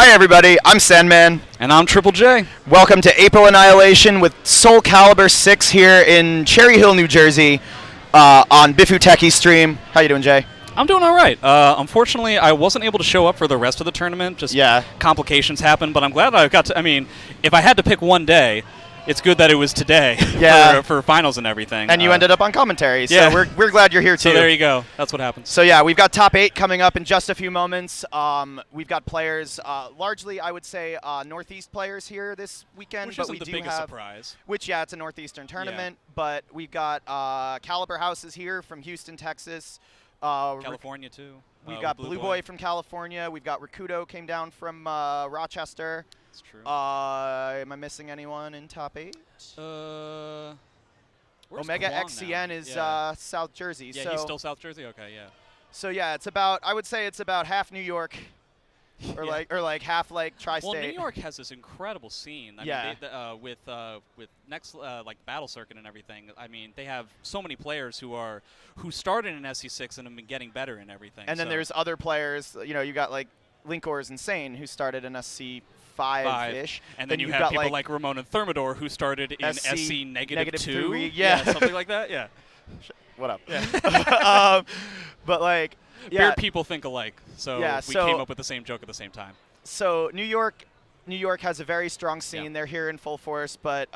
Hi everybody, I'm Sandman. And I'm Triple J. Welcome to April Annihilation with Soul Calibur 6 here in Cherry Hill, New Jersey on Bifuteki stream. How you doing, Jay? I'm doing all right. Unfortunately, I wasn't able to show up for the rest of the tournament. Just complications happened, but I'm glad I got to. I mean, if I had to pick one day, it's good that it was today for finals and everything. And you ended up on commentary, so yeah. we're glad you're here too. So there you go. That's what happens. So yeah, we've got top 8 coming up in just a few moments. We've got players, largely I would say Northeast players here this weekend. Which but isn't we the do biggest have, surprise. Which, yeah, it's a Northeastern tournament. Yeah. But we've got Calibur houses here from Houston, Texas. California too. We've got Blue Boy from California. We've got Akuto came down from Rochester. That's true. Am I missing anyone in top 8? Omega XCN is South Jersey. Yeah, so he's still South Jersey. Okay, yeah. So yeah, it's about, I would say it's about half New York, or like half like tri-state. Well, New York has this incredible scene. I mean, with next like Battle Circuit and everything. I mean, they have so many players who started in SC6 and have been getting better and everything. And then there's other players. You know, you got like Linkor's Insane, who started in SC5-ish. And then you have people like Ramon and Thermidor, who started in SC -2. Yeah, something like that. Yeah. What up? Yeah. But like, Weird people think alike, so we came up with the same joke at the same time. So New York has a very strong scene. Yeah. They're here in full force, but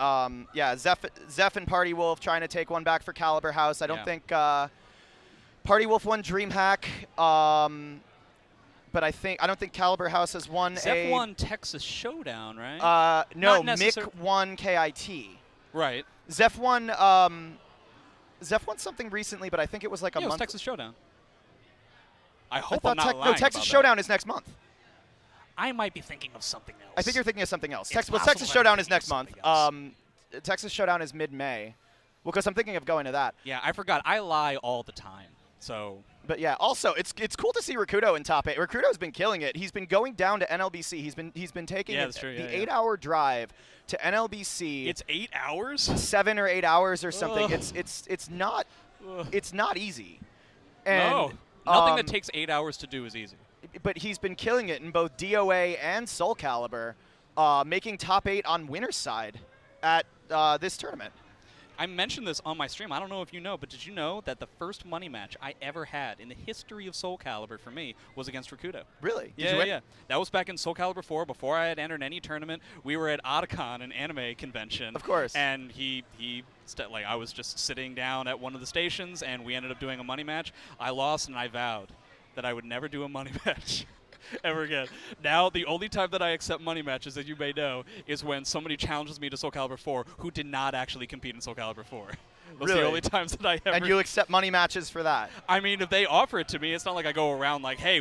yeah, Zeph and Party Wolf trying to take one back for Calibur House. I don't think Party Wolf won DreamHack, but I don't think Calibur House has won Zeph won Texas Showdown, right? No, Mick won KIT. Right. Zeph won something recently, but I think it was like a month. It was Texas Showdown. I hope I'm not lying. No, Texas Showdown is next month. I might be thinking of something else. I think you're thinking of something else. Texas Showdown is next month. Texas Showdown is mid-May. Well, because I'm thinking of going to that. Yeah, I forgot. I lie all the time. So. But yeah, also it's cool to see Rakudo in top 8. Rakudo's been killing it. He's been going down to NLBC. He's been taking the 8-hour drive to NLBC. It's 8 hours? 7 or 8 hours or something. It's not easy. And no. Nothing that takes 8 hours to do is easy. But he's been killing it in both DOA and Soul Calibur, making top 8 on winner's side at this tournament. I mentioned this on my stream. I don't know if you know, but did you know that the first money match I ever had in the history of Soul Calibur for me was against Rakudo? Really? Yeah. That was back in Soul Calibur 4, before I had entered any tournament. We were at Otakon, an anime convention. Of course. And I was just sitting down at one of the stations, and we ended up doing a money match. I lost, and I vowed that I would never do a money match ever again. Now, the only time that I accept money matches, as you may know, is when somebody challenges me to Soul Calibur 4 who did not actually compete in Soul Calibur 4. Those are the only times that I ever... And you accept money matches for that? I mean, if they offer it to me, it's not like I go around like, hey,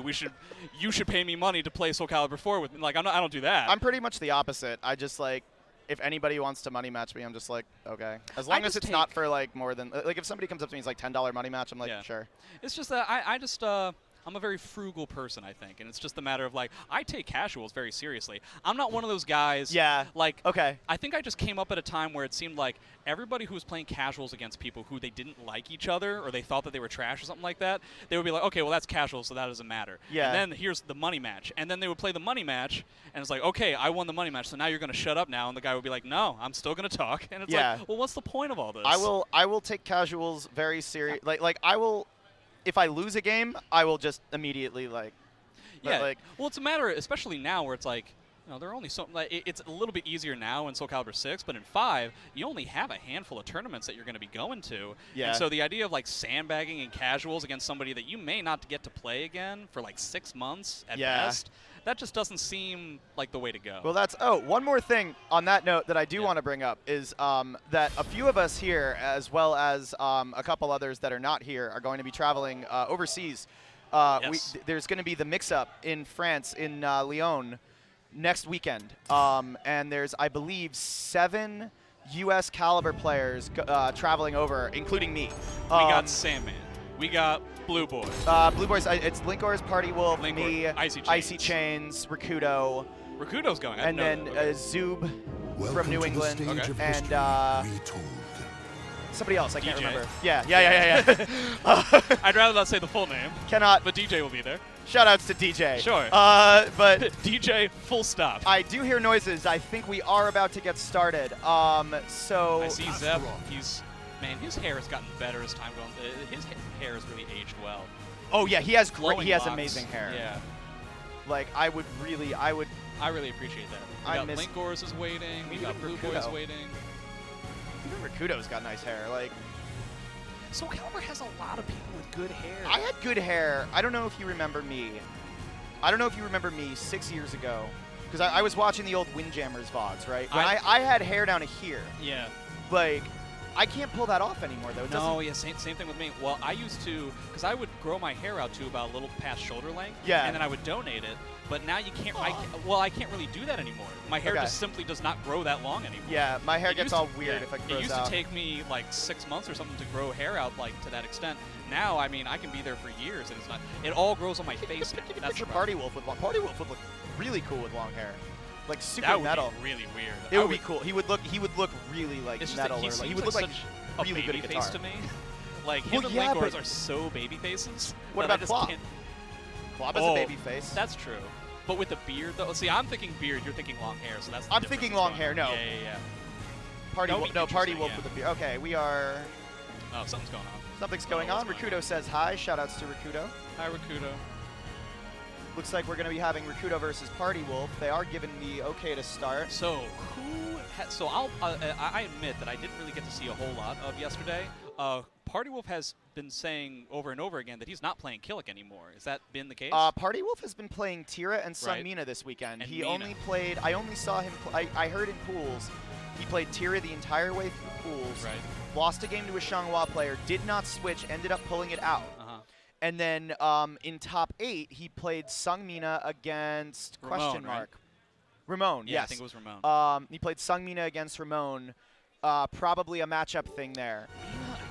you should pay me money to play Soul Calibur 4 with me. Like, I don't do that. I'm pretty much the opposite. I just, like, if anybody wants to money match me, I'm just like, okay. As long as it's not for, like, more than... Like, if somebody comes up to me and is like, $10 money match, I'm like, sure. It's just that I'm a very frugal person, I think, and it's just a matter of, like, I take casuals very seriously. I'm not one of those guys. Yeah. Like, okay. I think I just came up at a time where it seemed like everybody who was playing casuals against people who they didn't like each other, or they thought that they were trash or something like that, they would be like, okay, well, that's casual, so that doesn't matter. Yeah. And then here's the money match. And then they would play the money match, and it's like, okay, I won the money match, so now you're going to shut up now. And the guy would be like, no, I'm still going to talk. And it's like, well, what's the point of all this? I will take casuals very serious. Like I will... If I lose a game, I will just immediately well, it's a matter, especially now, where it's like, there are only so. Like, it's a little bit easier now in Soul Calibur 6, but in 5, you only have a handful of tournaments that you're going to be going to. Yeah. And so the idea of like sandbagging and casuals against somebody that you may not get to play again for like 6 months at best, that just doesn't seem like the way to go. Well, one more thing on that note that I do want to bring up is that a few of us here, as well as a couple others that are not here, are going to be traveling overseas. There's going to be the mix-up in France, in Lyon, next weekend. And there's, I believe, 7 U.S. Calibur players traveling over, including me. We got Sandman. We got Blue Boy. Blue Boys, it's Linkor's Party Wolf, me, Icy Chains, Rakudo. Rakudo's going. And then Zoob from New England. And somebody else. I can't DJ. remember. Yeah. I'd rather not say the full name. Cannot. But DJ will be there. Shoutouts to DJ. Sure. But DJ, full stop. I do hear noises. I think we are about to get started. So I see Zeb. Man, his hair has gotten better as time goes on. His hair has really aged well. Oh yeah, he has great. Flowing He has locks. amazing hair. Yeah. Like I really appreciate that. We got Linkors is waiting. We got Blue Boy is waiting. Even Rakuto's got nice hair. Like. So Calibur has a lot of people with good hair. I had good hair. I don't know if you remember me. 6 years ago. Because I was watching the old Windjammers VODs, right? When I had hair down to here. Yeah. Like, I can't pull that off anymore, though. No, yeah, same thing with me. Well, I used to, because I would grow my hair out to about a little past shoulder length. Yeah. And then I would donate it. But now you can't, I can't really do that anymore. My hair just simply does not grow that long anymore. Yeah, my hair gets all weird if it grows out. It used to take me like 6 months or something to grow hair out like to that extent. Now, I mean, I can be there for years and it's not, it all grows on my face now. That's your Party Wolf with long. Party Wolf would look really cool with long hair. Like super that would metal. Be really weird. It would be cool. He would look really like metal. He would look like a really good baby at guitar. face to me. Like him and Linkors are so baby faces. What about Clop? Clop is a baby face. That's true. But with the beard, though, see, I'm thinking beard. You're thinking long hair, so that's. I'm thinking long hair. No. Yeah. Party Wolf with the beard. Okay, we are. Oh, something's going on. Something's going on. Rakuto says hi. Shoutouts to Rakuto. Hi, Rakuto. Looks like we're going to be having Rakuto versus Party Wolf. They are giving the okay to start. So I admit that I didn't really get to see a whole lot of yesterday. Party Wolf has been saying over and over again that he's not playing Killick anymore. Has that been the case? Party Wolf has been playing Tira and Sun Mina this weekend. And he Mina. only played. I only saw him. I heard in pools. He played Tira the entire way through pools. Right. Lost a game to a Xianghua player. Did not switch. Ended up pulling it out. And then in top 8, he played Sung Mina against Ramon, Ramon, yeah, yes. I think it was Ramon. He played Sung Mina against Ramon. Probably a matchup thing there.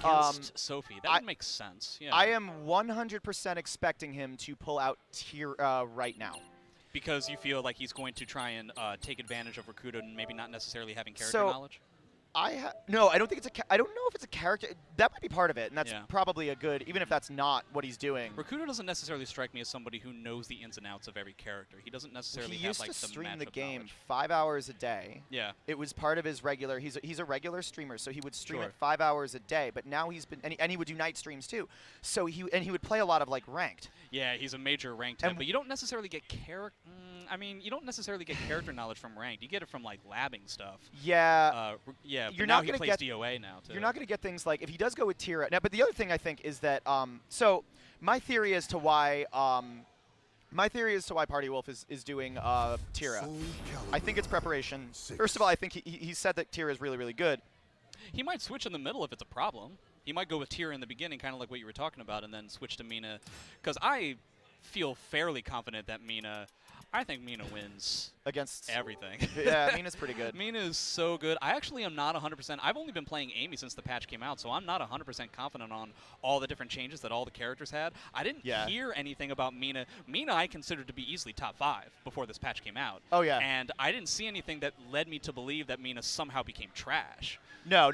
Mina against Sophie. That would make sense. Yeah. I am 100% expecting him to pull out Tira right now. Because you feel like he's going to try and take advantage of Rakuto and maybe not necessarily having character knowledge? No, I don't think it's I don't know if it's a character. That might be part of it, and that's probably a good, even if that's not what he's doing. Rakuto doesn't necessarily strike me as somebody who knows the ins and outs of every character. He doesn't necessarily have like the matchup knowledge. He used to stream the game 5 hours a day. Yeah. It was part of his regular. He's a regular streamer, so he would stream it 5 hours a day. But now he's been, and he would do night streams too. So he would play a lot of like ranked. Yeah, he's a major ranked head, but you don't necessarily get character. I mean, you don't necessarily get character knowledge from ranked. You get it from like labbing stuff. Yeah. Yeah. You're now not he gonna plays get DOA now too. You're not going to get things like if he does go with Tira. Now, but the other thing I think is that so my theory as to why Party Wolf is doing Tira. I think it's preparation. First of all, I think he said that Tira is really good. He might switch in the middle if it's a problem. He might go with Tira in the beginning, kind of like what you were talking about, and then switch to Mina. Because I feel fairly confident that I think Mina wins against everything. Yeah, Mina's pretty good. Mina is so good. I actually am not 100%. I've only been playing Amy since the patch came out, so I'm not 100% confident on all the different changes that all the characters had. I didn't hear anything about Mina. Mina I considered to be easily top 5 before this patch came out. Oh, yeah. And I didn't see anything that led me to believe that Mina somehow became trash. No.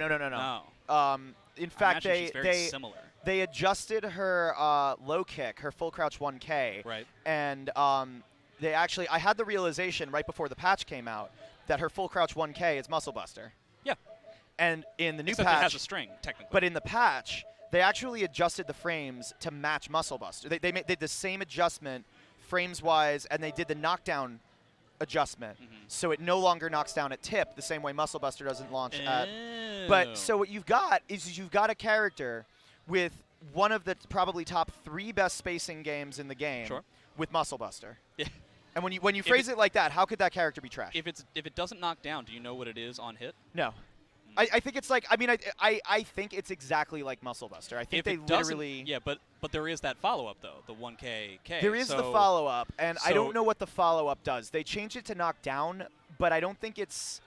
In fact, they adjusted her low kick, her full crouch 1K. Right. And they actually, I had the realization right before the patch came out that her full crouch 1K is Muscle Buster. Yeah. And in the new patch, it has a string, technically. But in the patch, they actually adjusted the frames to match Muscle Buster. They did the same adjustment frames-wise, and they did the knockdown adjustment. So it no longer knocks down at tip the same way Muscle Buster doesn't launch at. But so what you've got is you've got a character with one of the probably top 3 best spacing games in the game with Muscle Buster. Yeah. And when you phrase it like that, how could that character be trash? If it doesn't knock down, do you know what it is on hit? No. I think it's like, I mean, I think it's exactly like Muscle Buster. I think they literally... Yeah, but there is that follow-up, though, the 1K. There is the follow-up, and I don't know what the follow-up does. They changed it to knock down, but I don't think it's...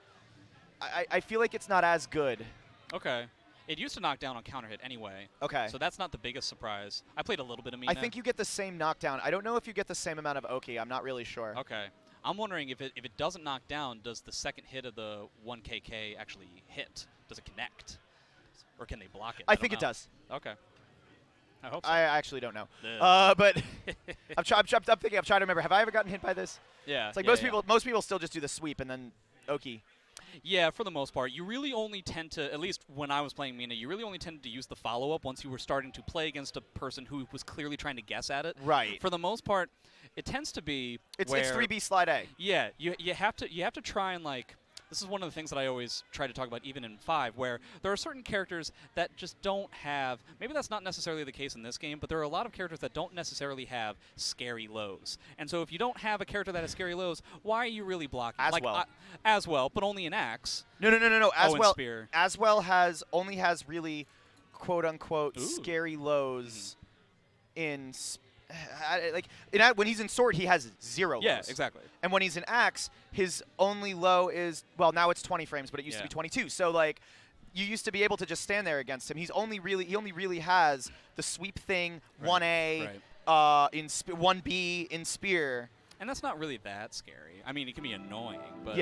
I feel like it's not as good. Okay. It used to knock down on counter hit anyway. Okay. So that's not the biggest surprise. I played a little bit of Mina. I think you get the same knockdown. I don't know if you get the same amount of Oki. I'm not really sure. Okay. I'm wondering if it doesn't knock down, does the second hit of the 1KK actually hit? Does it connect? Or can they block it? I think it does. Okay. I hope so. I actually don't know. But I'm trying to remember. Have I ever gotten hit by this? Yeah. It's like most people still just do the sweep and then Oki. Yeah, for the most part. You really only tend to, at least when I was playing Mina, you really only tended to use the follow-up once you were starting to play against a person who was clearly trying to guess at it. Right. For the most part, it tends to be It's 3B slide A. Yeah, you have to try and like. This is one of the things that I always try to talk about even in 5, where there are certain characters that just don't have, maybe that's not necessarily the case in this game, but there are a lot of characters that don't necessarily have scary lows. And so if you don't have a character that has scary lows, why are you really blocking? As well, but only in Axe. No. Spear. Aswell only has really quote-unquote scary lows in when he's in Sword, he has 0 lows. Yeah, exactly. And when he's in Axe, his only low is, well, now it's 20 frames, but it used to be 22. So, like, you used to be able to just stand there against him. He only really has the sweep thing, 1A, 1B in Spear. And that's not really that scary. I mean, it can be annoying, but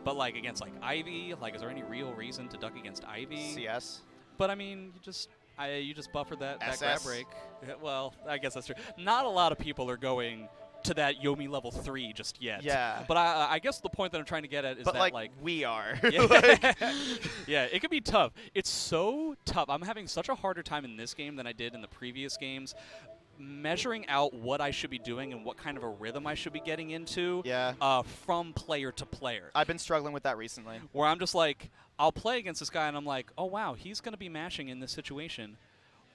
but like against like Ivy, like is there any real reason to duck against Ivy? CS. But I mean, you just buffered that grab break. Yeah, well, I guess that's true. Not a lot of people are going to that Yomi level 3 just yet. Yeah. But I guess the point that I'm trying to get at is that like we are. Yeah. Yeah, it can be tough. It's so tough. I'm having such a harder time in this game than I did in the previous games. Measuring out what I should be doing and what kind of a rhythm I should be getting into from player to player. I've been struggling with that recently. Where I'm just like, I'll play against this guy and I'm like, oh, wow, he's going to be mashing in this situation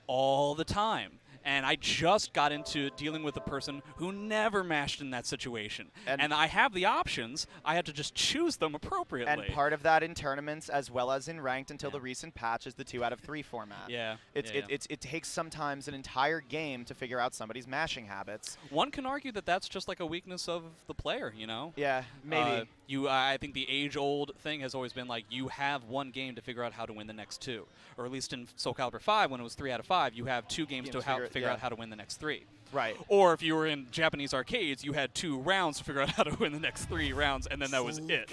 all the time. And I just got into dealing with a person who never mashed in that situation. And I have the options. I had to just choose them appropriately. And part of that in tournaments as well as in ranked until the recent patch is the 2 out of 3 format. Yeah. It takes sometimes an entire game to figure out somebody's mashing habits. One can argue that that's just like a weakness of the player, you know? Yeah, maybe. I think the age-old thing has always been like you have one game to figure out how to win the next 2. Or at least in Soul Calibur 5, when it was 3 out of 5, you have 2 games to figure out how to win the next 3. Right. Or if you were in Japanese arcades, you had 2 rounds to figure out how to win the next 3 rounds, and then that was it.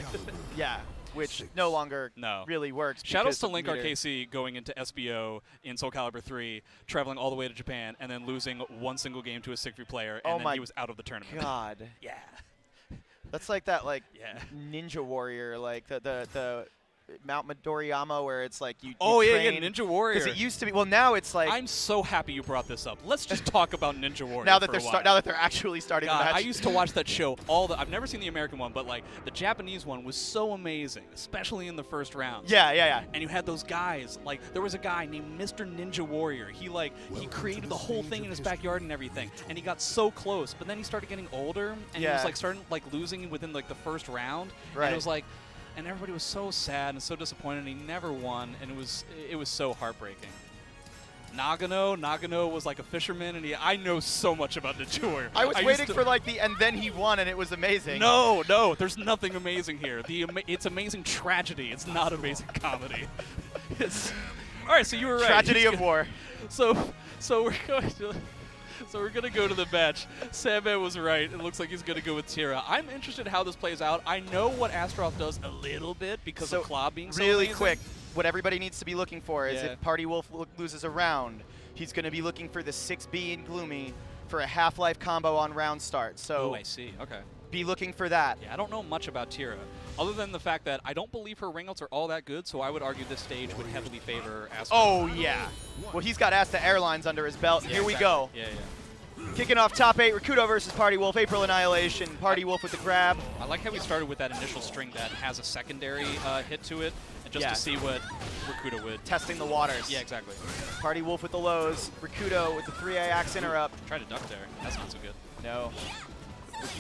Yeah, which no longer really works. Shoutouts to Link RKC going into SBO in Soul Calibur 3, traveling all the way to Japan, and then losing one single game to a Siegfried player, and then he was out of the tournament. God. Yeah. That's like that Ninja Warrior, like the Mount Midoriyama, where it's like you train. Ninja Warrior. Because it used to be. Well, now it's like. I'm so happy you brought this up. Let's just talk about Ninja Warrior. Now that they're actually starting the match. I used to watch that show I've never seen the American one, but like the Japanese one was so amazing, especially in the first round. Yeah. And you had those guys. Like there was a guy named Mr. Ninja Warrior. He created the whole thing in his backyard and everything, and he got so close. But then he started getting older, and he was like starting like losing within like the first round. Right. And it was like. And everybody was so sad and so disappointed, and he never won, and it was so heartbreaking. Nagano was like a fisherman, and I know so much about Ninja Warrior. I was waiting for like and then he won, and it was amazing. No, there's nothing amazing here. It's amazing tragedy. It's not amazing comedy. All right, so you were right. Tragedy of war. So we're going to. So we're going to go to the match. Sandman was right. It looks like he's going to go with Tira. I'm interested in how this plays out. I know what Astaroth does a little bit because of Claw being so really amazing. Quick, what everybody needs to be looking for is if Party Wolf loses a round, he's going to be looking for the 6B in Gloomy for a Half-Life combo on round start. So I see. Okay. Be looking for that. Yeah, I don't know much about Tira, other than the fact that I don't believe her ringouts are all that good, so I would argue this stage would heavily favor Astaroth. Oh, yeah. Well, he's got Asta Airlines under his belt. Yeah, Here we go. Yeah. Kicking off top 8, Akuto versus Party Wolf, April Annihilation. Party Wolf with the grab. I like how we started with that initial string that has a secondary hit to it, and just to see what Akuto would. Testing the waters. Yeah, exactly. Party Wolf with the lows, Akuto with the 3A axe interrupt. Try to duck there. That's not so good. No.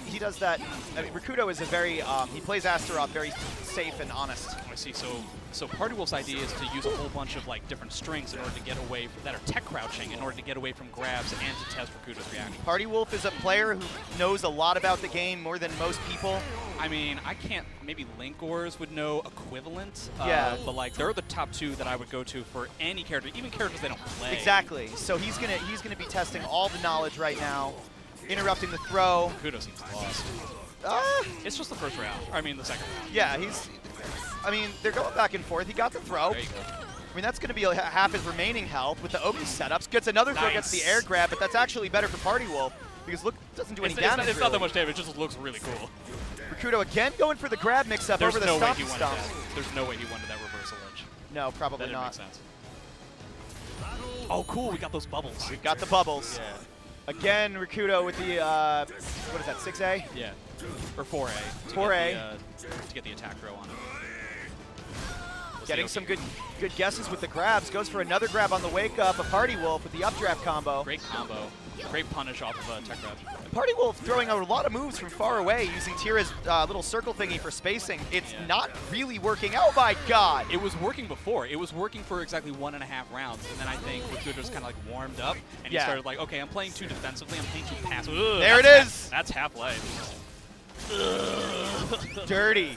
He does that. I mean, Akuto is a very, he plays Astaroth very safe and honest. I see. So Party Wolf's idea is to use a whole bunch of like different strings in order to get away that are tech crouching in order to get away from grabs and to test Akuto's reaction. Party Wolf is a player who knows a lot about the game more than most people. I mean, I can't. Maybe Linkors would know equivalent. But like they're the top 2 that I would go to for any character, even characters they don't play. Exactly. So he's gonna be testing all the knowledge right now. Interrupting the throw. Akuto seems lost. It's just the first round. I mean, the second round. Yeah, I mean, they're going back and forth. He got the throw. There you go. I mean, that's going to be half his remaining health with the Oki setups. Gets another throw, gets the air grab, but that's actually better for Party Wolf because look, doesn't do any damage. It's not that much damage, it just looks really cool. Akuto again going for the grab mix-up over the stompy stomp. There's no way he wanted that reversal edge. No, probably that not. Make sense. Oh, cool, we got those bubbles. We've got the bubbles. Yeah. Again, Akuto with the, what is that, 6A? Yeah, or 4A. 4A. To get the attack throw on it. Getting some good guesses with the grabs. Goes for another grab on the wake up. A Party Wolf with the updraft combo. Great combo. Great punish off of tech grab. Party Wolf throwing out a lot of moves from far away using Tira's little circle thingy for spacing. It's not really working out, my God. It was working before. It was working for exactly 1.5 rounds. And then I think Akuto just kind of like warmed up and he started like, okay, I'm playing too defensively. I'm playing too passive. Ugh, there it is. That's half-life. Dirty.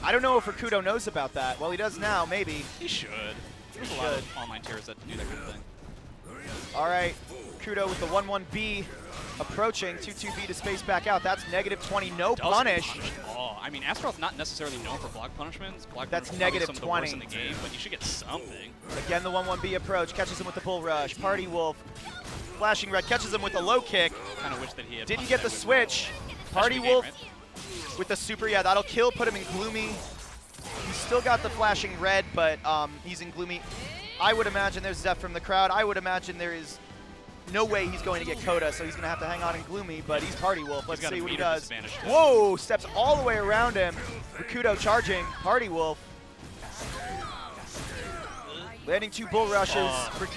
I don't know if Akuto knows about that. Well, he does now, maybe. He should. There's a lot of online tiers that do that kind of thing. All right, Akuto with the 1-1B approaching. 2-2B to space back out. That's -20, no punish. Oh, I mean, Astaroth's not necessarily known for block punishments. That's some -20 of the worst in the game, but you should get something. Again, the 1-1B approach catches him with the bull rush. Party Wolf, flashing red, catches him with the low kick. Kind of wish that he had. Didn't get the switch. Party Wolf with the super, yeah, that'll kill, put him in gloomy. He's still got the flashing red, but he's in gloomy. I would imagine there's Zeph from the crowd. I would imagine there is no way he's going to get Coda, so he's going to have to hang on in gloomy, but he's Party Wolf. Let's see what he does. Whoa, steps all the way around him. Akuto charging, Party Wolf. Landing 2 bull rushes.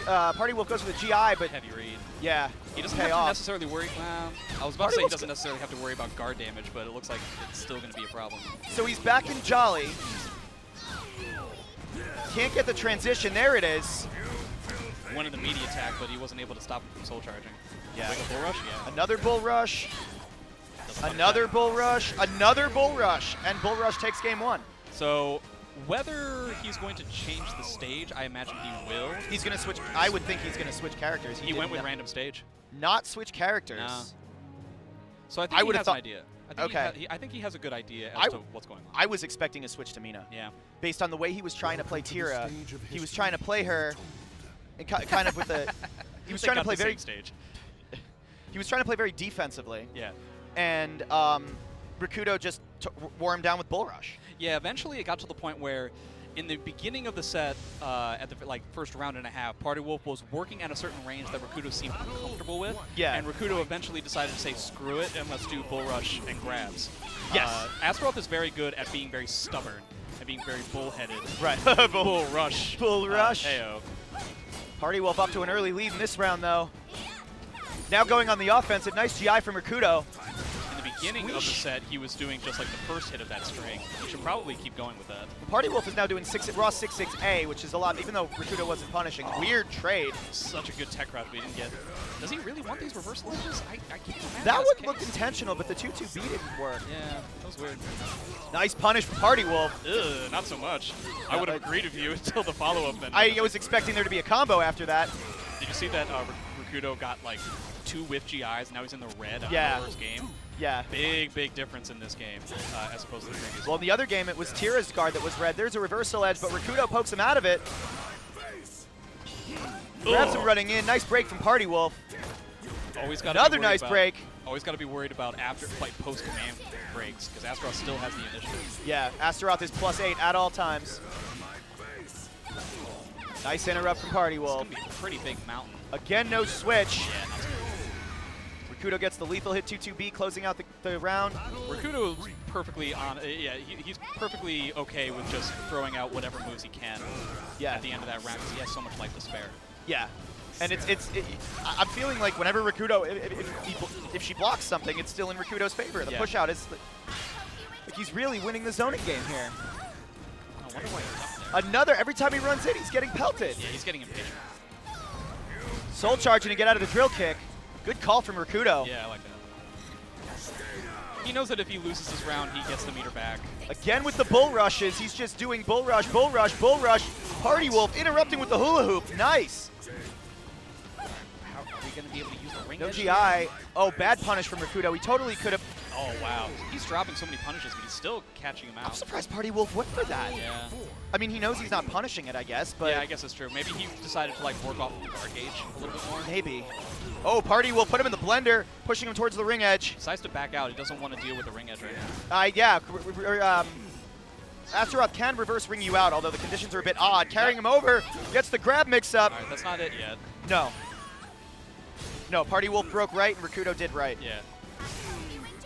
Party Wolf goes for the GI, but heavy read. Yeah, he doesn't have to necessarily worry. Well, I was about to say he doesn't necessarily have to worry about guard damage, but it looks like it's still going to be a problem. So he's back in Jolly. Can't get the transition. There it is. Wanted the meaty attack, but he wasn't able to stop him from soul charging. Yeah. Like a bull rush? Yeah. Another bull rush. Another bull rush. Another bull rush. And bull rush takes game 1. So whether he's going to change the stage, I imagine he will. He's going to switch. I would think he's going to switch characters. He went with random stage. Not switch characters. No. So I think he has an idea. I think he has a good idea as to what's going on. I was expecting a switch to Mina. Yeah. Based on the way he was trying to play Tira, he was trying to play her, and kind of with the. He was trying to play very. Stage. He was trying to play very defensively. Yeah. And Akuto just wore him down with bull rush. Yeah. Eventually, it got to the point where, in the beginning of the set, at the first round and a half, Party Wolf was working at a certain range that Akuto seemed uncomfortable with. Yeah. And Akuto eventually decided to say, screw it, and let's do bull rush and grabs. Yes. Astaroth is very good at being very stubborn and being very bullheaded. Right. Bull rush. Bull rush. Heyo. Party Wolf up to an early lead in this round, though. Now going on the offensive. Nice GI from Akuto. In the beginning of the set, he was doing just like the first hit of that string. He should probably keep going with that. Party Wolf is now doing raw 6-6A, which is a lot, even though Akuto wasn't punishing. Weird trade. Such a good tech route we didn't get. Does he really want these reversal edges? I can't imagine. That one looked intentional, but the 2-2B didn't work. Yeah, that was weird. Nice punish from Party Wolf. Ugh, not so much. I would have agreed with you until the follow-up. I was expecting there to be a combo after that. Did you see that Akuto got like 2 whiff GIs, and now he's in the red after the first game? Yeah. Big difference in this game as opposed to the previous Well, in the other game, it was Tira's guard that was red. There's a reversal edge, but Akuto pokes him out of it. Grabs him running in. Nice break from Party Wolf. Always got another nice break. Always got to be worried about post-command breaks, because Astaroth still has the initiative. Yeah, Astaroth is +8 at all times. Nice interrupt from Party Wolf. It's going to be a pretty big mountain. Again, no switch. Yeah, not so Akuto gets the lethal hit 2-2B, closing out the round. Akuto is perfectly on. He's perfectly okay with just throwing out whatever moves he can. At the end of that round, because he has so much life to spare. Yeah, and I'm feeling like whenever Akuto, if she blocks something, it's still in Rakuto's favor. The push out is like he's really winning the zoning game here. I wonder why he's Another, every time he runs in, he's getting pelted. Yeah, he's getting impatient. Soul charging to get out of the drill kick. Good call from Akuto. Yeah, I like that. He knows that if he loses this round, he gets the meter back. Again with the bull rushes. He's just doing bull rush, bull rush, bull rush. Party Wolf interrupting with the hula hoop. Nice. Are we going to be able to use the ring No edge GI. here? Oh, bad punish from Akuto. He totally could have. Oh, wow. He's dropping so many punishes, but he's still catching him out. I'm surprised Party Wolf went for that. Yeah. I mean, he knows he's not punishing it, I guess, but... Yeah, I guess that's true. Maybe he decided to, like, work off the guard gauge a little bit more. Maybe. Oh, Party Wolf put him in the blender, pushing him towards the ring edge. Decides to back out. He doesn't want to deal with the ring edge right now. Yeah. Astaroth can reverse ring you out, although the conditions are a bit odd. Carrying him over, gets the grab mix-up. All right, that's not it yet. No. No, Party Wolf broke right, and Rakuto did right. Yeah.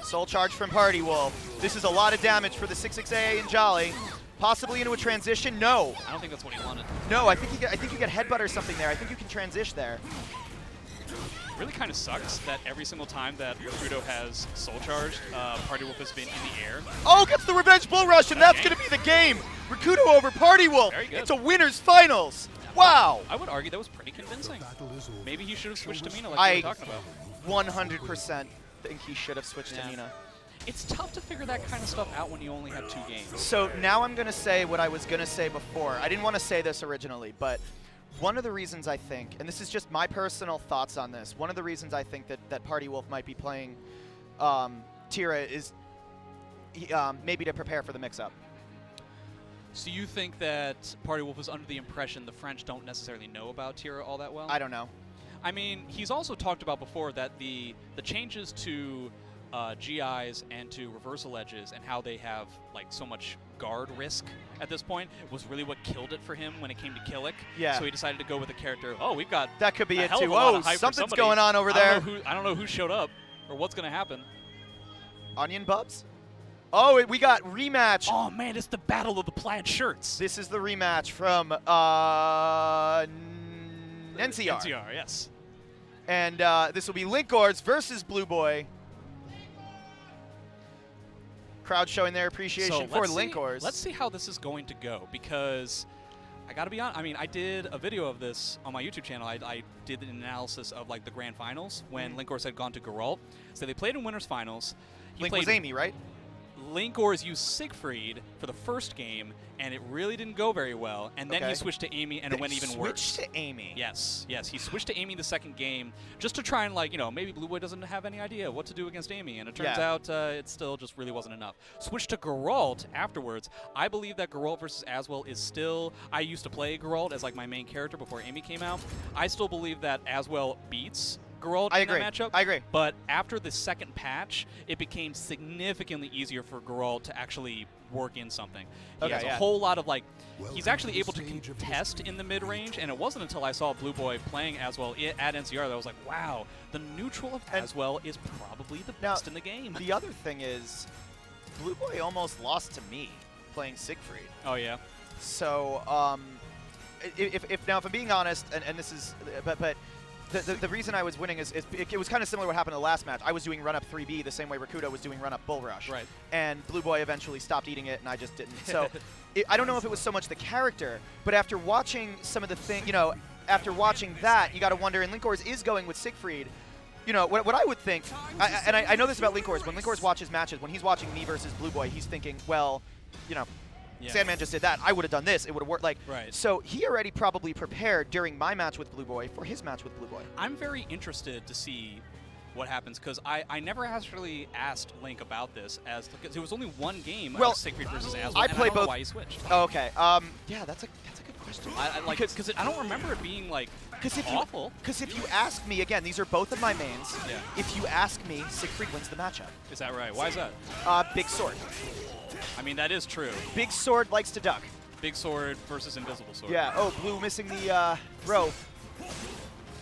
Soul charge from Party Wolf. This is a lot of damage for the 6-6 AA and Jolly. Possibly into a transition. No. I don't think that's what he wanted. No, I think you get headbutt or something there. I think you can transition there. It really kind of sucks that every single time that Akuto has soul charged, Party Wolf has been in the air. Oh, gets the revenge bull rush, and that's going to be the game. Rakuto over Party Wolf. Very good. It's a winner's finals. Wow. I would argue that was pretty convincing. Maybe he should have switched to Mina like we were talking about. 100% think he should have switched to Mina. It's tough to figure that kind of stuff out when you only have 2 games. So now I'm going to say what I was going to say before. I didn't want to say this originally, but one of the reasons I think, and this is just my personal thoughts on this, one of the reasons I think that Party Wolf might be playing Tira is maybe to prepare for the mix-up. So you think that Party Wolf was under the impression the French don't necessarily know about Tira all that well? I don't know. I mean, he's also talked about before that the changes to GIs and to reversal edges and how they have like so much guard risk at this point was really what killed it for him when it came to Killick. Yeah. So he decided to go with a character. Oh, we've got that could be a it hell too. Of a lot Oh, of hype something's for going on over there. I don't know who showed up or what's going to happen. Onion Bubs? Oh, we got rematch. Oh man, it's the battle of the plaid shirts. This is the rematch from NCR. NCR, yes. And this will be Linkors versus Blue Boy. Crowd showing their appreciation for Linkors. Let's see how this is going to go, because I got to be honest. I mean, I did a video of this on my YouTube channel. I did an analysis of like the grand finals when Linkors had gone to Geralt. So they played in winners finals. Link was Amy, right? Linkors used Siegfried for the first game, and it really didn't go very well. And then he switched to Amy, and it went even worse. Switched to Amy? Yes, yes. He switched to Amy the second game just to try and, like, you know, maybe Blue Boy doesn't have any idea what to do against Amy. And it turns out it still just really wasn't enough. Switched to Geralt afterwards. I believe that Geralt versus Aswell is still... I used to play Geralt as, like, my main character before Amy came out. I still believe that Aswell beats Geralt in that matchup. I agree. But after the second patch, it became significantly easier for Geralt to actually work in something. He has a whole lot of, like, he's actually able to contest in the mid-range, and it wasn't until I saw Blue Boy playing Aswell at NCR that I was like, wow, the neutral of Aswell is probably the best in the game. The other thing is, Blue Boy almost lost to me playing Siegfried. Oh, yeah? So, if I'm being honest, and this is, but the reason I was winning is it was kind of similar to what happened in the last match. I was doing run-up 3B the same way Rakuto was doing run-up Bull Rush. Right. And Blue Boy eventually stopped eating it, and I just didn't. So I don't know if it was so much the character, but after watching some of the thing, you know, after watching that, you got to wonder, and Linkors is going with Siegfried. You know, what I would think, I know this about Linkors, when Linkors watches matches, when he's watching me versus Blue Boy, he's thinking, well, you know, Sandman just did that. I would have done this. It would have worked. Like, so he already probably prepared during my match with Blue Boy for his match with Blue Boy. I'm very interested to see what happens, because I never actually asked Link about this, because there was only one game of Siegfried versus Aswell, and I don't know why he switched. Oh, okay. Yeah, that's a good question. Because I don't remember it being like awful. Because if you ask me, again, these are both of my mains. Yeah. If you ask me, Siegfried wins the matchup. Is that right? Why is that? Big sword. I mean, that is true. Big sword likes to duck. Big sword versus invisible sword. Yeah. Oh, Blue missing the throw.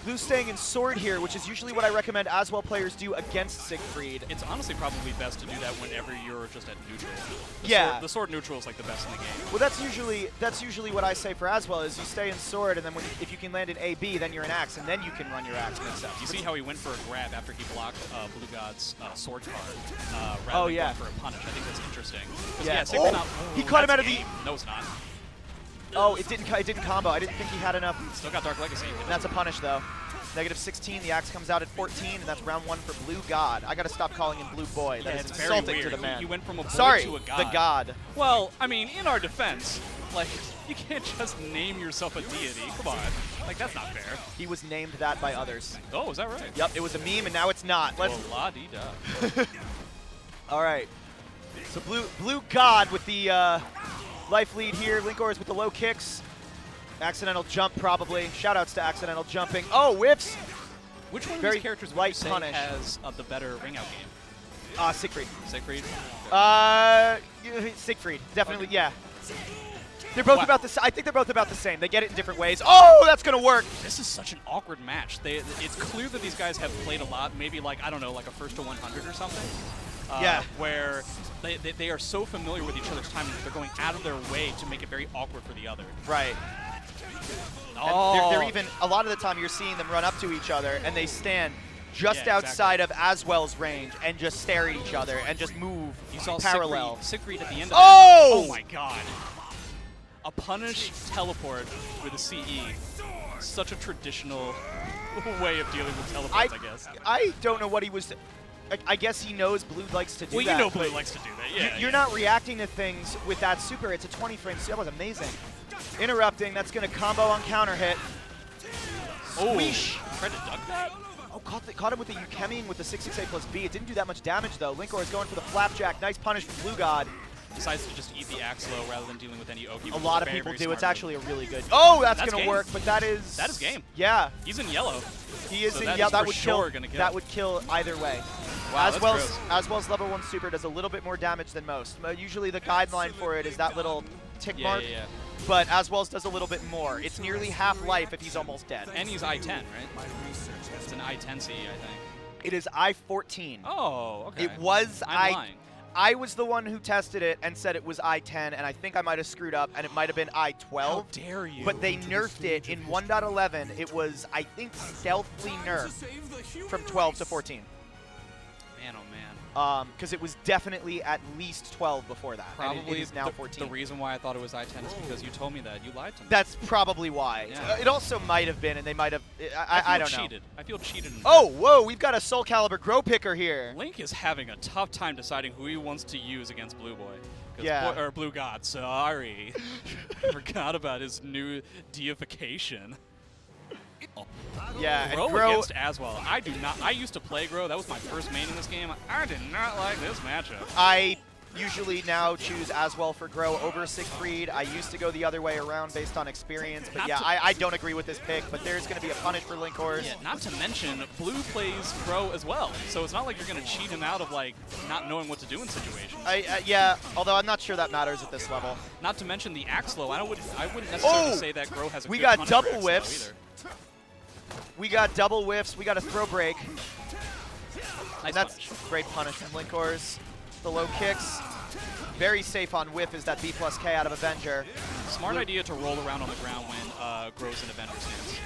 Blue staying in sword here, which is usually what I recommend Aswell players do against Siegfried. It's honestly probably best to do that whenever you're just at neutral. The sword neutral is like the best in the game. Well, that's usually what I say for Aswell is you stay in sword, and then if you can land an AB, then you're an axe, and then you can run your axe mix-up. You see how he went for a grab after he blocked Blue God's sword card rather than going for a punish. I think that's interesting. Yeah. He caught him out of the... No, it's not. Oh, it didn't combo. I didn't think he had enough. Still got Dark Legacy. And that's a punish, though. -16. The axe comes out at 14, and that's round 1 for Blue God. I got to stop calling him Blue Boy. That is insulting to the man. He went from a boy to a god. the god. Well, I mean, in our defense, like, you can't just name yourself a deity. Come on. Like, that's not fair. He was named that by others. Oh, is that right? Yep, it was a meme, and now it's not. Let's. Oh, la-dee-da. All right. So Blue God with the life lead here. Linkors with the low kicks. Accidental jump, probably. Shoutouts to accidental jumping. Oh, whiffs. Which one of Very these characters would light you say punish. has the better ring-out game? Siegfried. Siegfried? Siegfried, definitely, Okay. yeah. They're both about the same. I think they're both about the same. They get it in different ways. Oh, that's going to work. This is such an awkward match. It's clear that these guys have played a lot, maybe like, I don't know, like a 1st to 100 or something. Yeah. Where they are so familiar with each other's timing that they're going out of their way to make it very awkward for the other. Right. Oh. They're even, a lot of the time you're seeing them run up to each other and they stand just Yeah, outside of Aswell's range and just stare at each other and just move You saw parallel. Siegfried at the end of Oh! that. Oh my god. A punish teleport with a CE. Such a traditional way of dealing with teleports, I guess. I don't know what he was. I guess he knows Blue likes to do that. Well, you know Blue likes to do that, yeah. You're not reacting to things with that super. It's a 20 frame. That was amazing. Interrupting. That's going to combo on counter hit. Squish. Tried to duck that? Oh, caught him with the Ukemiing with the 668 plus B. It didn't do that much damage, though. Linkor is going for the flapjack. Nice punish from Blue God. Decides to just eat the Axlo rather than dealing with any Oki. A lot of people do. It's actually a really good. Oh, that's going to work, but that is. That is game. Yeah. He's in yellow. He is so in that yellow. That would kill. That would kill either way. Wow, Aswell's level 1 super does a little bit more damage than most. Usually the guideline for it is that little tick mark. Yeah. But Aswell's does a little bit more. It's nearly half life if he's almost dead. And he's I-10, right? It's an I-10 CE, I think. It is I-14. Oh, okay. It was I'm lying. I was the one who tested it and said it was I-10, and I think I might have screwed up, and it might have been I-12. How dare you? But they nerfed it in 1.11. It was, I think, stealthily nerfed from 12 to 14. Man, oh man. Because it was definitely at least 12 before that. Probably and it is now 14. The reason why I thought it was I-10 is because you told me that. You lied to me. That's probably why. Yeah. It also might have been, and they might have. I don't know. I feel cheated. Oh, whoa! We've got a Soul Calibur Grow Picker here. Link is having a tough time deciding who he wants to use against Blue Boy. Yeah. Or Blue God. Sorry, forgot about his new deification. Yeah, Grow and Grow against Aswell. I do not. I used to play Grow. That was my first main in this game. I did not like this matchup. I usually now choose Aswell for Grow over Siegfried. I used to go the other way around based on experience, but yeah, I don't agree with this pick, but there's going to be a punish for Linkors. Yeah, not to mention, Blue plays Grow as well, so it's not like you're going to cheat him out of, like, not knowing what to do in situations. Yeah, although I'm not sure that matters at this level. Not to mention the Axlo. I wouldn't necessarily say that Grow has a we good got punish double for Axlo whiffs. either. We got double whiffs. We got a throw break. Nice and that's punish. great punish from Linkors. The low kicks. Very safe on whiff is that B plus K out of Avenger. Smart idea to roll around on the ground when Grow's in Avenger stance.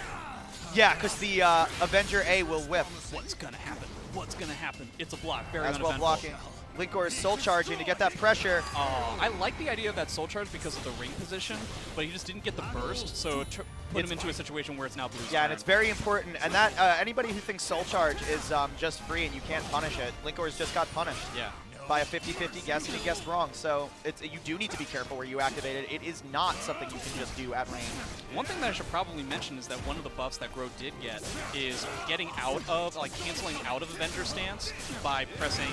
Yeah, because the Avenger A will whiff. What's going to happen? What's going to happen? It's a block. Very As well uneventful. blocking. Linkor is soul charging to get that pressure. I like the idea of that soul charge because of the ring position, but he just didn't get the burst, so it put him into a situation where it's now Blue's Yeah, turn. and it's very important. And that anybody who thinks soul charge is just free and you can't punish it, Linkor's just got punished. Yeah. By a 50-50 guess, and he guessed wrong. So you do need to be careful where you activate it. It is not something you can just do at range. One thing that I should probably mention is that one of the buffs that Grow did get is getting out of, like canceling out of Avenger stance by pressing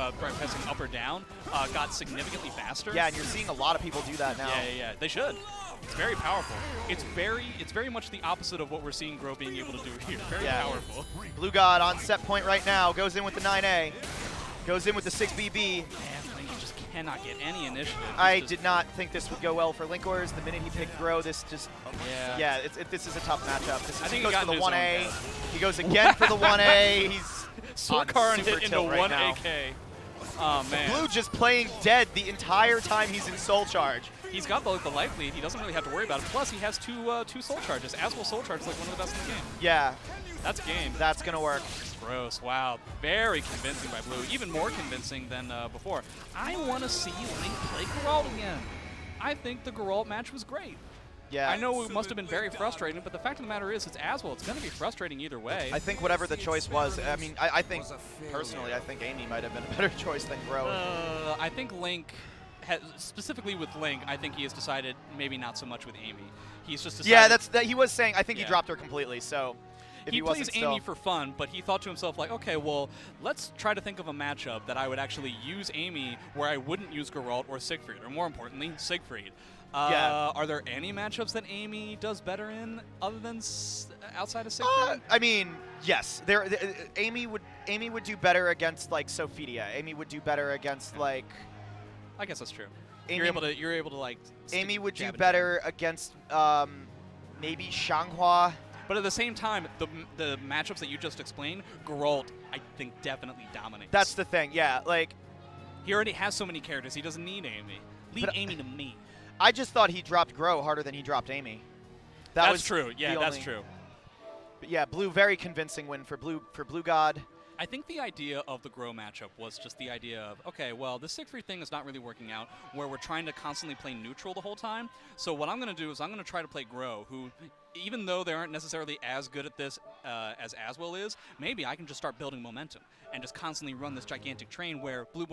by pressing up or down, got significantly faster. Yeah, and you're seeing a lot of people do that now. Yeah. They should. It's very powerful. It's very much the opposite of what we're seeing Grow being able to do here. Very powerful. Blue God on set point right now. Goes in with the 9A. Goes in with the 6BB. Man, Link just cannot get any initiative. I did not think this would go well for Linkors. The minute he picked Grow, this just... Yeah, this is a tough matchup. He goes for the 1A. He goes again for the 1A. He's Sorkar hit into right 1 now. AK. Oh, man. Blue just playing dead the entire time he's in Soul Charge. He's got the life lead. He doesn't really have to worry about it. Plus, he has two soul charges. Aswell soul charge is like one of the best in the game. Yeah. That's game. That's going to work. Gross. Wow. Very convincing by Blue. Even more convincing than before. I want to see Link play Geralt again. I think the Geralt match was great. Yeah. I know it must have been very frustrating, but the fact of the matter is, it's Aswell. It's going to be frustrating either way. I think whatever the choice was, I mean, I think, personally, I think Amy might have been a better choice than Grow. I think Link specifically with Link, I think he has decided maybe not so much with Amy. He's just decided. Yeah, he was saying. I think he dropped her completely. So if he plays Amy for fun, but he thought to himself like, okay, well, let's try to think of a matchup that I would actually use Amy where I wouldn't use Geralt or Siegfried, or more importantly, Siegfried. Are there any matchups that Amy does better in other than outside of Siegfried? I mean, yes. Amy would do better against like Sophie Dia. Amy would do better against like. I guess that's true. You're able to like. Amy would do better against maybe Xianghua. But at the same time, the matchups that you just explained, Geralt, I think, definitely dominates. That's the thing, yeah. Like, he already has so many characters. He doesn't need Amy. Leave Amy to me. I just thought he dropped Grow harder than he dropped Amy. That's true. Yeah, that's true. But yeah, Blue, very convincing win for Blue God. I think the idea of the Grow matchup was just the idea of, okay, well, this Siegfried thing is not really working out, where we're trying to constantly play neutral the whole time. So what I'm going to do is I'm going to try to play Grow, who, even though they aren't necessarily as good at this as Aswell is, maybe I can just start building momentum and just constantly run this gigantic train where Blue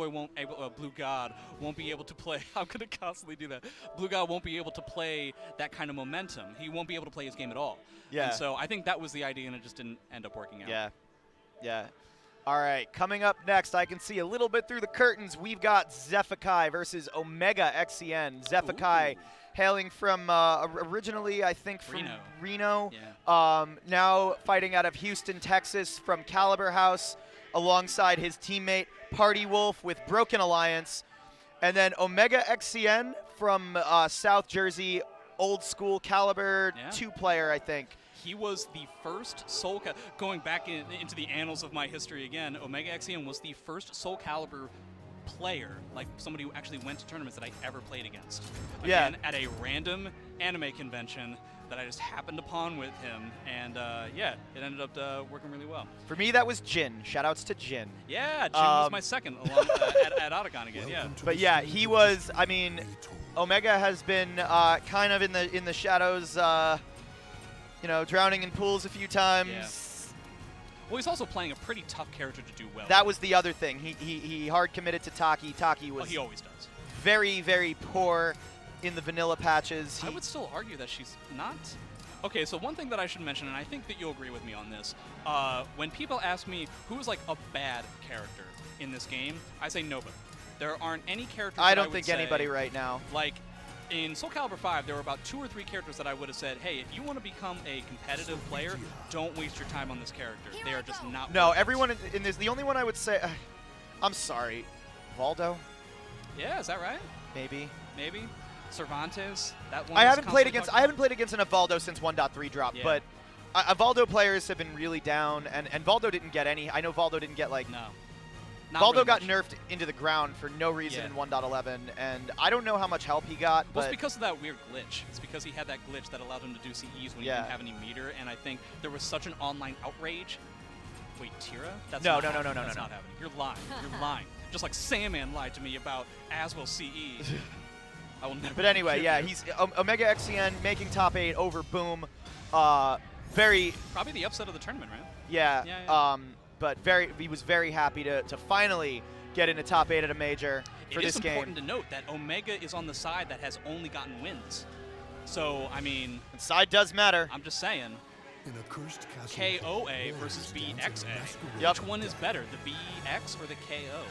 God won't be able to play. I'm going to constantly do that. Blue God won't be able to play that kind of momentum. He won't be able to play his game at all. Yeah. And so I think that was the idea, and it just didn't end up working out. Yeah. Yeah. All right, coming up next, I can see a little bit through the curtains. We've got Bifuteki versus Omega XCN. Bifuteki hailing from originally, I think, from Reno. Yeah. Now fighting out of Houston, Texas, from Calibur House, alongside his teammate Party Wolf with Broken Alliance. And then Omega XCN from South Jersey, old school Calibur 2-player, I think. He was the first Soul going back into the annals of my history again. Omega XCN was the first Soul Calibur player, like somebody who actually went to tournaments that I ever played against. Again, at a random anime convention that I just happened upon with him, and it ended up working really well. For me, that was Jin. Shoutouts to Jin. Yeah, Jin was my second along, at Otagon again. Yeah. But yeah, he was. I mean, Omega has been kind of in the shadows. Drowning in pools a few times. Yeah. Well, he's also playing a pretty tough character to do well. That was the other thing. He hard committed to Taki. Taki was he always does. Very, very poor in the vanilla patches. I would still argue that she's not. Okay, so one thing that I should mention, and I think that you'll agree with me on this, when people ask me who's like a bad character in this game, I say nobody. There aren't any characters. I don't think anybody right now. Like, in Soul Calibur 5, there were about 2 or 3 characters that I would have said, hey, if you want to become a competitive player, don't waste your time on this character. They are just not. No, everyone in this, the only one I would say, I'm sorry, Valdo? Yeah, is that right? Maybe. Cervantes, that one. I haven't played against an Valdo since 1.3 dropped, but Valdo players have been really down, and Valdo didn't get any. I know Valdo didn't get like. No. Valdo really got nerfed into the ground for no reason in 1.11, and I don't know how much help he got. Well, it's because of that weird glitch. It's because he had that glitch that allowed him to do CEs when he didn't have any meter, and I think there was such an online outrage. Wait, Tira? That's no. That's not happening. You're lying. You're lying. Just like Sandman lied to me about Aswell CE. I will never. But anyway, he's Omega XCN making top 8 over Boom. Very probably the upset of the tournament, right? Yeah. But he was very happy to finally get into top 8 at a major for this game. It is important to note that Omega is on the side that has only gotten wins. So, I mean... And side does matter. I'm just saying. In a cursed KOA versus BXA. Yep. Which one is better, the BX or the KO?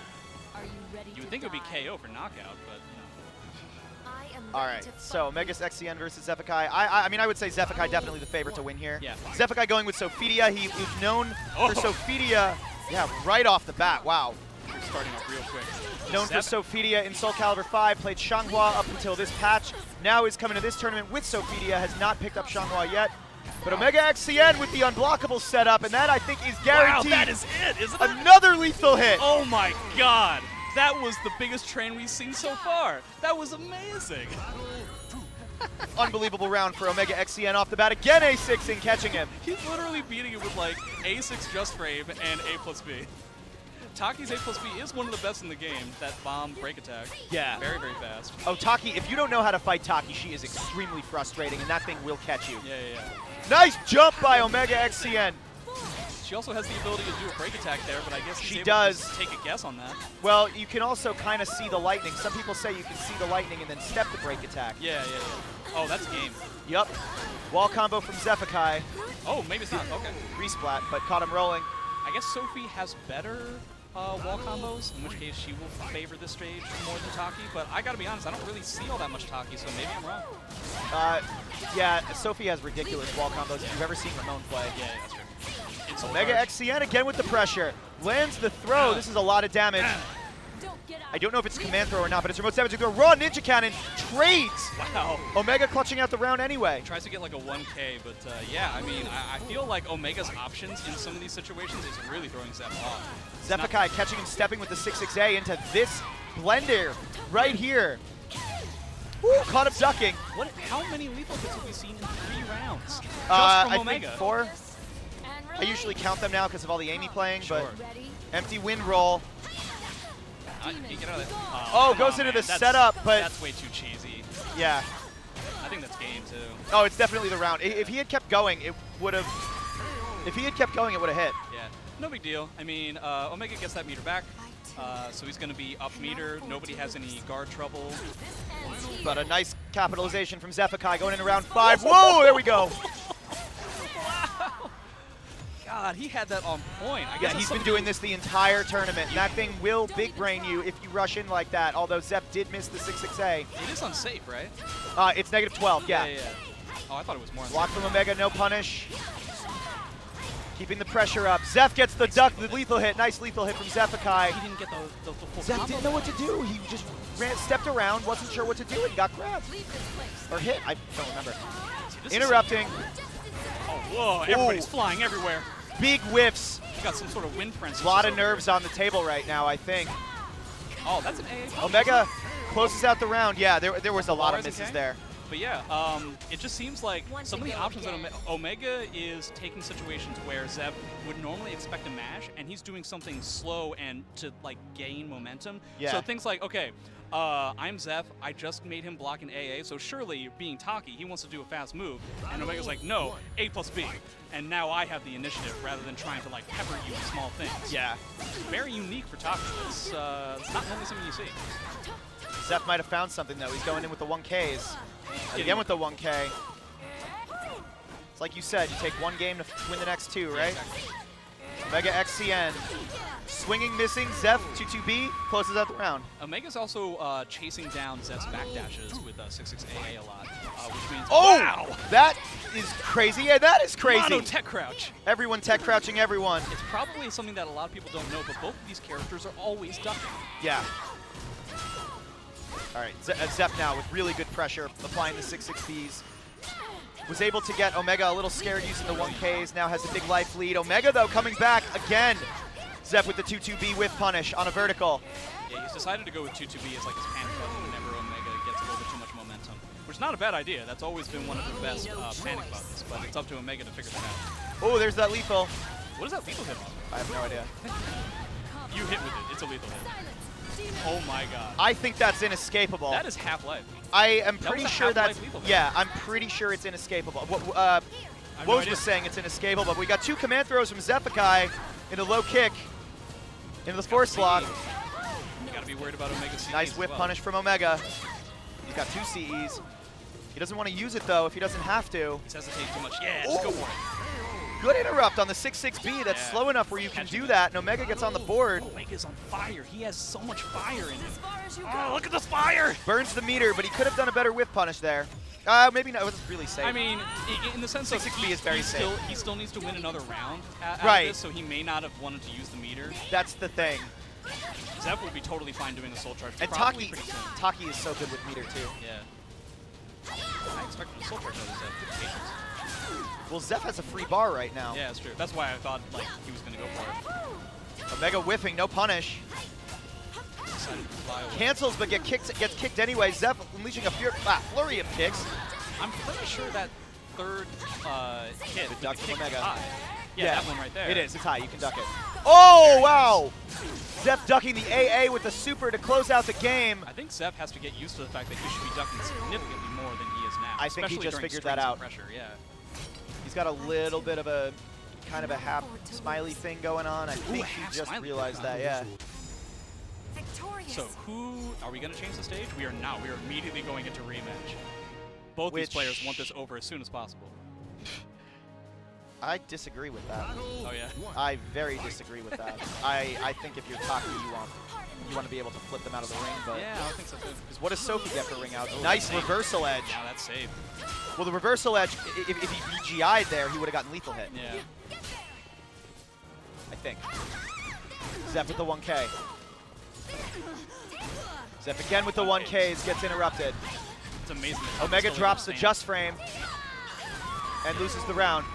Are you ready you would think it would be KO for knockout, but... All right, so Omega XCN versus Bifuteki. I mean, I would say Bifuteki definitely the favorite to win here. Yeah. Bifuteki going with Sophie Dia. He was known for Sophie Dia, right off the bat. Wow. You're starting off real quick. Known for Sophie Dia in Soul Calibur 5, played Xianghua up until this patch. Now is coming to this tournament with Sophie Dia, has not picked up Xianghua yet. But Omega XCN with the unblockable setup, and that I think is guaranteed. Wow, that is it, isn't it? Another lethal hit. Oh my God. That was the biggest train we've seen so far. That was amazing. Unbelievable round for Omega XCN off the bat. Again, A6 in catching him. He's literally beating it with like A6 just frame and A+B. Taki's A+B is one of the best in the game, that bomb break attack. Yeah. Very, very fast. Oh, Taki, if you don't know how to fight Taki, she is extremely frustrating, and that thing will catch you. Yeah. Nice jump by Omega XCN. She also has the ability to do a break attack there, but I guess she does take a guess on that. Well, you can also kind of see the lightning. Some people say you can see the lightning and then step the break attack. Yeah. Oh, that's game. Yep. Wall combo from Zephykai. Oh, maybe it's not. Okay. Resplat, but caught him rolling. I guess Sophie has better wall combos, in which case she will favor this stage more than Taki, but I gotta be honest, I don't really see all that much Taki, so maybe I'm wrong. Yeah, Sophie has ridiculous wall combos. If you've ever seen Ramon play. Yeah, that's true. It's Omega XCN again with the pressure. Lands the throw. This is a lot of damage. I don't know if it's a command throw or not, but it's remote savage throw. Raw Ninja Cannon trades. Wow. Omega clutching out the round anyway. Tries to get like a 1K, but yeah, I mean, I feel like Omega's options in some of these situations is really throwing Zeph off. Zephykai catching and stepping with the 6-6A into this blender right here. Ooh, caught him ducking. How many lethal hits have we seen in 3 rounds? Just from I Omega. think 4. I usually count them now because of all the Amy playing, Sure. but empty win roll. Get out of there. Oh, goes into the setup, but that's way too cheesy. Yeah. I think that's game too. Oh, it's definitely the round. If he had kept going, it would have. If he had kept going, it would have hit. Yeah, no big deal. I mean, Omega gets that meter back, so he's going to be up meter. Nobody has any guard trouble. But a nice capitalization from Zephykai going into round 5. Whoa, there we go. God, he had that on point. I guess yeah, he's been doing this the entire tournament. And that thing will big brain you if you rush in like that, although Zep did miss the 6-6A. It is unsafe, right? It's -12, yeah. Oh, I thought it was more. Block from Omega, no punish. Keeping the pressure up. Zeph gets the duck, the lethal hit. Nice lethal hit from Zephykai. He didn't get the full Zeph didn't know what to do. He just stepped around, wasn't sure what to do, and got grabbed. Or hit, I don't remember. Interrupting. Oh, whoa, everybody's flying everywhere. Big whiffs. You got some sort of wind frenzy. A lot of nerves on the table right now, I think. Oh, that's an AA. Omega closes out the round. Yeah, there was a lot of misses there. But yeah, it just seems like some of the options that Omega is taking situations where Zep would normally expect a mash, and he's doing something slow and to like gain momentum. Yeah. So things like, okay, I'm Zeph, I just made him block an AA, so surely being Taki, he wants to do a fast move. And Omega's like, no, A plus B. And now I have the initiative rather than trying to like pepper you with small things. Yeah. Very unique for Taki. It's not normally something you see. Zeph might have found something though. He's going in with the 1Ks. Again with the 1K. It's like you said, you take one game to win the next 2, right? Omega XCN. Swinging, missing, Zeph, 2-2B, closes out the round. Omega's also chasing down Zeph's backdashes with 6-6AA a lot, which means, oh, wow! That is crazy. Yeah, that is crazy. Mono tech crouch. Everyone tech crouching everyone. It's probably something that a lot of people don't know, but both of these characters are always ducking. Yeah. All right, Zep now with really good pressure, applying the 6-6Bs. Was able to get Omega a little scared using the 1Ks, now has a big life lead. Omega, though, coming back again. Zep with the 2-2B with punish on a vertical. Yeah, he's decided to go with 2-2B as like his panic button whenever Omega gets a little bit too much momentum, which is not a bad idea. That's always been one of the best panic buttons, but it's up to Omega to figure that out. Oh, there's that lethal. What is that lethal hit on? I have no idea. You hit with it. It's a lethal hit. Oh my god. I think that's inescapable. That is Half-Life. I am pretty sure that's, yeah, I'm pretty sure it's inescapable. Woz was saying it's inescapable, but we got 2 command throws from Zephykai into low kick, into the force lock. You gotta be worried about Omega CEs. Nice whip punish from Omega. He's got 2 CEs. He doesn't want to use it though if he doesn't have to. He's hesitating too much. Yeah, just go for it. Good interrupt on the 6-6B. That's slow enough where you can do that, and Omega gets on the board. Omega's on fire. He has so much fire in him. Oh, look at this fire! Burns the meter, but he could have done a better whip punish there. Maybe not. It was really safe. I mean, in the sense of 6-6B is very safe. He still needs to win another round out right. of this, so he may not have wanted to use the meter. That's the thing. Zep will be totally fine doing a soul charge. And Taki is so good with meter too. Yeah. I expected a soul charge out of Zep. Patience. Well, Zeph has a free bar right now. Yeah, that's true. That's why I thought like he was going to go for it. Omega whiffing, no punish. Cancels, but gets kicked anyway. Zeph unleashing a flurry of kicks. I'm pretty sure that third hit, the duck from Omega. High. Yeah, that one right there. It is. It's high. You can duck it. Oh, wow! Zeph ducking the AA with the super to close out the game. I think Zeph has to get used to the fact that he should be ducking significantly more than he is now. I think he just figured that out. Pressure, yeah. He's got a little bit of a kind of a half smiley thing going on. I think he just realized that, yeah. So who, are we going to change the stage? We are not. We are immediately going into rematch. Both these players want this over as soon as possible. I disagree with that. Oh, yeah? I very disagree with that. I think if you're Taki, you want to be able to flip them out of the ring, but... Yeah, I think so, too. Because what does Sophie get for ring out? Nice reversal edge. Yeah, that's safe. Well, the reversal edge, if he VGI'd there, he would have gotten lethal hit. Yeah. I think. Zeph with the 1K. Zeph again with the 1Ks, gets interrupted. It's amazing. Omega drops the just frame and loses the round.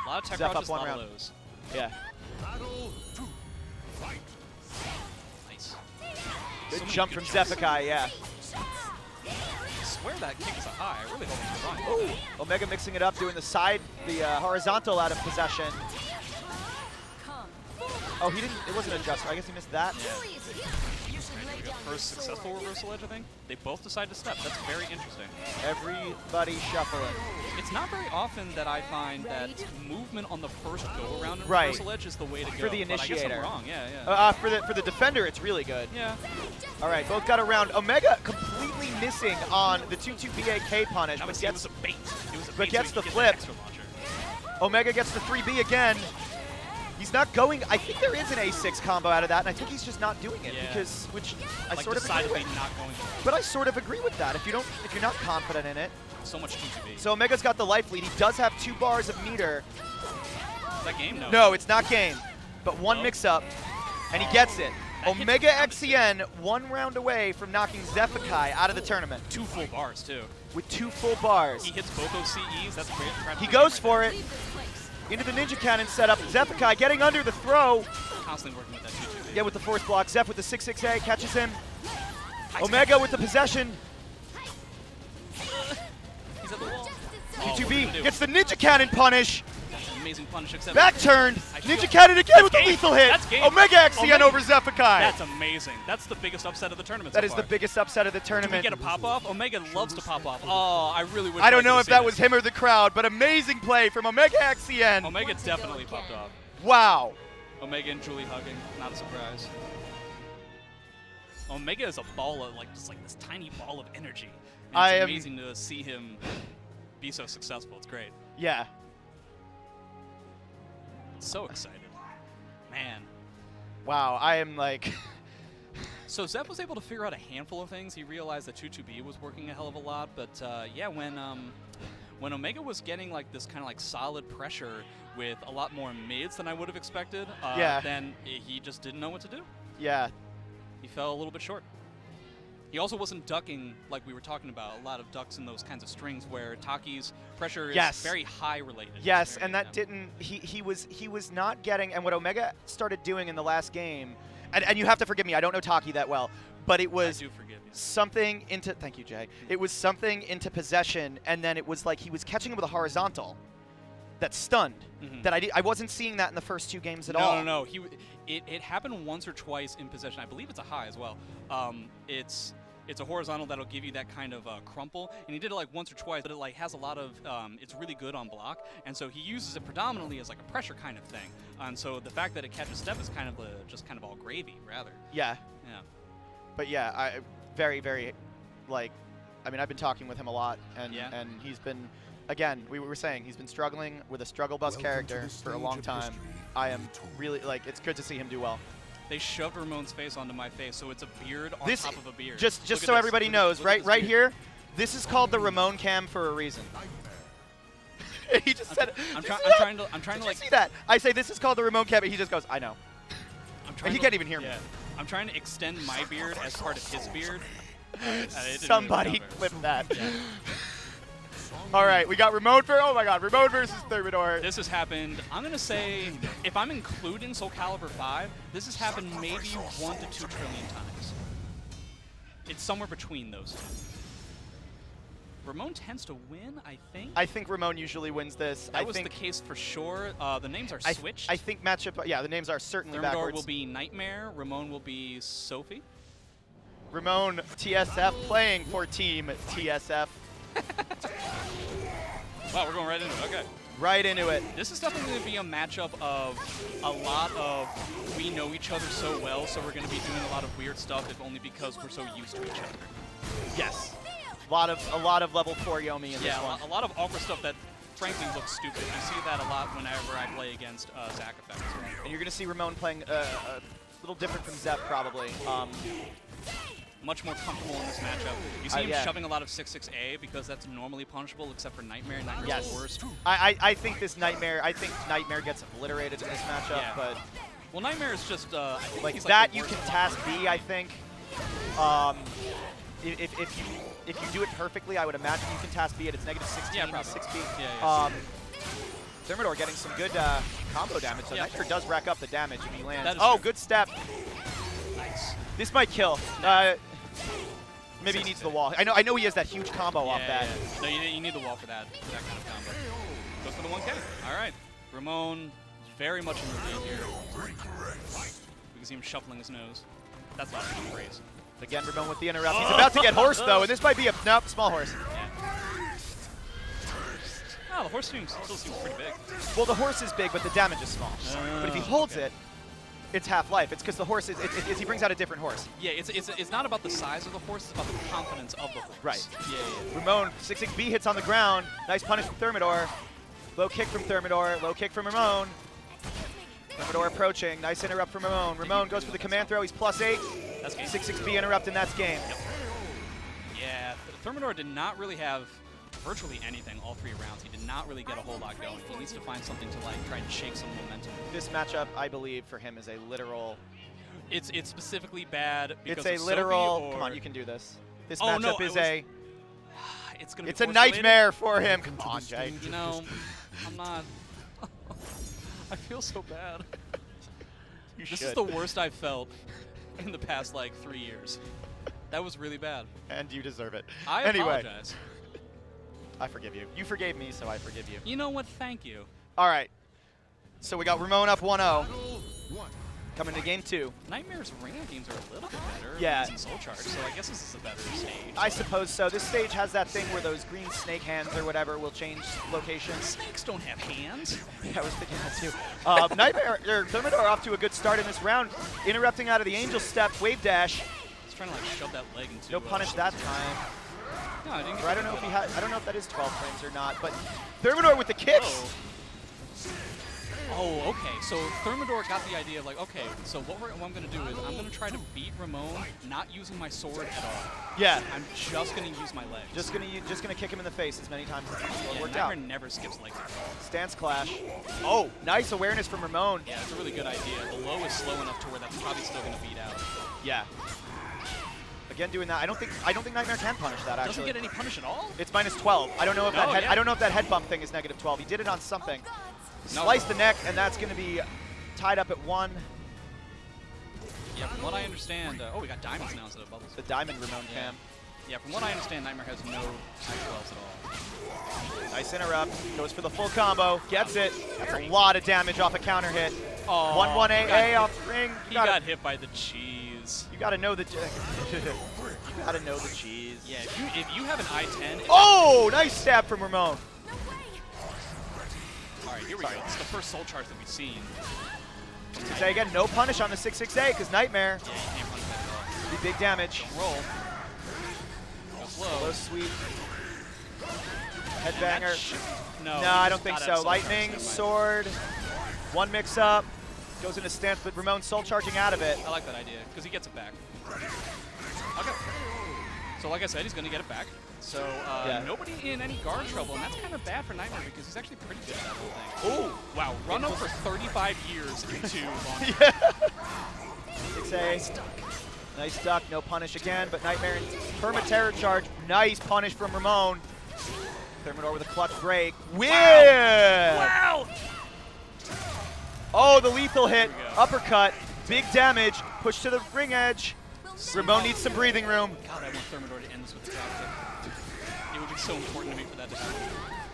A lot of tech Zeph rushes, up one a lot round. of those. Yeah. Nice. Good So jump from Zephikai, yeah. I swear that kick is a high. I really hope he's fine. Omega mixing it up, doing the side, the horizontal out of possession. Oh, he didn't, it wasn't a adjustment. I guess he missed that. Yeah. First successful reversal edge, I think. They both decide to step. That's very interesting. Everybody shuffling. It's not very often that I find that movement on the first go-around in Right. reversal edge is the way to go. For the But I guess initiator. I'm wrong. Yeah, yeah. For the defender, it's really good. Yeah. All right, both got a round. Omega completely missing on the 2-2 BAK punish, That was, but it was a bait. It was a but bait gets so the he could flip. get extra launcher. Omega gets the 3B again. He's not going. I think there is an A6 combo out of that, and I think he's just not doing it because, which I like sort of agree decidedly with. not going for it. But I sort of agree with that. If you're not confident in it. So much T2B. So Omega's got the life lead. He does have 2 bars of meter. Is that game? No. No, it's not game. But one mix-up, and he gets it. That Omega hits XCN 1 round away from knocking Zephikai out of the tournament. 2 full bars too. With 2 full bars. He hits both those CEs. That's great. He goes for it. Into the Ninja Cannon setup. Zephikai getting under the throw. Constantly working with that 2-2B. Yeah, with the force block. Zeph with the 6-6A catches him. High Omega tech. with the possession. He's at the wall. 2-2B gets the Ninja Cannon punish. Amazing punish except Back turned. I Ninja feel- Cannon again with the game. lethal hit. That's game. Omega XCN Omega. over Zephikai. That's amazing. That's the biggest upset of the tournament That so is far. the biggest upset of the Did we tournament. get a pop-off? Omega loves to pop off. Oh, I really wish I don't know could've if that seen was it. him or the crowd, but amazing play from Omega XCN. Omega definitely popped off. Wow. Omega and Julie hugging, not a surprise. Omega is a ball of, like, just like this tiny ball of energy. And it's amazing to see him be so successful. It's great. Yeah. So excited. Man. Wow, I am like... So Zeph was able to figure out a handful of things. He realized that 2-2B was working a hell of a lot, but yeah, when Omega was getting like this kind of like solid pressure with a lot more mids than I would have expected, then he just didn't know what to do. Yeah. He fell a little bit short. He also wasn't ducking like we were talking about, a lot of ducks in those kinds of strings where Taki's pressure is very high related. Yes, and that didn't, he was not getting, and what Omega started doing in the last game, and you have to forgive me, I don't know Taki that well, but it was I do forgive you. something into, thank you Jay, it was something into possession, and then it was like he was catching him with a horizontal that stunned, that I wasn't seeing that in the first 2 games at all. No. It happened once or twice in possession. I believe it's a high as well. It's a horizontal that'll give you that kind of crumple, and he did it like once or twice, but it like has a lot of, it's really good on block, and so he uses it predominantly as like a pressure kind of thing. And so the fact that it catches step is kind of just kind of all gravy, rather. Yeah. Yeah. But yeah, I very, very, like, I mean, I've been talking with him a lot, and he's been, again, we were saying, he's been struggling with a struggle bus character for a long time. I am really, like, it's good to see him do well. They shoved Ramon's face onto my face, so it's a beard on top of a beard. Just so everybody knows, right here, this is called the Ramon cam for a reason. He just said, I'm trying to Did like you see that? I say this is called the Ramon cam, and he just goes, I know. And he can't even hear me. I'm trying to extend my beard as part of his beard. Somebody clip that. Yeah. All right, we got Ramon Ramon versus Thermidor. This has happened, I'm going to say, if I'm including Soul Calibur 5, this has happened maybe 1 to 2 trillion times. It's somewhere between those two. Ramon tends to win, I think. I think Ramon usually wins this. That was the case for sure. The names are switched. I think matchup, yeah, the names are certainly Thermidor backwards. will be Nightmare, Ramon will be Sophie. Ramon TSF playing for Team TSF. Wow, we're going right into it. Okay. Right into it. This is definitely going to be a matchup of a lot of we know each other so well, so we're going to be doing a lot of weird stuff, if only because we're so used to each other. Yes. A lot of level 4 Yomi in this one. Yeah, a lot of awkward stuff that frankly looks stupid. You see that a lot whenever I play against Zac Effect. And you're going to see Ramon playing a little different from Zep, probably. Much more comfortable in this matchup. You see him shoving a lot of 6-6A because that's normally punishable, except for Nightmare. Nightmare's the worst. I think Nightmare gets obliterated in this matchup, but well, Nightmare is just like that. You can task B, I think. If you do it perfectly, I would imagine you can task B at its -16, yeah, probably. 6B. Yeah. Thermidor getting some good combo damage, so Nightmare does rack up the damage if he lands. Oh, good step. Nice. This might kill. Maybe he needs the wall. I know he has that huge combo off that. Yeah. No, you need the wall for that kind of combo. Goes for the 1K. All right. Ramon very much in the lead here. We can see him shuffling his nose. That's not a phrase. Again, Ramon with the interrupt. He's about to get horse, though, and this might be a small horse. Yeah. Oh, the horse still seems pretty big. Well, the horse is big, but the damage is small. But if he holds it, it's half-life. It's because the horse he brings out a different horse. Yeah, it's not about the size of the horse, it's about the confidence of the horse. Right. Yeah. Ramon, 6-6B hits on the ground. Nice punish from Thermidor. Low kick from Thermidor. Low kick from Ramon. Thermidor approaching. Nice interrupt from Ramon. Ramon goes for the command throw. He's +8. That's game. 6-6B interrupt, and that's game. Yep. Yeah, Thermidor did not really have virtually anything all 3 rounds. He did not really get a whole lot going. He needs to find something to try and shake some momentum. This matchup, I believe, for him is a literal. It's specifically bad because it's a literal. Come on, you can do this. This matchup is a. It's gonna. It's a nightmare for him. Come on, Jay. You know, I'm not. I feel so bad. This is the worst I've felt in the past 3 years. That was really bad. And you deserve it. I apologize. I forgive you. You forgave me, so I forgive you. You know what? Thank you. All right. So we got Ramon up 1-0. Coming to game 2. Nightmare's random games are a little bit better. Yeah. Than Soul Charge, so I guess this is a better stage. I suppose so. This stage has that thing where those green snake hands or whatever will change locations. Snakes don't have hands. Yeah, I was thinking that too. Thermidor off to a good start in this round. Interrupting out of the angel step, wave dash. He's trying to shove that leg into. No punish that time. No, I didn't. Or I don't know if he had. I don't know if that is 12 frames or not. But Thermidor with the kicks. Oh, okay. So Thermidor got the idea of okay, so what I'm going to do is I'm going to try to beat Ramon not using my sword at all. Yeah. I'm just going to use my legs. Just gonna kick him in the face as many times as possible. Yeah, Worked Nightmare out. never skips legs at all. Stance clash. Oh, nice awareness from Ramon. Yeah, it's a really good idea. The low is slow enough to where that's probably still going to beat out. Yeah. Again, doing that. I don't think Nightmare can punish that. Actually, doesn't get any punish at all. It's -12. I don't know if I don't know if that head bump thing is -12. He did it on something. Slice the neck, and that's going to be tied up at 1. Yeah, from what I understand, we got diamonds now instead of bubbles. The diamond Ramon cam. Yeah, from what I understand, Nightmare has no -12s at all. Nice interrupt. Goes for the full combo. Gets it. That's a lot of damage off a counter hit. 1-1 AA off the ring. He got hit by the cheese. You got to know the. You got to know the cheese. Yeah, if you have an I-10. Oh, nice stab from Ramon. All right, here we go. It's the first Soul Charge that we've seen. Say again, no punish on the 6-6A because Nightmare. Yeah, you can't punish that at all. Be big damage. Don't roll. Go slow. Low sweep. Headbanger. No, I don't think so. Lightning, sword, 1 mix up. Goes into stance, but Ramon soul charging out of it. I like that idea because he gets it back. Okay. So like I said, he's going to get it back. So nobody in any guard trouble, and that's kind of bad for Nightmare because he's actually pretty good at that whole thing. Ooh! Wow, run up for 35 years into long. Yeah. 6A. Nice duck, no punish again, but Nightmare and perma terror charge. Nice punish from Ramon. Thermidor with a clutch break. Whip! Wow! Oh, the lethal hit. Uppercut. Big damage. Push to the ring edge. Ramon needs some breathing room. God, I want Thermidor to end this with a drop kick. It would be so important to me for that to happen.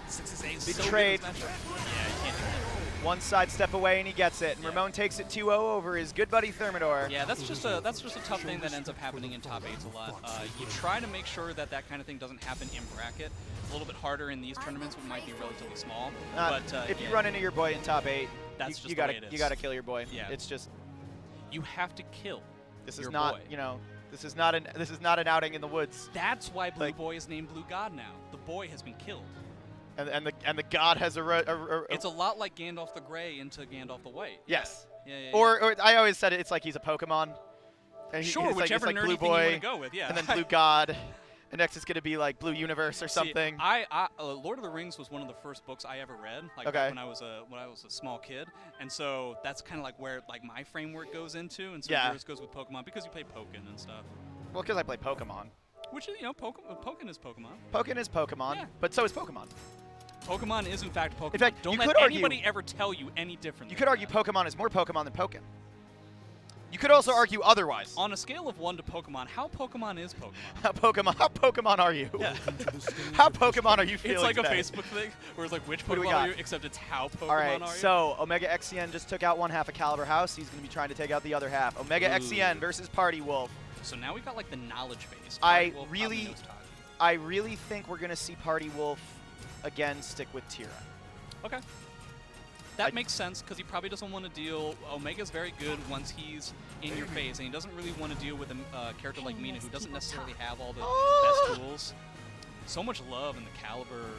6 is a Big so trade. Yeah, you can't do that. One sidestep away and he gets it. And Ramon takes it 2-0 over his good buddy Thermidor. Yeah, that's just a tough thing that ends up happening in top 8s a lot. You try to make sure that that kind of thing doesn't happen in bracket. A little bit harder in these tournaments, which might be relatively small. But if you run into your boy in top 8, that's you gotta kill your boy. Yeah. It's just you have to kill. This is not this is not an outing in the woods. That's why Blue Boy is named Blue God now. The boy has been killed. And the god has it's a lot like Gandalf the Grey into Gandalf the White. Yes. Yeah. Or I always said it's like he's a Pokemon. And sure, whichever like nerdy Blue thing Boy, you want to go with, yeah. And then Blue God. And next it's going to be like Blue Universe or something. Lord of the Rings was one of the first books I ever read, like when I was a small kid, and so that's kind of like where like my framework goes into, and so yours goes with Pokemon because you play Pokken and stuff. Well, because I play Pokemon. Which is Pokken is Pokemon. Pokken is Pokemon, but so is Pokemon. Pokemon is in fact Pokemon. In fact, don't let anybody ever tell you any different. You could argue Pokemon is more Pokemon than Pokken. You could also argue otherwise. On a scale of 1 to Pokemon, how Pokemon is Pokemon? How Pokemon are you? Yeah. How Pokemon are you feeling It's like today? a Facebook thing where it's like, which Pokemon are you? Except it's how Pokemon All right, are you? so Omega XCN just took out one half of Calibur House. He's going to be trying to take out the other half. Omega XCN versus Party Wolf. So now we've got like the knowledge base. I really think we're going to see Party Wolf again stick with Tira. Okay. That makes sense because he probably doesn't want to deal. Omega's very good once he's in your face, and he doesn't really want to deal with a character like Mina who doesn't necessarily have all the best tools. So much love in the Calibur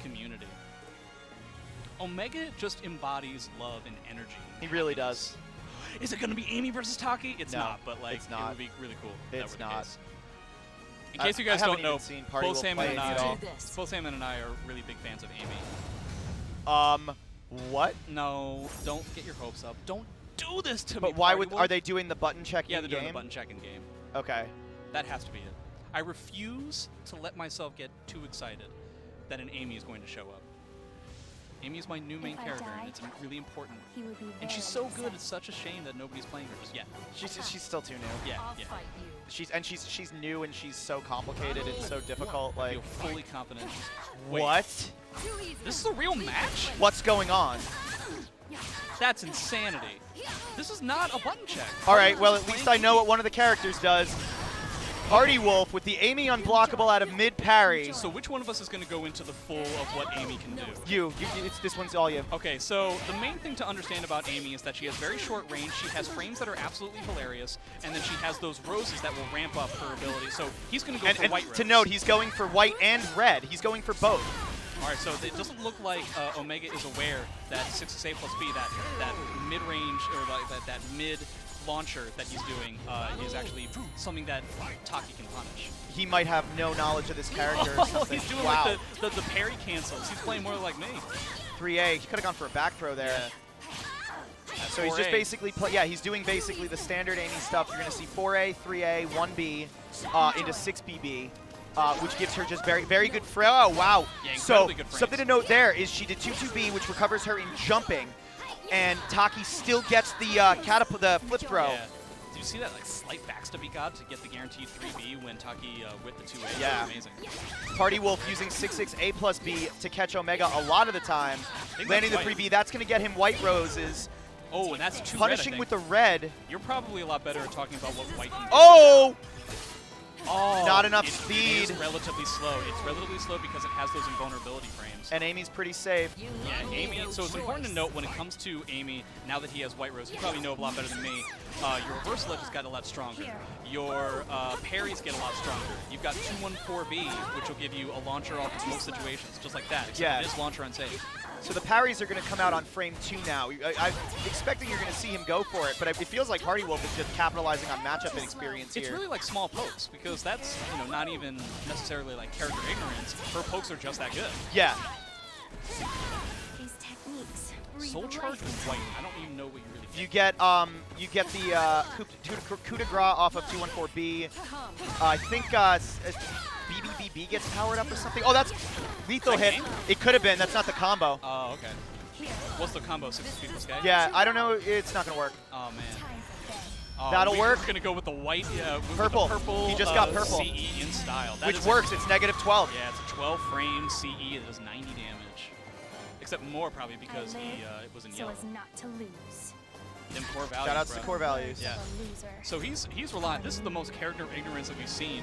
community. Omega just embodies love and energy. He really does. Is it going to be Amy versus Taki? It's no, not, but like it's not. It would be really cool. It's not. In case you guys don't know, both Sam and I are really big fans of Amy. What? No, don't get your hopes up. Don't do this to me. But why are they doing the button check in game? Yeah, they're doing the button check in game. Okay. That has to be it. I refuse to let myself get too excited that an Amy is going to show up. Amy is my new main character, and it's really important. And she's so good, it's such a shame that nobody's playing her just yet. She's still too new. Yeah. She's new and she's so complicated and so difficult. Like, I feel fully confident. What? This is a real match? What's going on? That's insanity. This is not a button check. All right, well, at least I know what one of the characters does. Party Wolf with the Amy unblockable out of mid parry. So which one of us is going to go into the full of what Amy can do? This one's all you. Okay, so the main thing to understand about Amy is that she has very short range, she has frames that are absolutely hilarious, and then she has those roses that will ramp up her ability. So he's going to go for white rose. To note, he's going for white and red. He's going for both. All right, so it doesn't look like Omega is aware that 6A plus B, that mid-range, or that mid launcher that he's doing is actually something that Taki can punish. He might have no knowledge of this character or something. He's doing like the parry cancels. He's playing more like me. 3A. He could have gone for a back throw there. Yeah. So he's just basically he's doing basically the standard Amy stuff. You're going to see 4A, 3A, 1B into 6BB. Which gives her just very, very good frame. Oh, wow. Yeah, so good something to note there is she did 2-2B, which recovers her in jumping. And Taki still gets the flip throw. Yeah. Did you see that slight backstep he got to get the guaranteed 3B when Taki with the 2A? Yeah. Amazing. Party Wolf using 6-6A plus B to catch Omega a lot of the time. Landing the 3B, that's going to get him white roses. Oh, and that's 2 punishing red, with the red. You're probably a lot better at talking about what white can do. Oh! Oh, not enough speed. It's relatively slow. It's relatively slow because it has those invulnerability frames. And Amy's pretty safe. Yeah, Amy. So it's important to note when it comes to Amy, now that he has White Rose, you probably know a lot better than me. Your reverse ledge has got a lot stronger. Your parries get a lot stronger. You've got 2-1-4B, which will give you a launcher off of most situations, just like that. Except it is launcher unsafe. So the parries are going to come out on frame 2 now. I'm expecting you're going to see him go for it, but it feels like Party Wolf is just capitalizing on matchup experience here. It's really like small pokes, because that's not even necessarily like character ignorance. Her pokes are just that good. Yeah. Soul Charge with white. I don't even know what you really get. You get the coup de grace off of 2-1-4B. I think BBBB gets powered up or something. Oh, that's lethal hit. It could have been. That's not the combo. Oh, okay. What's the combo? 6 speed plus K? Yeah, I don't know. It's not going to work. Oh, man. That'll work. We're going to go with the white. Purple. The purple. He just got purple. CE in style. Which works. It's -12. Yeah, it's a 12 frame CE. It does 90 damage. Except more probably because he was in yellow. So as not to lose. Them core values. Shout outs to core values. Yeah. So he's relying. This is the most character ignorance that we've seen.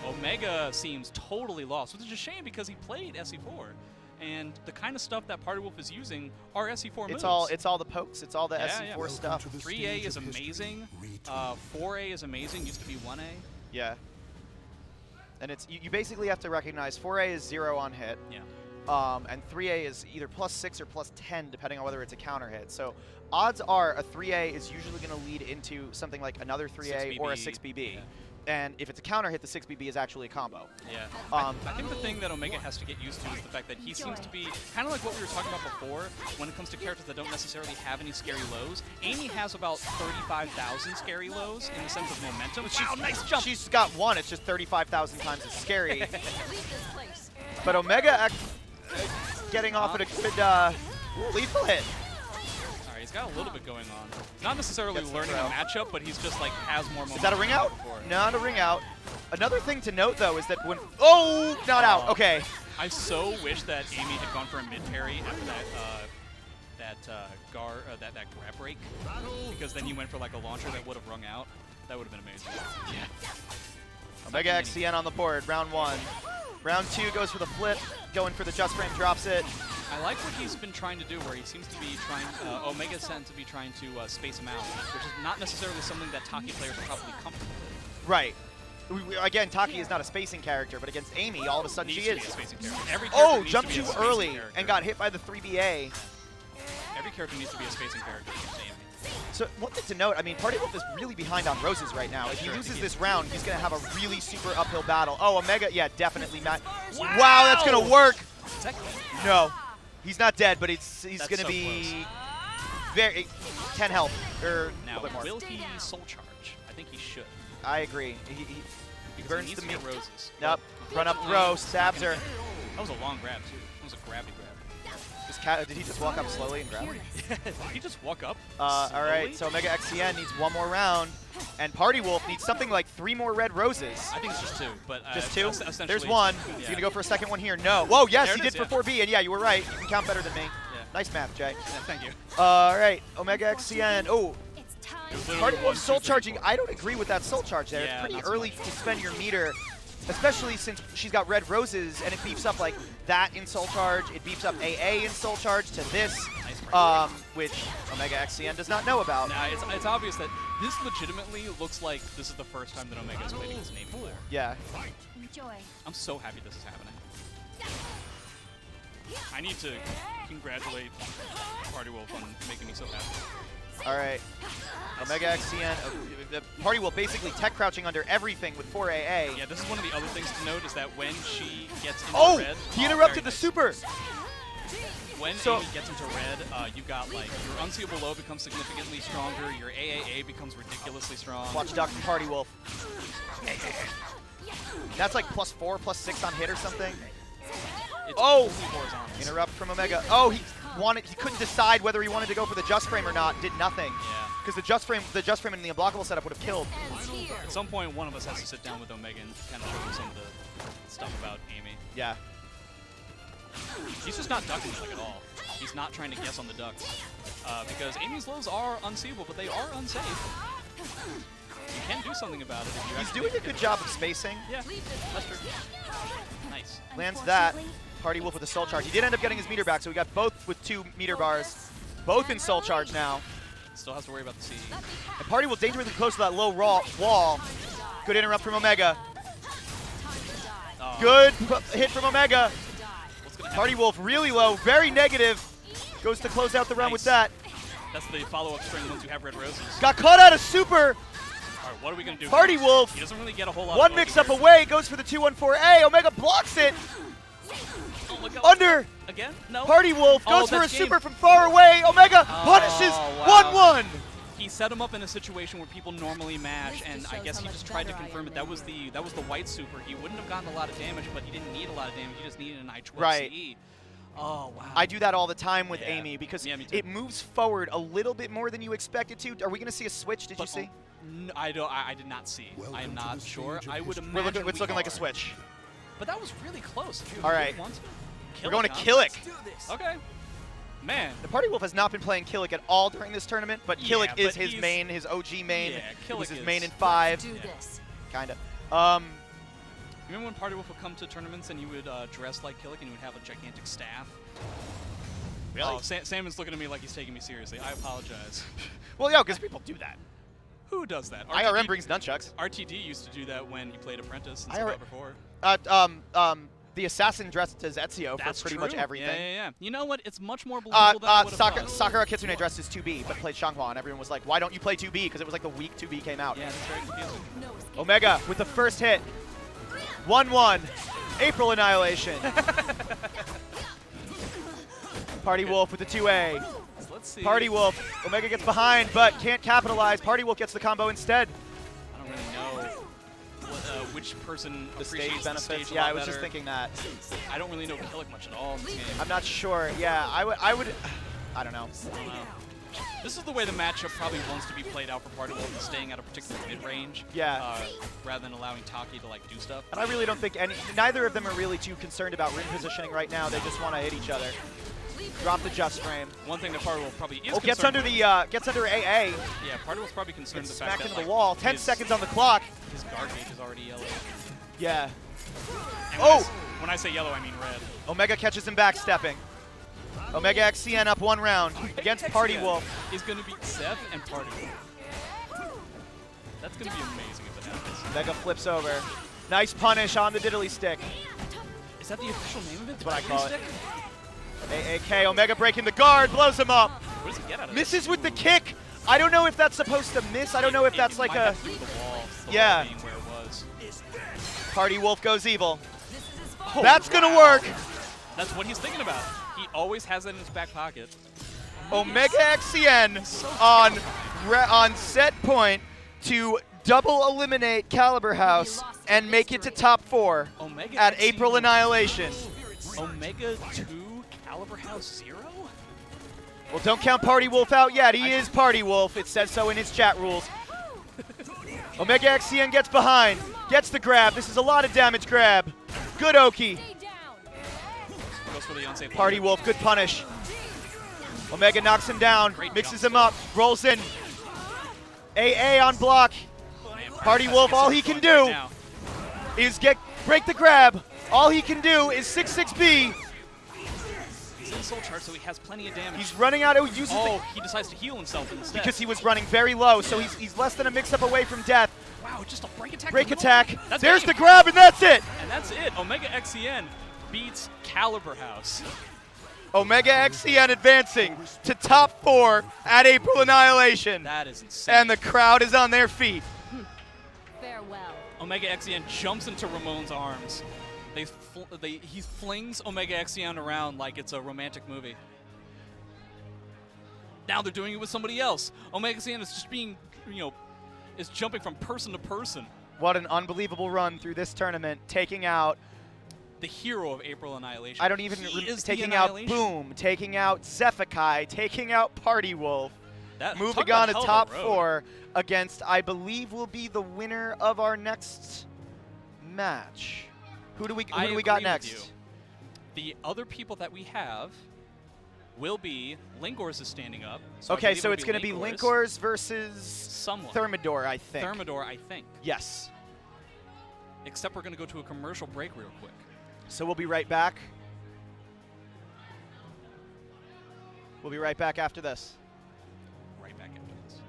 Omega seems totally lost, which is a shame because he played SE4, and the kind of stuff that Party Wolf is using are SE4 moves. It's all the pokes. It's all the SE4 stuff. 3A is amazing. 4A is amazing. Used to be 1A. Yeah. And it's you basically have to recognize 4A is 0 on hit. Yeah. And 3A is either +6 or +10, depending on whether it's a counter hit. So odds are a 3A is usually going to lead into something like another 3A or a 6BB. Yeah. And if it's a counter hit, the 6BB is actually a combo. Yeah. I think the thing that Omega has to get used to is the fact that he seems to be kind of like what we were talking about before when it comes to characters that don't necessarily have any scary lows. Amy has about 35,000 scary lows in the sense of momentum. Wow, nice jump! She's got one. It's just 35,000 times as scary. But Omega getting off at a good lethal hit. Alright, he's got a little bit going on. Not necessarily learning a matchup, but he's just like has more momentum. Is that a ring out? Not a ring out. Another thing to note though is that when not out. Okay. I so wish that Amy had gone for a mid parry after that grab break, because then he went for like a launcher that would have rung out. That would have been amazing. Yeah. Omega XCN on the board. Round 1. Round 2 goes for the flip, going for the just frame, drops it. I like what he's been trying to do, where he seems to be trying, Omega seems to be trying to space him out, which is not necessarily something that Taki players are probably comfortable with. Right. Again, Taki is not a spacing character, but against Amy, all of a sudden she is. Jumped too early and got hit by the 3BA. Every character needs to be a spacing character against Amy. So one thing to note, I mean, Party Wolf is really behind on roses right now. If he loses this round, he's going to have a really super uphill battle. Oh, Omega, yeah, definitely not. Wow, that's going to work. No, he's not dead, but he's going to be very 10 health or now, a little bit more. Will he soul charge? I think he should. I agree. He burns the meat. Roses. Nope. Run up throw, stabs her. That was a long grab, too. That was a grabby grab. Did he just walk up slowly and grab her? Did he just walk up? All right, so Omega XCN needs one more round, and Party Wolf needs something like 3 more red roses. I think it's just 2, but just 2. There's one. Yeah. He's gonna go for a second one here. No. Whoa, yes, he did for 4B, and yeah, you were right. You can count better than me. Yeah. Nice math, Jay. Yeah, thank you. All right, Omega XCN. Oh, Party Wolf soul charging. I don't agree with that soul charge there. Yeah, it's pretty early to spend your meter, especially since she's got red roses, and it beefs up like that in soul charge. It beefs up AA in soul charge to this, which Omega XCN does not know about. Nah, it's obvious that this legitimately looks like this is the first time that Omega is played against an Amy player. Yeah. Enjoy. I'm so happy this is happening. I need to congratulate Party Wolf on making me so happy. All right. Omega XCN, the Party Wolf basically tech crouching under everything with 4AA. Yeah, this is one of the other things to note is that when she gets into red... he interrupted the super! When Amy gets into red, you've got like your unseeable low becomes significantly stronger, your AAA becomes ridiculously strong. Watch Duck and Party Wolf. That's like +4, +6 on hit or something. It's interrupt from Omega. Oh, he couldn't decide whether he wanted to go for the just frame or not. Did nothing. Yeah. Because the just frame and the unblockable setup would have killed. At some point, one of us has to sit down with Omega and kind of show him some of the stuff about Amy. Yeah. He's just not ducking like at all. He's not trying to guess on the ducks. Because Amy's lows are unseeable, but they are unsafe. You can do something about it if you He's doing a good job of spacing. Yeah, that's true. Nice. Lands that. Party Wolf with a soul charge. He did end up getting his meter back, so we got both with 2 meter bars. Both in soul charge now. Still has to worry about the CD. And Party Wolf dangerously close to that low wall. Good interrupt from Omega. Good hit from Omega. Party Wolf really low, very negative. Goes to close out the round with that. That's the follow-up string once you have red roses. Got caught out of super. All right, what are we going to do? Party Wolf. He doesn't really get a whole lot. One mix-up away, goes for the 2-1-4A. Omega blocks it. Under. Again? No. Party Wolf goes for a super from far away. Omega punishes 1-1. He set him up in a situation where people normally mash, and I guess he just tried to confirm it. That was the white super. He wouldn't have gotten a lot of damage, but he didn't need a lot of damage. He just needed an I-12 CE. Oh, wow. I do that all the time with Amy because it moves forward a little bit more than you expect it to. Are we going to see a switch? Did you see? No, I did not see. I am not sure. I would imagine it's looking like a switch. But that was really close. All right. We're going to Killick. Okay. man. The Party Wolf has not been playing Killick at all during this tournament, but Killick is his main, his OG main. Yeah, Killick is his main in 5. Do this. Kind of. Remember when Party Wolf would come to tournaments and you would dress like Killick and you would have a gigantic staff? Really? Oh, Salmon's looking at me like he's taking me seriously. I apologize. Well, yo, because people do that. Who does that? IRM brings nunchucks. RTD used to do that when he played Apprentice and IR stuff before. The assassin dressed as Ezio That's for pretty true. much everything. Yeah. You know what? It's much more believable than what it was. Sakura Kitsune dressed as 2B, but played Xianghua, and everyone was like, why don't you play 2B? Because it was like the week 2B came out. Yeah, that's very confusing. No escape. Omega with the first hit. 1-1. April Annihilation. Party Wolf with the 2A. So let's see. Party Wolf. Omega gets behind, but can't capitalize. Party Wolf gets the combo instead. I don't really know which person The appreciates stage benefits. the stage a Yeah, lot I was just better. thinking that. I don't really know Killick much at all in this game. I'm not sure. Yeah, I would. I don't know. I don't know. This is the way the matchup probably wants to be played out for Party Wolf, is staying at a particular mid-range. Yeah. Rather than allowing Taki to like do stuff. And I really don't think neither of them are really too concerned about ring positioning right now. They just want to hit each other. Drop the just frame. One thing that Party Wolf probably is gets under with, the gets under AA. Yeah, Party Wolf's probably concerned with Gets the fact smacked that into like, the wall. 10 seconds on the clock. his guard gauge is already yellow. Yeah. And Oh! When I say yellow, I mean red. Omega catches him backstepping. Omega XCN up 1 round against Party XCN Wolf. is going to beat Zeph and Party Wolf. That's going to be amazing if it happens. Omega flips over. Nice punish on the diddly stick. Is that the official name of it? That's what I call it. Stick? AAK. Omega breaking the guard. Blows him up. What does he get out of Misses this? with the kick. I don't know if that's supposed to miss. I don't know if that's It like might a... have to do with the wall. The Yeah. wall being where it was. Party Wolf goes evil. Oh, That's going to wow. work. That's what he's thinking about. He always has that in his back pocket. Omega XCN on set point to double eliminate Calibur House and make it to top 4 Omega at XCN April Annihilation. Omega 2 Calibur House 0? Well, don't count Party Wolf out yet. He is Party Wolf. It says so in his chat rules. Omega XCN gets behind, gets the grab. This is a lot of damage grab. Good Oki. Goes for the unsafe Party Wolf, good punish. Omega knocks him down, Great mixes jump. him up, rolls in. AA on block. Man, Party Wolf, all he can do now. is break the grab. All he can do is 6-6B. He's in soul charge, so he has plenty of damage. He's running out. He uses Oh, he decides to heal himself instead. because he was running very low, so he's less than a mix-up away from death. Wow, just a break attack. Break from attack. Omega. That's There's game. the grab, and that's it. And that's it. Omega XCN beats Calibur House. Omega XCN advancing to top 4 at April Annihilation. That is insane. And the crowd is on their feet. Farewell. Omega XCN jumps into Ramon's arms. He flings Omega XCN around like it's a romantic movie. Now they're doing it with somebody else. Omega XCN is just being, is jumping from person to person. What an unbelievable run through this tournament, taking out, The hero of April Annihilation. I don't even, He is taking the out Annihilation. Boom, taking out Zephikai, taking out Party Wolf. Talk Moving about on to hell of a top road. 4 against, I believe, will be the winner of our next match. Who do we got agree with you. next? The other people that we have will be Lingors is standing up. So I Okay, believe so it'll it's going to be Lingors. Linkors versus Someone. Thermidor, I think. Thermidor, I think. Yes. Except we're going to go to a commercial break real quick. So we'll be right back. We'll be right back after this. Right back into this.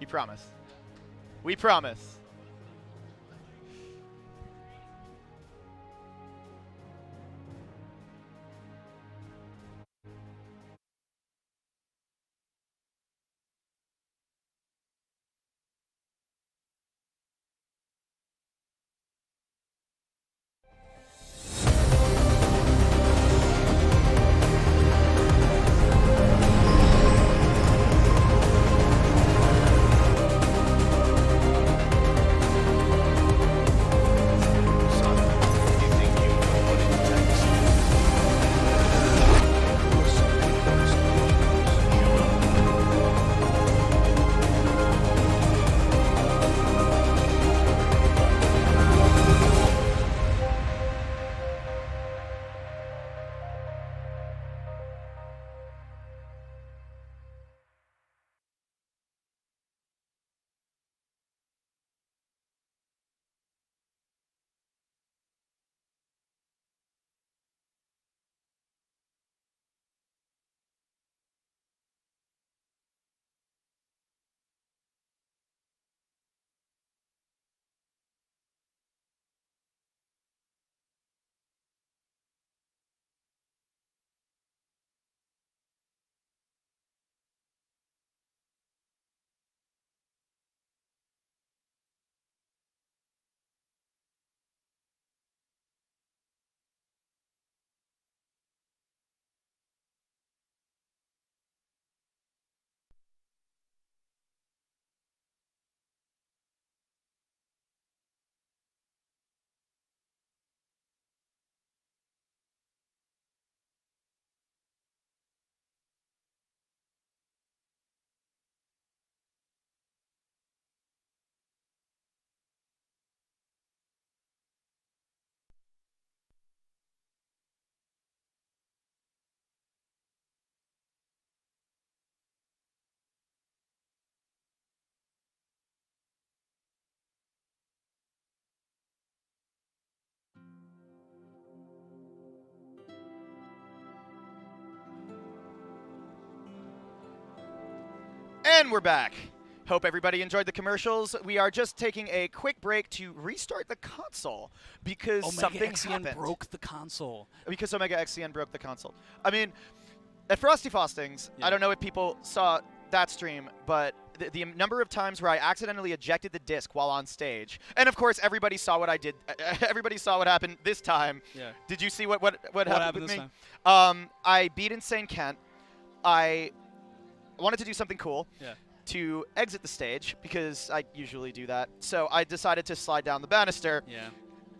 You promise. We promise. And we're back. Hope everybody enjoyed the commercials. We are just taking a quick break to restart the console because something happened. Broke the console. Because Omega XCN broke the console. I mean, at Frosty Fostings, I don't know if people saw that stream, but the number of times where I accidentally ejected the disc while on stage, and of course everybody saw what I did. Everybody saw what happened this time. Yeah. Did you see what happened with this me? time? I beat Insane Kent. I wanted to do something cool. Yeah. To exit the stage because I usually do that. So I decided to slide down the banister. Yeah.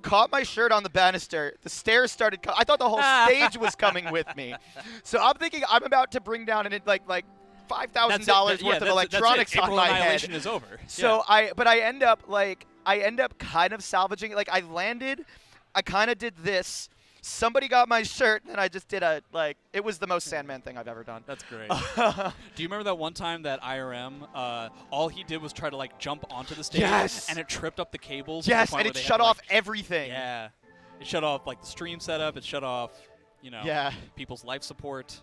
Caught my shirt on the banister. The stairs started. I thought the whole stage was coming with me. So I'm thinking I'm about to bring down like $5,000 worth of electronics on my Annihilation head. is over. So I end up kind of salvaging it. Like I landed, I kind of did this. Somebody got my shirt, and I just did it was the most Sandman thing I've ever done. That's great. Do you remember that one time that IRM, all he did was try to jump onto the stage, yes, and it tripped up the cables? Yes, and it shut off everything. Yeah, it shut off the stream setup. It shut off, people's life support.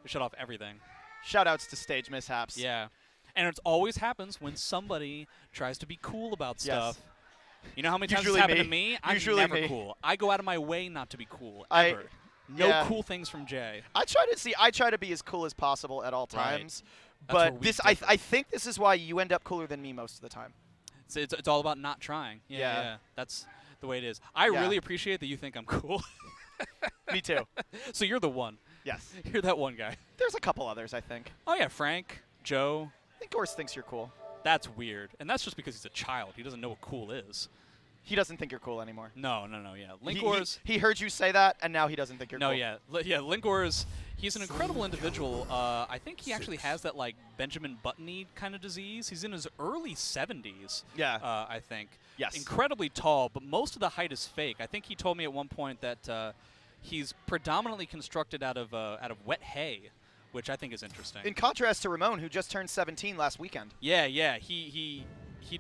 It shut off everything. Shout-outs to stage mishaps. Yeah, and it always happens when somebody tries to be cool about stuff. Yes. You know how many times Usually it's happened me. to me? Usually I'm never me. cool. I go out of my way not to be cool, ever. No cool things from Jay. I try to be as cool as possible at all times. Right. But I think this is why you end up cooler than me most of the time. It's all about not trying. Yeah. That's the way it is. I really appreciate that you think I'm cool. Me too. So you're the one. Yes. You're that one guy. There's a couple others, I think. Oh, yeah, Frank, Joe. I think Gorse thinks you're cool. That's weird. And that's just because he's a child. He doesn't know what cool is. He doesn't think you're cool anymore. No, yeah. Linkors. He heard you say that, and now he doesn't think you're cool. No, yeah. Linkors, he's an incredible individual. I think he actually has that, Benjamin Button-y kind of disease. He's in his early 70s, I think. Yes. Incredibly tall, but most of the height is fake. I think he told me at one point that he's predominantly constructed out of wet hay, which I think is interesting. In contrast to Ramon, who just turned 17 last weekend. Yeah. He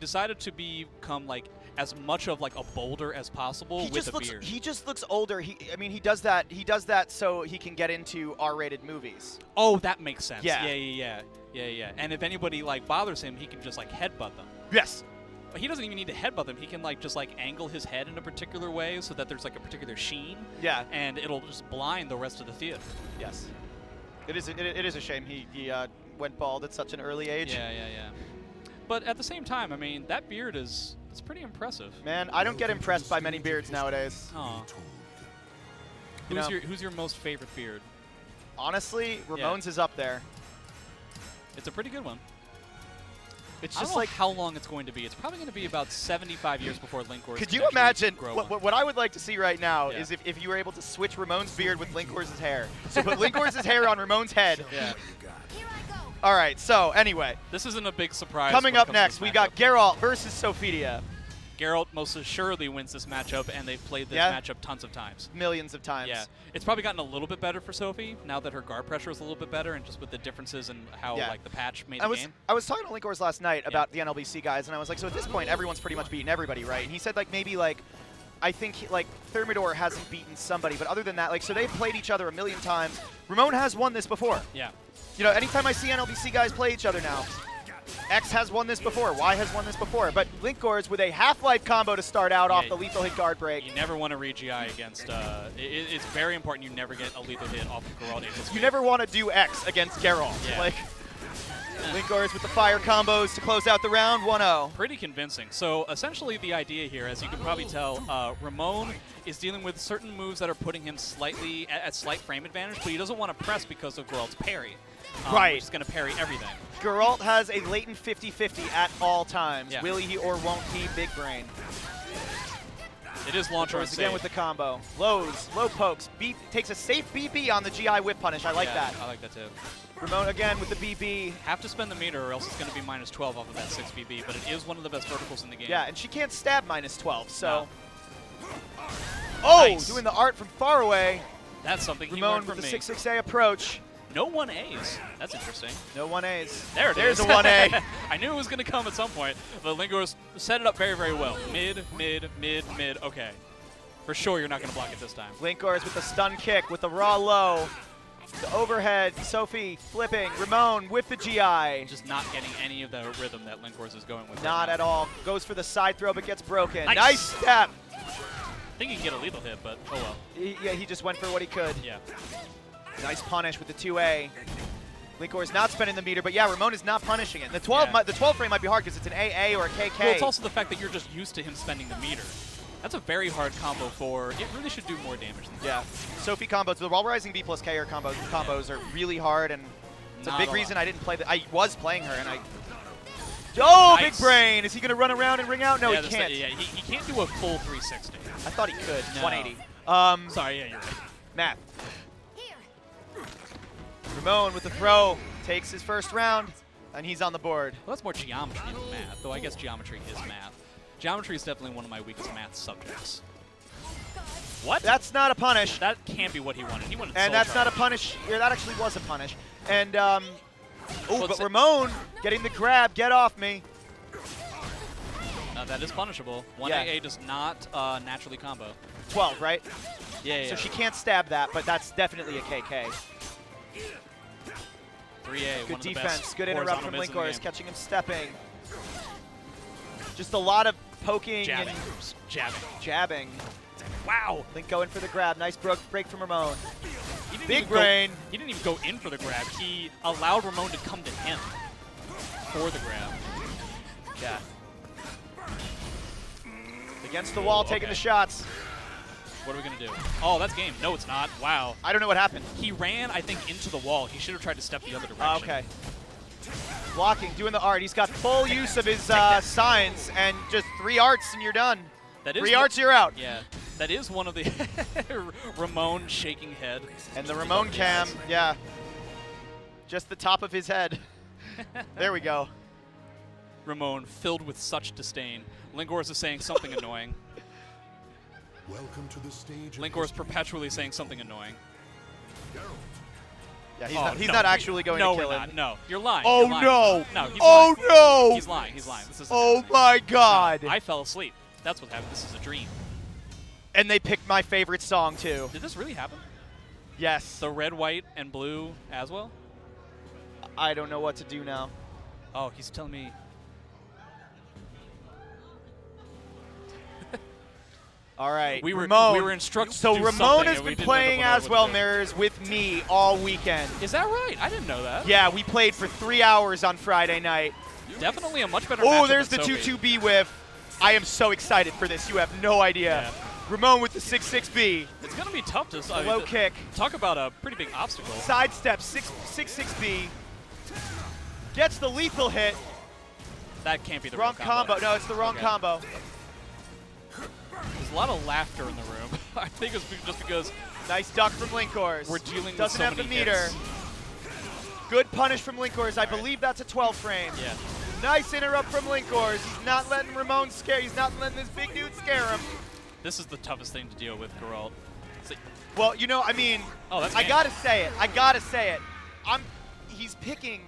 decided to become, as much of a boulder as possible with a beard. He just looks older. He does that. He does that so he can get into R-rated movies. Oh, that makes sense. Yeah. Yeah. And if anybody bothers him, he can just headbutt them. Yes. But he doesn't even need to headbutt them. He can just angle his head in a particular way so that there's a particular sheen. Yeah. And it'll just blind the rest of the theater. Yes. It is a shame he went bald at such an early age. Yeah. But at the same time, that beard is pretty impressive. Man, I don't get impressed by many beards nowadays. Aw. Who's your most favorite beard? Honestly, Ramon's is up there. It's a pretty good one. It's I just don't know how long it's going to be. It's probably going to be about 75 years before Linkors. Could you imagine what I would like to see right now Yeah. is if you were able to switch Ramon's beard with Linkors' hair. So put Linkors' hair on Ramon's head. Yeah. All right, so anyway. This isn't a big surprise. Coming up next, we got Geralt versus Sophie Dia. Geralt most assuredly wins this matchup, and they've played this matchup tons of times. Millions of times. Yeah. It's probably gotten a little bit better for Sophie now that her guard pressure is a little bit better, and just with the differences in how the patch made the game. I was talking to Linkors last night about the NLBC guys, and I was like, so at this point, everyone's pretty much beaten everybody, right? And he said maybe I think Thermidor hasn't beaten somebody, but other than that, so they've played each other a million times. Ramon has won this before. Yeah. Anytime I see NLBC guys play each other now, X has won this before, Y has won this before, but Linkors with a Half-Life combo to start out off the lethal hit guard break. You never want to re-GI against, it's very important you never get a lethal hit off of Geralt. You never want to do X against Geralt. Yeah. Linkors with the fire combos to close out the round, 1-0. Pretty convincing. So essentially the idea here, as you can probably tell, Ramon is dealing with certain moves that are putting him slightly at slight frame advantage, but he doesn't want to press because of Geralt's parry. Right. Which is going to parry everything. Geralt has a latent 50-50 at all times. Yeah. Will he or won't he? Big brain. It is launcher and again with the combo. Lows, low pokes. Takes a safe BB on the GI whip punish. I like that. I like that too. Ramon again with the BB. Have to spend the meter or else it's going to be minus 12 off of that 6 BB, but it is one of the best verticals in the game. Yeah, and she can't stab minus 12, so. No. Oh, Nice. Doing the art from far away. That's something he Ramon learned from with me. the 6-6A approach. No 1As. That's interesting. No 1As. There it There's is. a 1A. I knew it was going to come at some point, but Linkors set it up very, very well. Mid. Okay. For sure you're not going to block it this time. Linkors with the stun kick with the raw low. The overhead, Sophie flipping, Ramon with the GI. Just not getting any of the rhythm that Linkors is going with. Not right at all. Goes for the side throw, but gets broken. Nice. Nice step. I think he can get a lethal hit, but oh well. Yeah, he just went for what he could. Yeah. Nice punish with the 2A. Linkor is not spending the meter, but yeah, Ramon is not punishing it. The 12 frame might be hard because it's an AA or a KK. Well, it's also the fact that you're just used to him spending the meter. That's a very hard combo for. It really should do more damage than that. Yeah. Sophie combos, the Wall Rising B plus K combos are really hard, and it's a big reason I didn't play I was playing her, and I. Oh, nice. Big brain! Is he going to run around and ring out? No, he can't. Yeah, he can't do a full 360. I thought he could. No. 180. Sorry, yeah, you're right. Matt. Ramon with the throw takes his first round, and he's on the board. Well, that's more geometry than math, though I guess geometry is math. Geometry is definitely one of my weakest math subjects. What? That's not a punish. That can't be what he wanted. He wanted and that's not a punish. Yeah, that actually was a punish. And, but Ramon getting the grab. Get off me. That is punishable. 1AA does not naturally combo. 12, right? Yeah. So she can't stab that, but that's definitely a KK. 3A, good defense. Good interrupt from Linkors, catching him stepping. Just a lot of poking jabbing. And jabbing. Wow. Link going for the grab. Nice break from Ramon. Big brain. He didn't even go in for the grab. He allowed Ramon to come to him for the grab. Yeah. Against the wall, taking the shots. What are we going to do? Oh, that's game. No, it's not. Wow. I don't know what happened. He ran, I think, into the wall. He should have tried to step the other direction. Okay. Blocking, doing the art. He's got full use of his signs, and just 3 arts and you're done. That is 3 arts, you're out. Yeah. That is one of the Ramon shaking head. And the Ramon cam, yeah. Just the top of his head. There we go. Ramon filled with such disdain. Linkors is saying something annoying. Welcome to the stage. Linkors perpetually saying something annoying. Yeah, he's not actually going to kill him. No, you're lying. Oh, you're lying. no. No, he's lying. No. He's lying. He's lying. This oh, my God. No, I fell asleep. That's what happened. This is a dream. And they picked my favorite song, too. Did this really happen? Yes. The red, white, and blue as well? I don't know what to do now. Oh, he's telling me. All right, we were instructed. So to do Ramon has been playing as well mirrors with me all weekend. Is that right? I didn't know that. Yeah, we played for 3 hours on Friday night. Definitely a much better. Oh, there's the 2-2B whiff. I am so excited for this. You have no idea. Yeah. Ramon with the 6-6B. It's gonna be tough to low kick. Talk about a pretty big obstacle. Sidestep 6-6B. Gets the lethal hit. That can't be the wrong combo. No, it's the wrong combo. There's a lot of laughter in the room. I think it's just because nice duck from Linkors. We're dealing with doesn't so have many the meter. hits. Good punish from Linkors. I believe that's a 12 frame. Yeah. Nice interrupt from Linkors. He's not letting Ramon scare. He's not letting this big dude scare him. This is the toughest thing to deal with, Geralt. Well, you know, I mean, that's I gotta say it. He's picking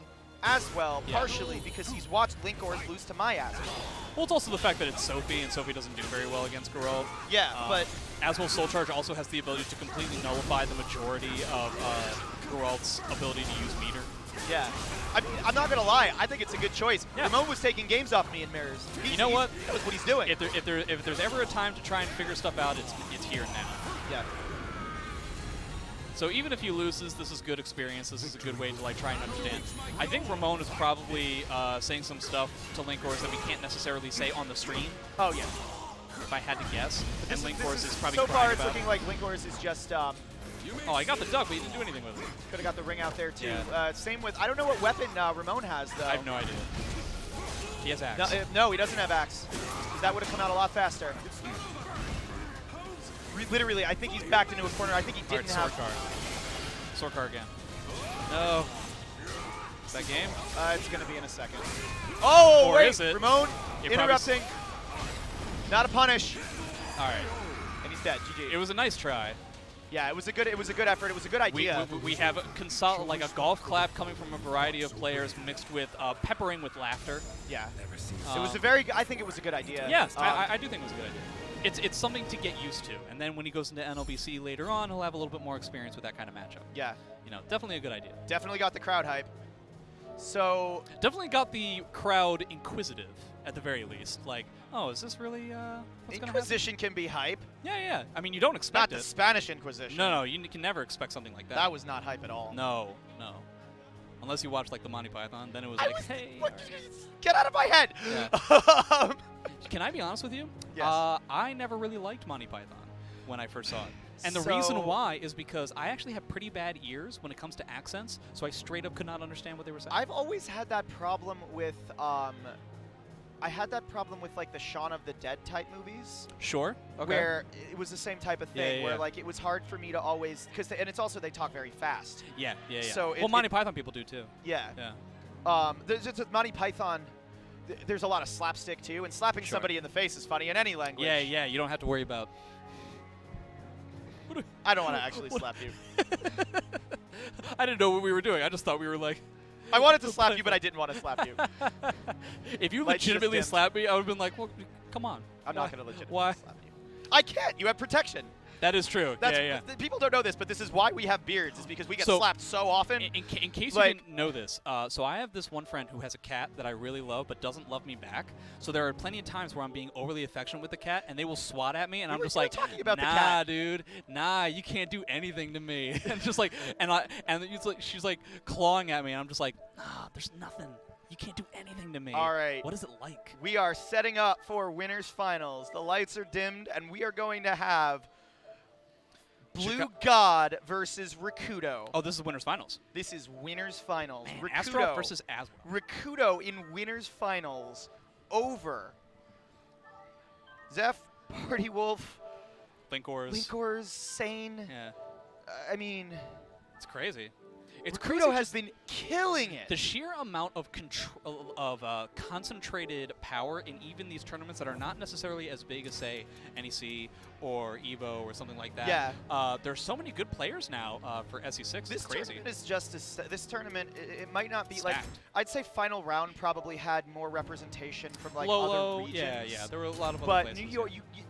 as well, partially because he's watched Linkors lose to my Aswell. Well, it's also the fact that it's Sophie, and Sophie doesn't do very well against Geralt. Yeah, but Aswell Soul Charge also has the ability to completely nullify the majority of Geralt's ability to use meter. Yeah. I'm not going to lie. I think it's a good choice. Yeah. Ramon was taking games off me in mirrors. You know what? That was what he's doing. If there's ever a time to try and figure stuff out, it's here and now. Yeah. So even if he loses, this is good experience. This is a good way to try and understand. I think Ramon is probably saying some stuff to Linkors that we can't necessarily say on the stream. Oh, yeah. If I had to guess. And Linkors is probably so far it's looking like Linkors is just... oh, I got the duck, but he didn't do anything with it. Could have got the ring out there, too. Yeah. Same with... I don't know what weapon Ramon has, though. I have no idea. He has axe. No, he doesn't have axe. That would have come out a lot faster. Literally, I think he's backed into a corner. I think he didn't have... Sorkar again. No. Is that game? It's going to be in a second. Oh, or wait. Is it? Ramon interrupting. Not a punish. All right. And he's dead. GG. It was a nice try. Yeah, it was a good effort. It was a good idea. We have a golf clap coming from a variety of players mixed with peppering with laughter. Yeah. It was a very. I think it was a good idea. Yes, I do think it was a good idea. it's something to get used to. And then when he goes into NLBC later on, he'll have a little bit more experience with that kind of matchup. Yeah. You know, definitely a good idea. Definitely got the crowd hype. So definitely got the crowd inquisitive at the very least. Like, oh, is this really what's gonna Inquisition can be hype. Yeah, yeah. I mean, you don't expect Not the Spanish Inquisition. No, you can never expect something like that. That was not hype at all. No. Unless you watch like the Monty Python, then it was like, hey. Get out of my head. Yeah. Can I be honest with you? Yes. I never really liked Monty Python when I first saw it. And the reason why is because I actually have pretty bad ears when it comes to accents, so I straight up could not understand what they were saying. I've always had that problem with like the Shaun of the Dead type movies. Sure. Okay. Where it was the same type of thing, where yeah. like it was hard for me to always, and it's also they talk very fast. Yeah. So well, Monty Python people do too. Yeah. Yeah. There's just with Monty Python, there's a lot of slapstick too, and slapping somebody in the face is funny in any language. Yeah. You don't have to worry about. I don't want to actually slap you. I didn't know what we were doing. I just thought we were like. I wanted to slap you, but I didn't want to slap you. If you legitimately slapped me, I would have been like, well, come on. I'm not going to legitimately Why? slap you. I can't. You have protection. That is true. Yeah. People don't know this, but this is why we have beards, is because we get slapped so often. In case you didn't know this, so I have this one friend who has a cat that I really love but doesn't love me back. So there are plenty of times where I'm being overly affectionate with the cat, and they will swat at me, and I'm just like, nah, dude, nah, you can't do anything to me. And just like, she's like clawing at me, and I'm just like, nah, there's nothing. You can't do anything to me. All right. What is it like? We are setting up for winners finals. The lights are dimmed, and we are going to have Blue God versus Rakuto. Oh, this is winners finals. This is winners finals. Man, Astaroth versus Aswell. Rakuto in winners finals over Zeph, Party Wolf, Linkors, Sane. Yeah. I mean, it's crazy. It's Rakuto crazy has been killing it. The sheer amount of concentrated power in even these tournaments that are not necessarily as big as, say, NEC or EVO or something like that. Yeah. There's so many good players now for SE6. This it's crazy. tournament is just this tournament. It might not be Stacked. like I'd say final round probably had more representation from like Lolo, other regions. Yeah. There were a lot of other but places.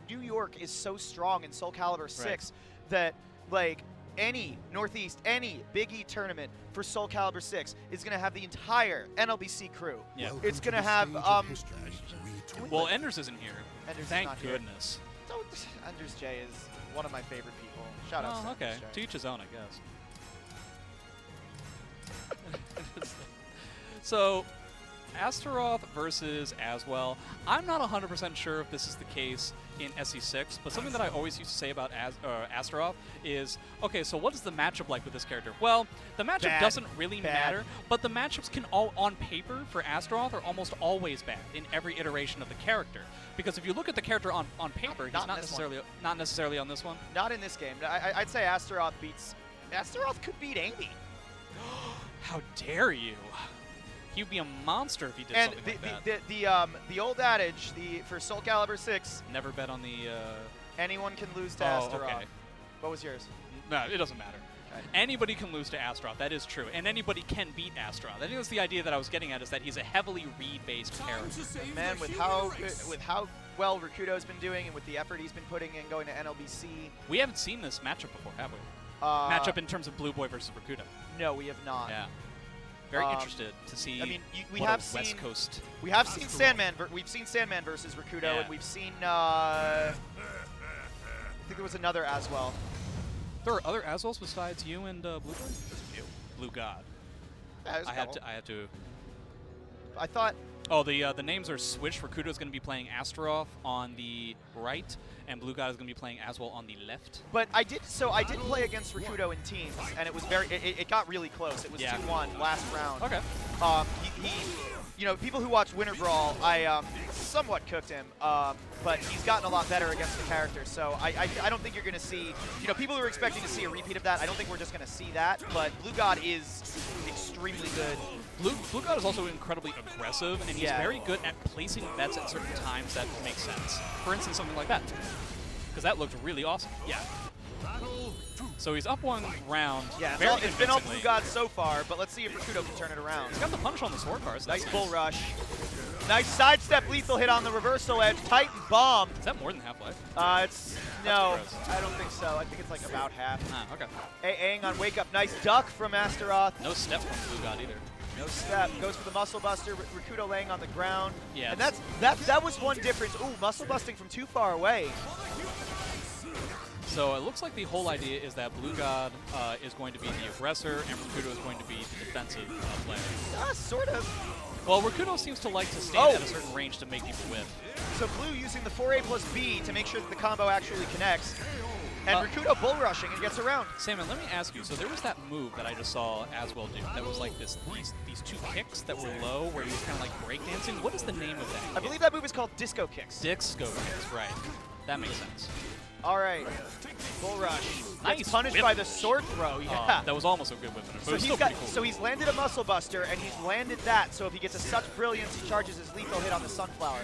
New York is so strong in Soul Calibur 6 that like. Any Northeast, any Big E tournament for Soul Calibur 6 is going to have the entire NLBC crew. Yeah. It's going to have. Well, Enders isn't here. Enders Thank is not goodness. Here. Enders J is one of my favorite people. Shout out to okay. Enders J. To each his own, I guess. So, Astaroth versus Aswell. I'm not 100% sure if this is the case in SE6, but something that I always used to say about Astaroth is, okay, so what is the matchup like with this character? Well, the matchup doesn't really matter, but the matchups can all, on paper, for Astaroth are almost always bad in every iteration of the character. Because if you look at the character on paper, he's not necessarily on this one. Not in this game. I'd say Astaroth could beat Amy. How dare you? He'd be a monster if he did something like that. The old adage for Soul Calibur 6. Never bet on the. Anyone can lose to Astaroth. Okay. What was yours? No, it doesn't matter. Okay. Anybody can lose to Astaroth. That is true, and anybody can beat Astaroth. I think that's the idea that I was getting at, is that he's a heavily read-based character. Man, with how well Rakuto's been doing and with the effort he's been putting in going to NLBC. We haven't seen this matchup before, have we? Matchup in terms of Blue Boy versus Rakuto. No, we have not. Yeah. Very interested to see. I mean, we have seen West Coast. We have seen Sandman. We've seen Sandman versus Rakuto, and we've seen. I think there was another Aswell. There are other Aswells besides you and Blue Boy? Blue God. Yeah, I had to. I thought. Oh, the names are switched. Rakuto is going to be playing Astaroth on the right, and Blue God is going to be playing Aswell on the left. But I did play against Rakuto in teams, and it was it got really close. It was 2-1 last round. Okay. People who watch Winter Brawl, I somewhat cooked him, but he's gotten a lot better against the character. So I don't think you're going to see, people who are expecting to see a repeat of that. I don't think we're just going to see that. But Blue God is extremely good. Blue God is also incredibly aggressive, and he's very good at placing bets at certain times that make sense. For instance, something like that, because that looked really awesome. Yeah. So he's up one round. Yeah, it's been all Blue God so far, but let's see if Akuto can turn it around. He's got the punish on the sword cards. Nice bull rush. Nice sidestep lethal hit on the reversal edge. Titan bomb. Is that more than half-life? No, I don't think so. I think it's like about half. Ah, okay. Aang on wake up. Nice duck from Astaroth. No step from Blue God either. No step. Goes for the muscle buster. Rakuto laying on the ground. Yeah. And that was one difference. Ooh, muscle busting from too far away. So it looks like the whole idea is that Blue God is going to be the aggressor and Rakuto is going to be the defensive player. Sort of. Well, Rakuto seems to like to stand at a certain range to make people whiff. So Blue using the 4A plus B to make sure that the combo actually connects. And Rakuto bull rushing and gets around. Salmon, let me ask you. So there was that move that I just saw Aswell do that was like these two kicks that were low where he was kind of like breakdancing. What is the name of that? I believe that move is called disco kicks. Disco kicks, right. That makes sense. All right. Bull rush. Nice. Gets punished by the sword throw. Yeah. That was almost a good whip. So he's landed a muscle buster and he's landed that. So if he gets a such brilliance, he charges his lethal hit on the sunflower.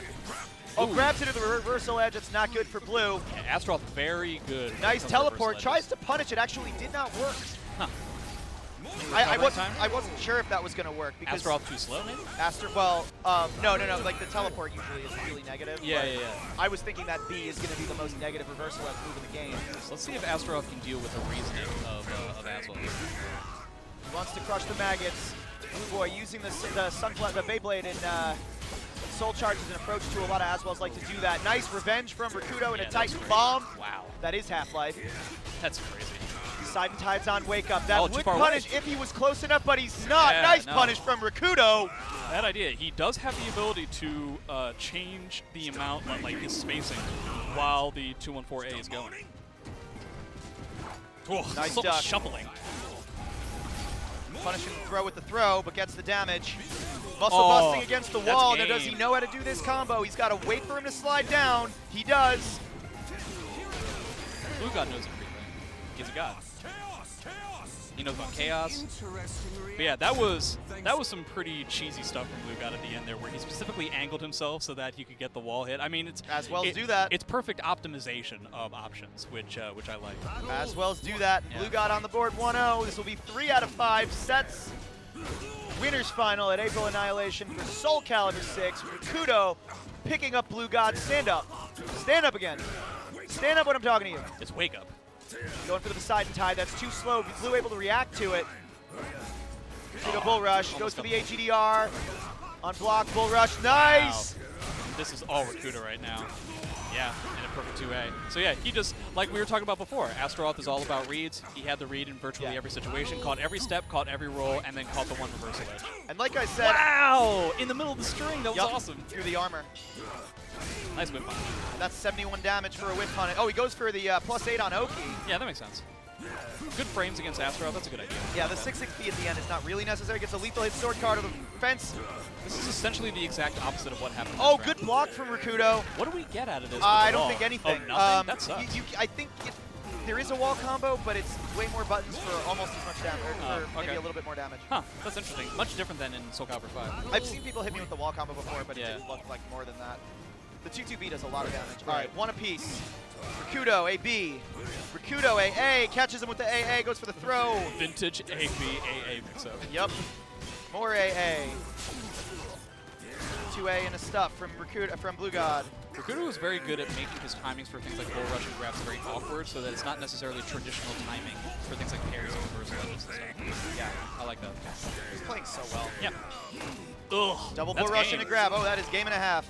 Oh, grabs it to the reversal edge. It's not good for Blue. Yeah, Astaroth very good. Nice teleport. Tries to punish it. Actually did not work. Huh. I wasn't sure if that was going to work because Astaroth too slow, maybe? No. Like the teleport usually is really negative. Yeah. I was thinking that B is going to be the most negative reversal edge move in the game. Let's see if Astaroth can deal with the reasoning of Aswell. He wants to crush the maggots. Blue Boy using the Beyblade in Soul Charge is an approach to a lot of Aswells like to do that. Nice revenge from Rakuto and a Titan bomb. Wow. That is Half-Life. That's crazy. Side and Tide's on wake up. That would punish away. if he was close enough, but he's not. Yeah, nice punish from Rakuto. That idea. He does have the ability to change the amount of like his spacing while the 214A is going. Oh, nice so duck. shuffling. Punishing the throw with the throw, but gets the damage. Muscle busting against the wall. Now, does he know how to do this combo? He's got to wait for him to slide down. He does. Blue God knows everything. He's a god. He knows about chaos. But yeah, that was some pretty cheesy stuff from Blue God at the end there, where he specifically angled himself so that he could get the wall hit. I mean, do that. It's perfect optimization of options, which I like. Aswells do that. Yeah. Blue God on the board 1-0. This will be 3 out of 5 sets. Winners final at April Annihilation for Soul Calibur 6. Akuto picking up Blue God. Stand up. Stand up again. Stand up when I'm talking to you. Just wake up. Going for the side and Tide. That's too slow. Blue able to react to it. Akuto bull rush. Goes for the AGDR. On block, bull rush. Nice! Wow. This is all Rakuto right now. Yeah, and a perfect 2A. So yeah, he just, like we were talking about before, Astaroth is all about reads. He had the read in virtually every situation, caught every step, caught every roll, and then caught the one reversal edge. And like I said... Wow! In the middle of the string, that was awesome. Through the armor. Nice whip punish. That's 71 damage for a whip punish. Oh, he goes for the +8 on Oki. Yeah, that makes sense. Good frames against Astaroth, that's a good idea. Yeah, the 6-6B at the end is not really necessary. Gets a lethal hit sword card to the fence. This is essentially the exact opposite of what happened. Oh, good block from Rakuto. What do we get out of this? I don't think anything. Oh, nothing? That sucks. I think there is a wall combo, but it's way more buttons for almost as much damage, or maybe a little bit more damage. Huh, that's interesting. Much different than in Soul Calibur 5. I've seen people hit me with the wall combo before, but it didn't look like more than that. The 2-2B does a lot of damage. All right, one apiece. Rakuto, AB. Rakuto, AA. Catches him with the AA, goes for the throw. Vintage AB, AA mix-up. Yep. More AA. 2A and a stuff from Blue God. Rakuto is very good at making his timings for things like bull rush and grabs very awkward, so that it's not necessarily traditional timing for things like parries and reversal edges and stuff. Yeah, I like that. He's playing so well. Yeah. Ugh. Double bull rush and a grab. Oh, that is game and a half.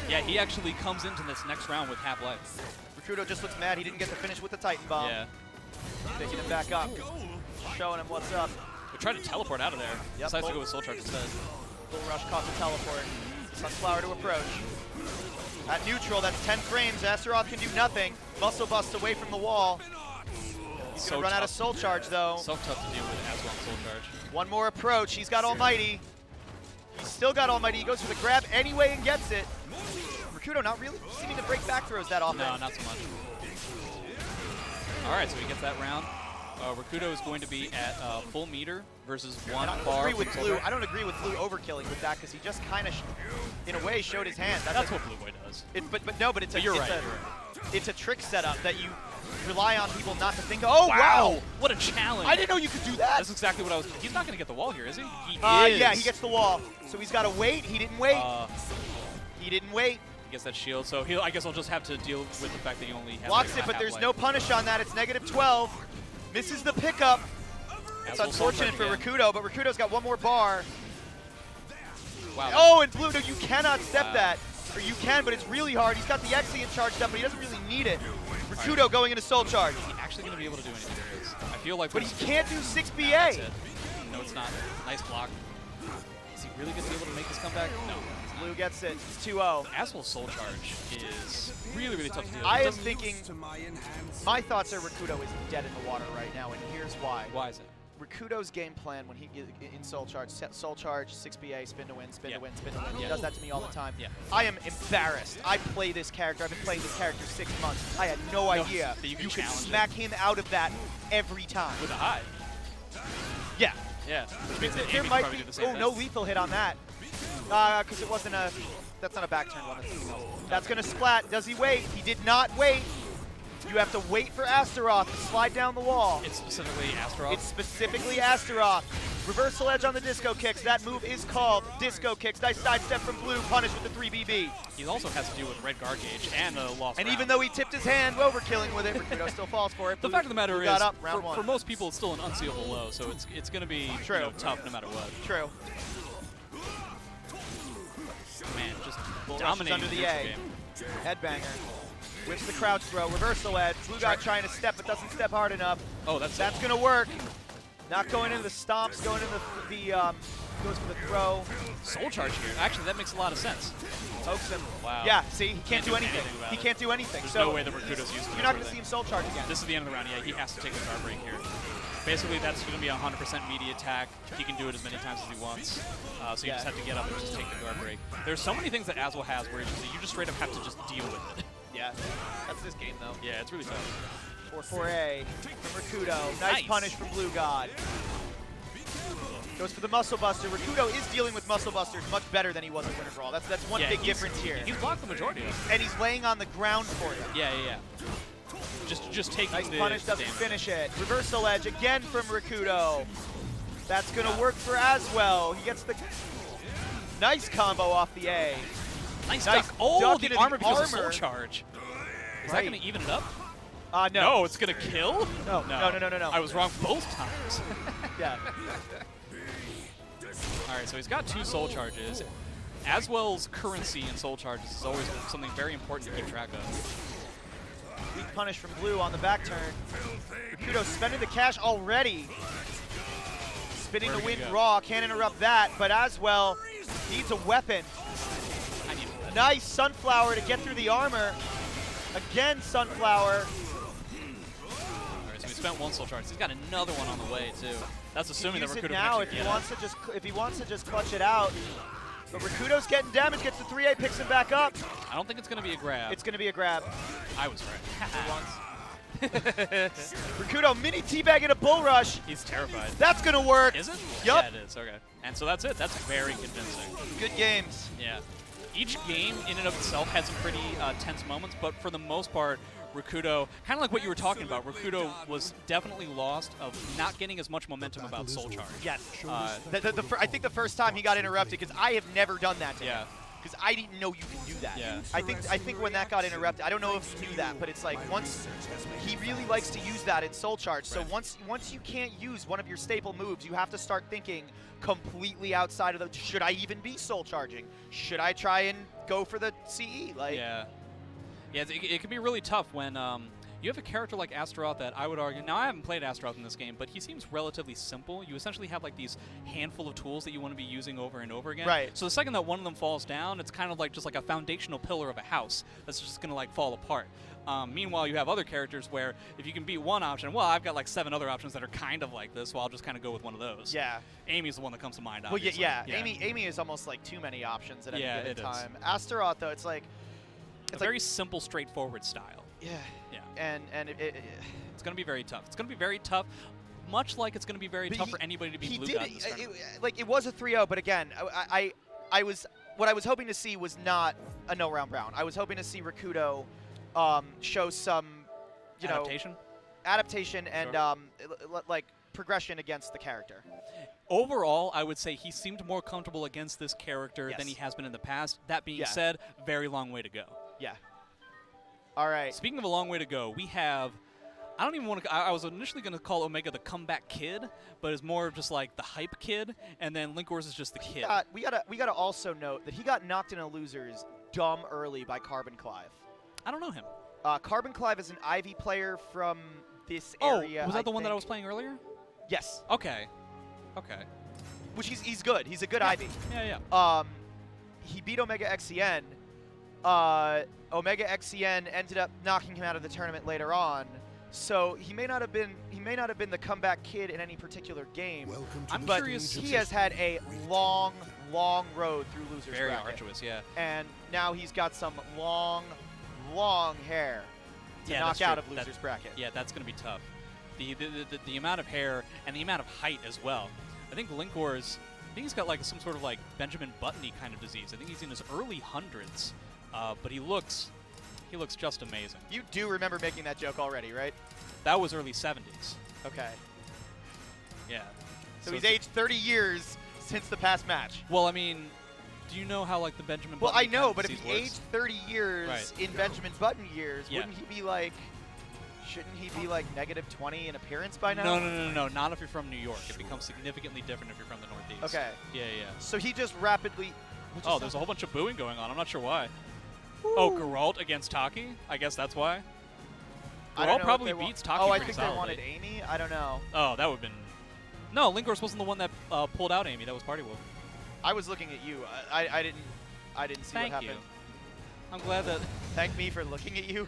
Yeah, he actually comes into this next round with half-life. Rakuto just looks mad he didn't get to finish with the Titan bomb. Yeah. Picking him back up. Showing him what's up. We tried to teleport out of there. Yep. Decides to go with Soul Charge instead. Bull rush caught the teleport. Sunflower to approach. At neutral, that's 10 frames. Astaroth can do nothing. Muscle bust away from the wall. He's going to run out of Soul Charge, though. So tough to deal with as well Soul Charge. One more approach. He's got Almighty. He's still got Almighty. He goes for the grab anyway and gets it. Rakuto not really seeming to break back throws that often. No, not so much. All right, so he gets that round. Rakuto is going to be at full meter versus one bar. I don't agree with Blue overkilling with that because he just kind of, in a way, showed his hand. That's what Blue Boy does. But it's a trick setup that rely on people not to think, oh, wow. What a challenge. I didn't know you could do that. That's exactly what I was. He's not going to get the wall here, is he? He is. Yeah, he gets the wall. So he's got to wait. He didn't wait. He didn't wait. He gets that shield, so I guess I'll just have to deal with the fact that he only has blocks it, but there's no punish on that. It's -12. Misses the pickup. It's unfortunate for Akuto, but Rakuto's got one more bar. Wow. Oh, and blue, no, you cannot step that. Or you can, but it's really hard. He's got the Exient charged up, but he doesn't really need it. Akuto going into Soul Charge. Is he actually going to be able to do anything? I feel like. But he can't do 6BA. That's it. No, it's not. Nice block. Is he really going to be able to make this comeback? No. Blue gets it. It's 2-0. Aswell's Soul Charge is really, really tough to deal with. I am thinking, my thoughts are Rakuto is dead in the water right now, and here's why. Why is it? Rakuto's game plan when he in Soul Charge, 6BA, spin to win, spin to win, spin to win. He does that to me all the time. I am embarrassed. I play this character. I've been playing this character 6 months. I had no idea you can smack him out of that every time. With a high. Yeah. Yeah. Which means there might be. Oh, no lethal hit on that. Because it wasn't a. That's not a back turn one. That's going to splat. Does he wait? He did not wait. You have to wait for Astaroth to slide down the wall. It's specifically Astaroth? It's specifically Astaroth. Reversal edge on the disco kicks. That move is called disco kicks. Nice sidestep from blue, punished with the 3BB. He also has to deal with red guard gauge and a lost And round. even though he tipped his hand, overkilling with it, Rakuto still falls for it. The fact of the matter is, up, for most people, it's still an unsealable low, so it's going to be tough no matter what. True. Man, just Bull dominating under the the A. game. Headbanger. Whips the crouch throw, reversal edge. Blue guy trying to step, but doesn't step hard enough. Oh, that's going to work. Not going into the stomps, going into the goes for the throw. Soul charge here. Actually, that makes a lot of sense. Pokes him. Wow. Yeah, see, he can't do anything. He can't do anything. There's so no way that Rakuto's used to you're not going to see him soul charge again. This is the end of the round. Yeah, he has to take a guard break here. Basically, that's going to be a 100% media attack. He can do it as many times as he wants. So you just have to get up and just take the guard break. There's so many things that Aswell has where you just straight up have to just deal with it. Yeah, that's this game though. Yeah, it's really tough. 4-4A from Akuto. Nice punish from Blue God. Goes for the Muscle Buster. Akuto is dealing with Muscle Busters much better than he was in Winter Brawl. That's one big difference here. He's blocked the majority of it. And he's laying on the ground for you. Yeah. Just taking nice punish, doesn't finish it. Reversal edge again from Akuto. That's going to work for Aswell. He gets the nice combo off the A. Nice duck. Oh, the armor because of Soul Charge. Is that going to even it up? No. No, it's going to kill? No. I was wrong both times. Yeah. All right, so he's got 2 Soul Charges. Aswell's currency in Soul Charges is always something very important to keep track of. Weak punish from Blue on the back turn. Akuto spending the cash already. Spinning the wind raw, can't interrupt that, but Aswell needs a weapon. Nice Sunflower to get through the armor. Again, Sunflower. All right, so he spent 1 Soul Charge. He's got another one on the way, too. That's assuming that Rakuto now if he wants to just clutch it out. But Rakuto's getting damage, gets the 3A, picks him back up. I don't think it's going to be a grab. It's going to be a grab. I was right. Akuto mini teabag in a bull rush. He's terrified. That's going to work. Is it? Yup. Yeah, it is. Okay. And so that's it. That's very convincing. Good games. Yeah. Each game in and of itself had some pretty tense moments, but for the most part, Akuto, kind of like what you were talking about, Akuto was definitely lost of not getting as much momentum about Soul Charge. Yes. I think the first time he got interrupted, because I have never done that to him. Because I didn't know you could do that. Yeah. I think when that got interrupted, I don't know if you knew that, but it's like once he really likes to use that in Soul Charge. So once you can't use one of your staple moves, you have to start thinking completely outside of the. Should I even be Soul Charging? Should I try and go for the CE? Yeah, it can be really tough when you have a character like Astaroth that I would argue. Now I haven't played Astaroth in this game, but he seems relatively simple. You essentially have like these handful of tools that you want to be using over and over again. Right. So the second that one of them falls down, it's kind of like just like a foundational pillar of a house that's just gonna like fall apart. Meanwhile, you have other characters where if you can beat one option, well, I've got like 7 other options that are kind of like this, so I'll just kind of go with one of those. Yeah. Amy's the one that comes to mind, well, obviously. yeah. Amy is almost like too many options at any given time. Is. Astaroth, though, it's like a very simple, straightforward style. Yeah. Yeah. And it's going to be very tough. It's going to be very tough, much like it's going to be very tough for anybody to beat Blue God in this tournament. It was a 3-0, but again, what I was hoping to see was not a no-round round. I was hoping to see Akuto show some you adaptation? know, adaptation and Sure. like progression against the character. Overall, I would say he seemed more comfortable against this character Yes. than he has been in the past. That being Yeah. said, very long way to go. Yeah. All right. Speaking of a long way to go, we have. I don't even want to. I was initially going to call Omega the comeback kid, but it's more of just like the hype kid, and then Linkors is just the kid. We gotta also note that he got knocked into losers dumb early by Carbon Clive. I don't know him. Carbon Clive is an Ivy player from this Oh, area. was that the one that I think. was playing earlier? Yes. Okay. Okay. Which he's good. He's a good Ivy. Yeah. He beat Omega XCN. Omega XCN ended up knocking him out of the tournament later on. So he may not have been the comeback kid in any particular game. I'm but curious. He has had a long road through losers Very bracket. arduous, yeah. And now he's got some long hair to Yeah, knock that's out true. of losers bracket. Yeah, that's going to be tough. The amount of hair and the amount of height as well. I think Linkors, he's got like some sort of like Benjamin Button-y kind of disease. I think he's in his early hundreds, but he looks just amazing. You do remember making that joke already, right? That was early 70s. Okay. Yeah. So he's aged 30 years since the past match. Well, I mean, do you know how like the Benjamin Well, Button I know, kind but of if he disease aged works? 30 years Right. in Benjamin Button years, Yeah. wouldn't he be like, shouldn't he be like -20 in appearance by now? No, not if you're from New York. It becomes significantly different if you're from the Northeast. Okay. Yeah. So he just rapidly... Oh, there's a whole bunch of booing going on. I'm not sure why. Oh, Geralt against Taki? I guess that's why. I don't Geralt know probably if they beats Taki Oh, I pretty think they solidly. wanted Amy? I don't know. Oh, that would have been... No, Linkors wasn't the one that pulled out Amy. That was Party Wolf. I was looking at you. I didn't see Thank what you. happened. I'm glad that... Thank me for looking at you.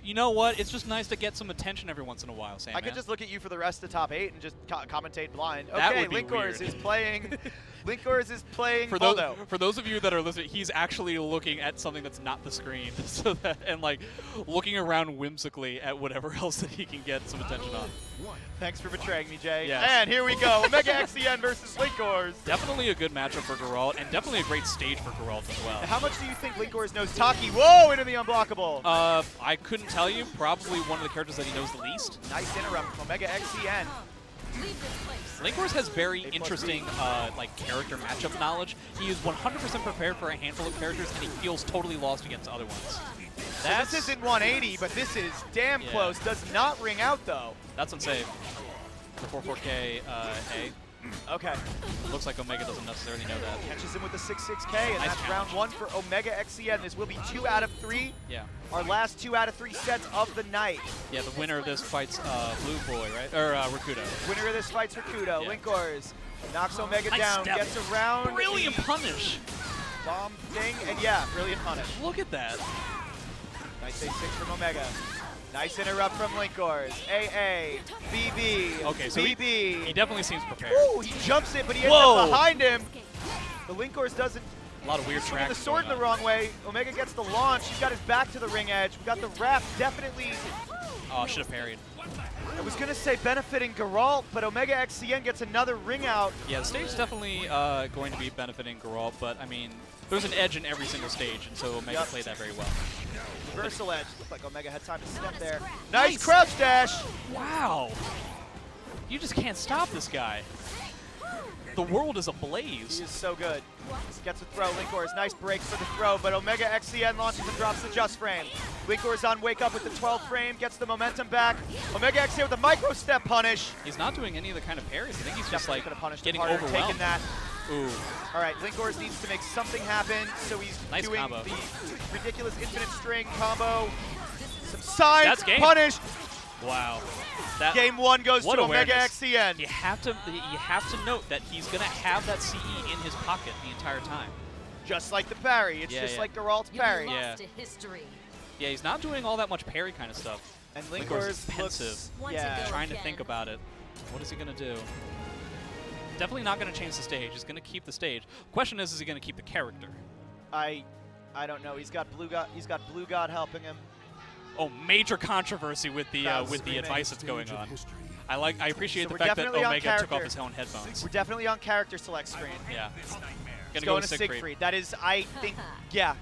You know what? It's just nice to get some attention every once in a while, Sam. I could just look at you for the rest of the top 8 and just commentate blind. That Okay, would be Linkors weird. is playing... Linkors is playing for Baldo. those of you that are listening, he's actually looking at something that's not the screen, so that and like looking around whimsically at whatever else that he can get some attention on. Thanks for betraying me, Jay. Yes. And here we go, Omega XCN versus Linkors. Definitely a good matchup for Geralt, and definitely a great stage for Geralt as well. How much do you think Linkors knows Taki? Whoa, into the unblockable. I couldn't tell you. Probably one of the characters that he knows the least. Nice interrupt from Omega XCN. Linkors has very interesting like character matchup knowledge. He is 100% prepared for a handful of characters, and he feels totally lost against other ones. This isn't 180, but this is damn close. Does not ring out, though. That's unsafe. For 44K A. Okay. Looks like Omega doesn't necessarily know that. Catches him with the 6-6K, and Nice that's round 1 for Omega XCN. This will be 2 out of 3. Yeah. Our last 2 out of 3 sets of the night. Yeah, the winner of this fights Blue Boy, right? Or Rakuto. Winner of this fight's Akuto. Yeah. Linkors knocks Omega Nice down, step. gets around. Brilliant the punish. Bomb thing, and yeah, brilliant punish. Look at that. Nice A6 from Omega. Nice interrupt from Linkors. AA, BB, Okay, so BB. he definitely seems prepared. Ooh, he jumps it, but he ends Whoa. up behind him. The Linkors doesn't A lot of weird swing the tracks. sword in the wrong way. Omega gets the launch. He's got his back to the ring edge. We got the wrap definitely. Oh, should have parried. I was going to say benefiting Geralt, but Omega XCN gets another ring out. Yeah, the stage is definitely going to be benefiting Geralt, but I mean, there's an edge in every single stage, and so Omega played that very well. Reversal edge. Looked like Omega had time to step there. Nice crouch dash. Wow. You just can't stop this guy. The world is ablaze. He is so good. Gets a throw. Linkors, nice break for the throw, but Omega XCN launches and drops the just frame. Linkors on wake up with the 12th frame, gets the momentum back. Omega XCN with a micro step punish. He's not doing any of the kind of parries. I think he's just like could have punished getting him harder, overwhelmed. taking that. Ooh. All right, Linkors needs to make something happen, so he's Nice doing combo. the ridiculous infinite string combo. Some sides, That's game. punish. Wow. That, Game 1 goes to what Omega awareness. XCN. You have to note that he's gonna have that CE in his pocket the entire time. Just like the parry. It's Yeah, just yeah. like Geralt's parry. Yeah. To history. Yeah, he's not doing all that much parry kind of stuff. And Linkors Linkors is pensive. looks, Want to yeah. go. Trying to again. think about it. What is he gonna do? Definitely not gonna change the stage. He's gonna keep the stage. Question is he gonna keep the character? I don't know. He's got Blue God. He's got Blue God helping him. Oh, major controversy with the Crowd with the screaming. advice that's going on. I appreciate So the we're fact that definitely on Omega took off character. his own headphones. We're definitely on character select screen. Yeah. Gonna go with Siegfried. That is, I think, yeah,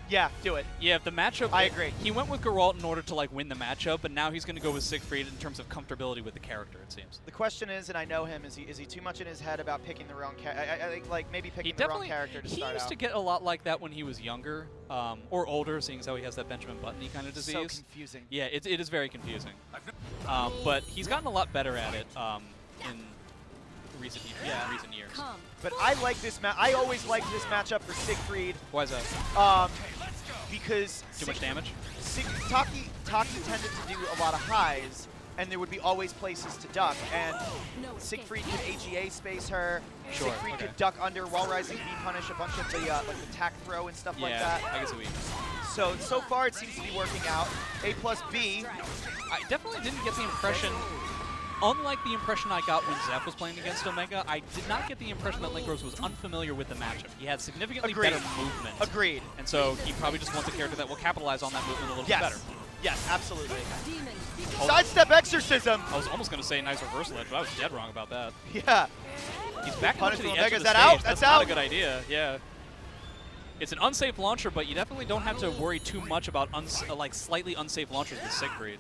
do it. Yeah, the matchup. I agree. He went with Geralt in order to like win the matchup, but now he's going to go with Siegfried in terms of comfortability with the character. It seems. The question is, and I know him, is he too much in his head about picking the wrong character? I think like maybe picking the wrong character to start out. He used to get a lot like that when he was younger, or older, seeing as how he has that Benjamin Button-y kind of disease. So confusing. Yeah, it is very confusing. But he's gotten a lot better at it in recent years. But I like this I always liked this matchup for Siegfried. Why is that? Because too much damage. Taki tended to do a lot of highs, and there would be always places to duck. And Siegfried could AGA space her. Sure, Siegfried could duck under while rising V punish a bunch of the like the tack throw and stuff like that. Yeah, I guess we. So far it seems to be working out. A+B. I definitely didn't get the impression. Unlike the impression I got when Zeph was playing against Omega, I did not get the impression that Linkros was unfamiliar with the matchup. He had significantly better movement. Agreed. And so he probably just wants a character that will capitalize on that movement a little bit better. Yes, absolutely. Sidestep Exorcism! I was almost going to say nice reversal edge, but I was dead wrong about that. Yeah. He's back into the edge Omega. of the Is that stage. out? That's out. not a good idea, yeah. It's an unsafe launcher, but you definitely don't have to worry too much about like slightly unsafe launchers with Siegfried.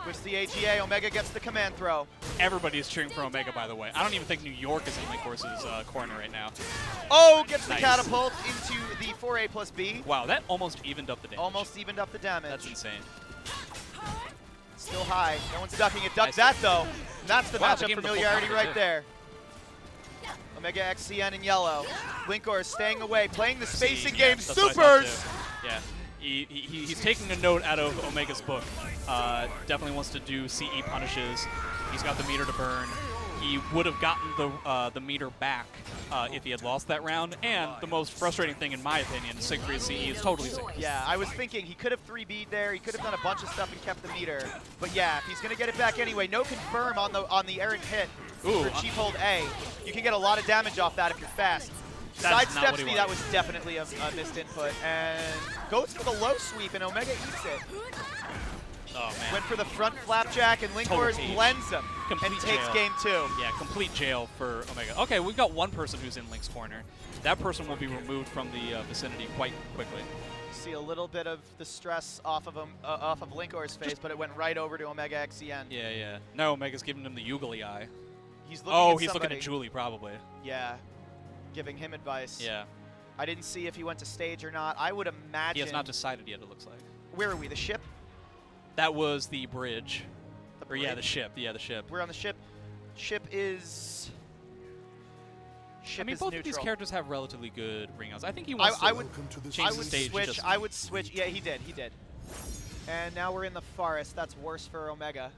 Which the AGA, Omega gets the command throw. Everybody is cheering for Omega, by the way. I don't even think New York is in Linkrose's corner right now. Oh, gets the catapult into the 4A+B. Wow, that almost evened up the damage. Almost evened up the damage. That's insane. Still high. No one's ducking it. Duck that, though. And that's the matchup familiarity right there. Omega XCN in yellow. Linkor is staying away, playing the spacing game. Supers! Yeah. He's taking a note out of Omega's book. Definitely wants to do CE punishes. He's got the meter to burn. He would have gotten the meter back if he had lost that round. And the most frustrating thing, in my opinion, Siegfried's CE is totally Siegfried. Yeah, I was thinking he could have 3B'd there. He could have done a bunch of stuff and kept the meter. But yeah, if he's going to get it back anyway, no confirm on the errant hit for cheap hold A. You can get a lot of damage off that if you're fast. Sidestep speed, that was definitely a missed input. And goes for the low sweep, and Omega eats it. Oh, man. Went for the front flapjack, and Linkor blends him. And he takes game 2. Yeah, complete jail for Omega. Okay, we've got one person who's in Link's corner. That person will be removed from the vicinity quite quickly. See a little bit of the stress off of Linkor's face, but it went right over to Omega XCN. Yeah, yeah. No, Omega's giving him the Googly eye. He's looking he's looking at Julie, probably. Yeah, giving him advice. Yeah. I didn't see if he went to stage or not. I would imagine... He has not decided yet, it looks like. Where are we, the ship? That was the bridge. Yeah, the ship. Yeah, the ship. We're on the ship. Ship is... I mean, both of these characters have relatively good ring outs. I think he wants to change the stage. I would switch. Yeah, he did. He did. And now we're in the forest. That's worse for Omega.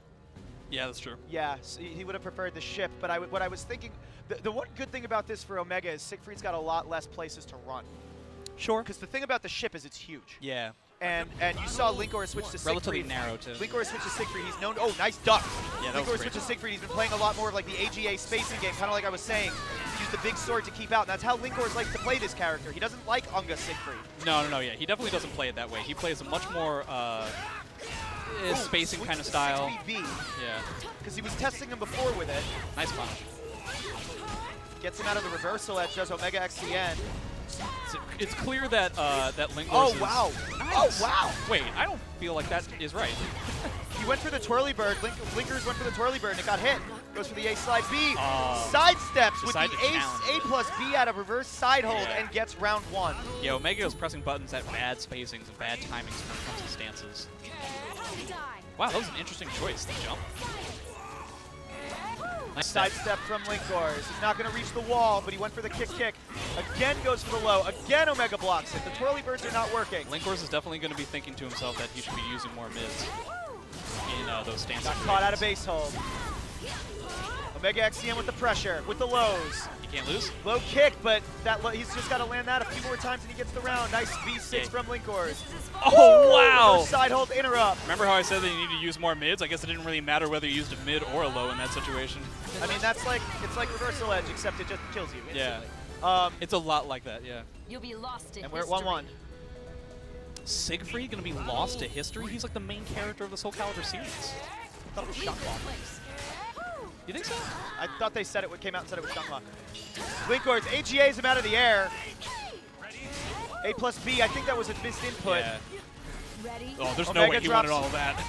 Yeah, that's true. Yeah, so he would have preferred the ship. But what I was thinking, the one good thing about this for Omega is Siegfried's got a lot less places to run. Sure. Because the thing about the ship is it's huge. Yeah. And you saw Linkor switch to Siegfried. Relatively narrow, too. Linkor switch to Siegfried. He's known... Oh, nice duck. Yeah, that Linkor switch to Siegfried. He's been playing a lot more of like the AGA spacing game, kind of like I was saying. Use the big sword to keep out. And that's how Linkor likes to play this character. He doesn't like Unga Siegfried. No, yeah. He definitely doesn't play it that way. He plays a much more spacing kind of style. 3B. Yeah. Because he was testing him before with it. Nice punch. Gets him out of the reversal edge, does Omega XCN. It's clear that that Linkor. Oh wow! Nice. Oh wow! Wait, I don't feel like that is right. He went for the twirly bird. Linkers went for the twirly bird and it got hit. Goes for the A slide B. Sidesteps with the A+B out of reverse side hold and gets round 1. Yeah, Omega is pressing buttons at bad spacings and bad timings when it comes to stances. Wow, that was an interesting choice. The jump. Nice sidestep from Linkor. He's not going to reach the wall, but he went for the kick. Again goes for the low. Again Omega blocks it. The twirly birds are not working. Linkor is definitely going to be thinking to himself that he should be using more mids in those stances. Got caught out of base hold. Omega XCN with the pressure, with the lows. He can't lose. Low kick, but he's just got to land that a few more times and he gets the round. Nice V6 from Linkor. Oh, wow! First side hold interrupt. Remember how I said that you need to use more mids? I guess it didn't really matter whether you used a mid or a low in that situation. I mean, it's like reversal edge, except it just kills you instantly. Yeah. It's a lot like that, yeah. You'll be lost in and we're at 1-1. Siegfried gonna be lost to history? He's like the main character of this whole Calibur series. I thought it was Shotball. You think so? I thought they said it came out and said it was Chungma. Linkors, AGAs him out of the air. A plus B, I think that was a missed input. Yeah. Ready? Oh, there's Omega no way he wanted all of that.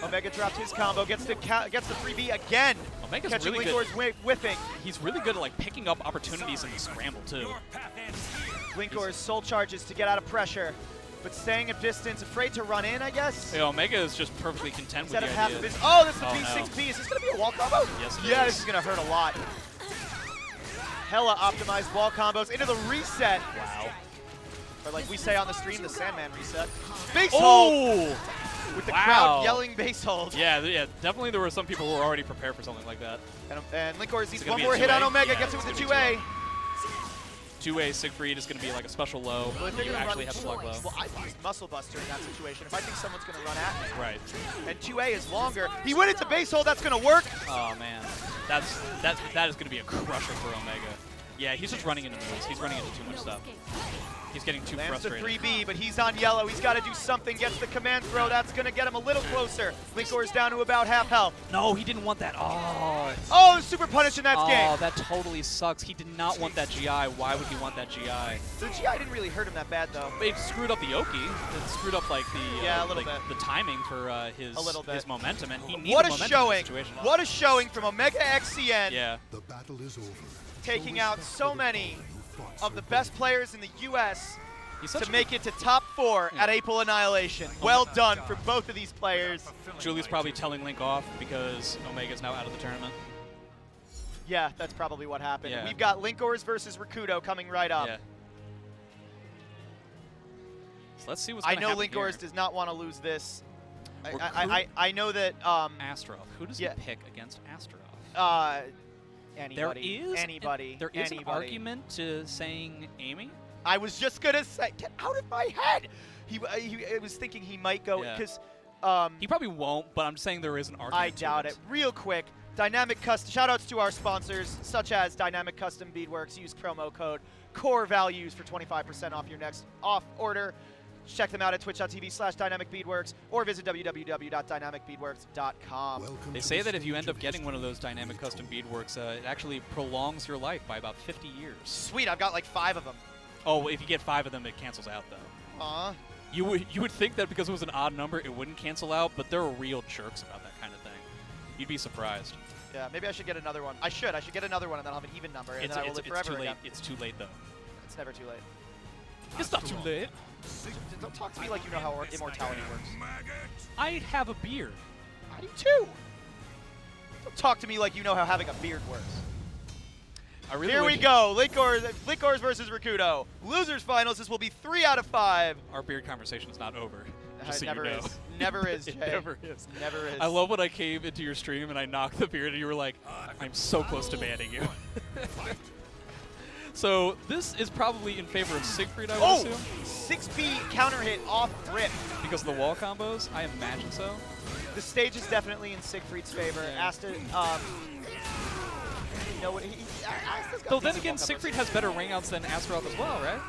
Omega dropped his combo, gets the 3B again. Omega's catching really Linkors whiffing. He's really good at like picking up opportunities in the scramble too. Linkors soul charges to get out of pressure, but staying at distance, afraid to run in, I guess. Yeah, Omega is just perfectly content Instead with of the half idea. of his. Oh, that's the Oh, B6B. no. Is this gonna be a wall combo? Yes, it yeah, is. this is gonna hurt a lot. Hella optimized wall combos into the reset. Wow. Or like we say on the stream, the Sandman reset. Base hold with the crowd yelling base hold. Yeah, definitely there were some people who were already prepared for something like that. And Linkors needs Is it one gonna be more a hit on 2A? Omega, Yeah, gets it it's with the gonna be 2A. 2A Siegfried is going to be like a special low. Well, if they're You gonna actually run have slug low. Well, I use Muscle Buster in that situation. If I think someone's going to run at me. Right. And 2A is longer. He went into base hold. That's going to work. Oh man, that is going to be a crusher for Omega. Yeah, he's just running into moves. He's running into too much stuff. He's getting too Lands the frustrated. 3B, but he's on yellow. He's got to do something. Gets the command throw. That's going to get him a little closer. Linkors down to about half health. No, he didn't want that. Oh. Oh, super punish, and that's game. Oh, that totally sucks. He did not want that GI. Why would he want that GI? The GI didn't really hurt him that bad, though. It screwed up the Oki. It screwed up like the a little bit. the timing for his momentum, and he needed What a momentum in showing! this situation. What a showing from Omega XCN. Yeah. The battle is over. Taking out so many of the best players in the U.S. He's to such make it to top 4 at April Annihilation. Well done for both of these players. Julie's probably telling Link off because Omega's now out of the tournament. Yeah, that's probably what happened. Yeah. We've got Linkors versus Akuto coming right up. Yeah. So let's see what's I going to know happen Linkors here. does not want to lose this. Or I know that Astaroth. Who does yeah. he pick against Astaroth? anybody. Anybody. There is anybody. an argument to saying Amy. I was just gonna say, get out of my head. I was thinking he might go Yeah. because He probably won't, but I'm just saying there is an argument. I doubt it. Real quick, Dynamic Custom. Shoutouts to our sponsors, such as Dynamic Custom Beadworks. Use promo code Core Values for 25% off your next order. Check them out at twitch.tv/dynamicbeadworks or visit www.dynamicbeadworks.com. They say that if you end up getting one of those dynamic custom beadworks, it actually prolongs your life by about 50 years. Sweet, I've got like 5 of them. Oh, if you get 5 of them, it cancels out though. Aw. You would think that because it was an odd number, it wouldn't cancel out, but they're real jerks about that kind of thing. You'd be surprised. Yeah, maybe I should get another one. I should get another one and then I'll have an even number and then I will live forever too late. again. It's too late though. It's never too late. It's not too late. Don't talk to me like you know how immortality works. I have a beard. I do too. Don't talk to me like you know how having a beard works. I really Here we wish go. Linkors versus Akuto. Losers finals. This will be 3 out of 5. Our beard conversation is not over. Just It so never you know. is. Never is, Jay. It never is. Never is. I love when I came into your stream and I knocked the beard and you were like, I'm so close to banning you. So this is probably in favor of Siegfried, I would assume. 6B counter hit off rip. Because of the wall combos? I imagine so. The stage is definitely in Siegfried's favor. Yeah. Asta, you know what? Asta's got Though then decent again, wall combos. Siegfried has better ringouts than Astaroth as well, right?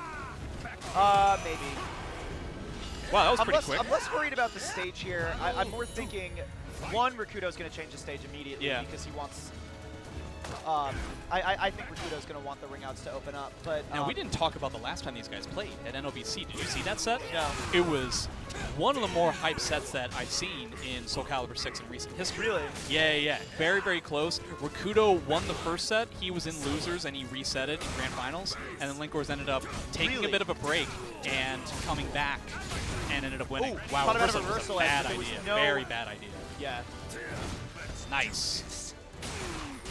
Maybe. Wow, that was pretty quick. I'm less worried about the stage here. I'm more thinking, one, Rakuto's going to change the stage immediately because he wants. I think Rakuto's going to want the ring outs to open up, but Now, we didn't talk about the last time these guys played at NOBC. Did you see that set? No. It was one of the more hype sets that I've seen in Soul Calibur 6 in recent history. Really? Yeah. Very, very close. Rakuto won the first set. He was in losers, and he reset it in Grand Finals. And then Linkors ended up taking a bit of a break and coming back and ended up winning. Ooh, wow, thought about a reversal reversal was a bad edge, but there idea. was no- Very bad idea. Yeah. Nice.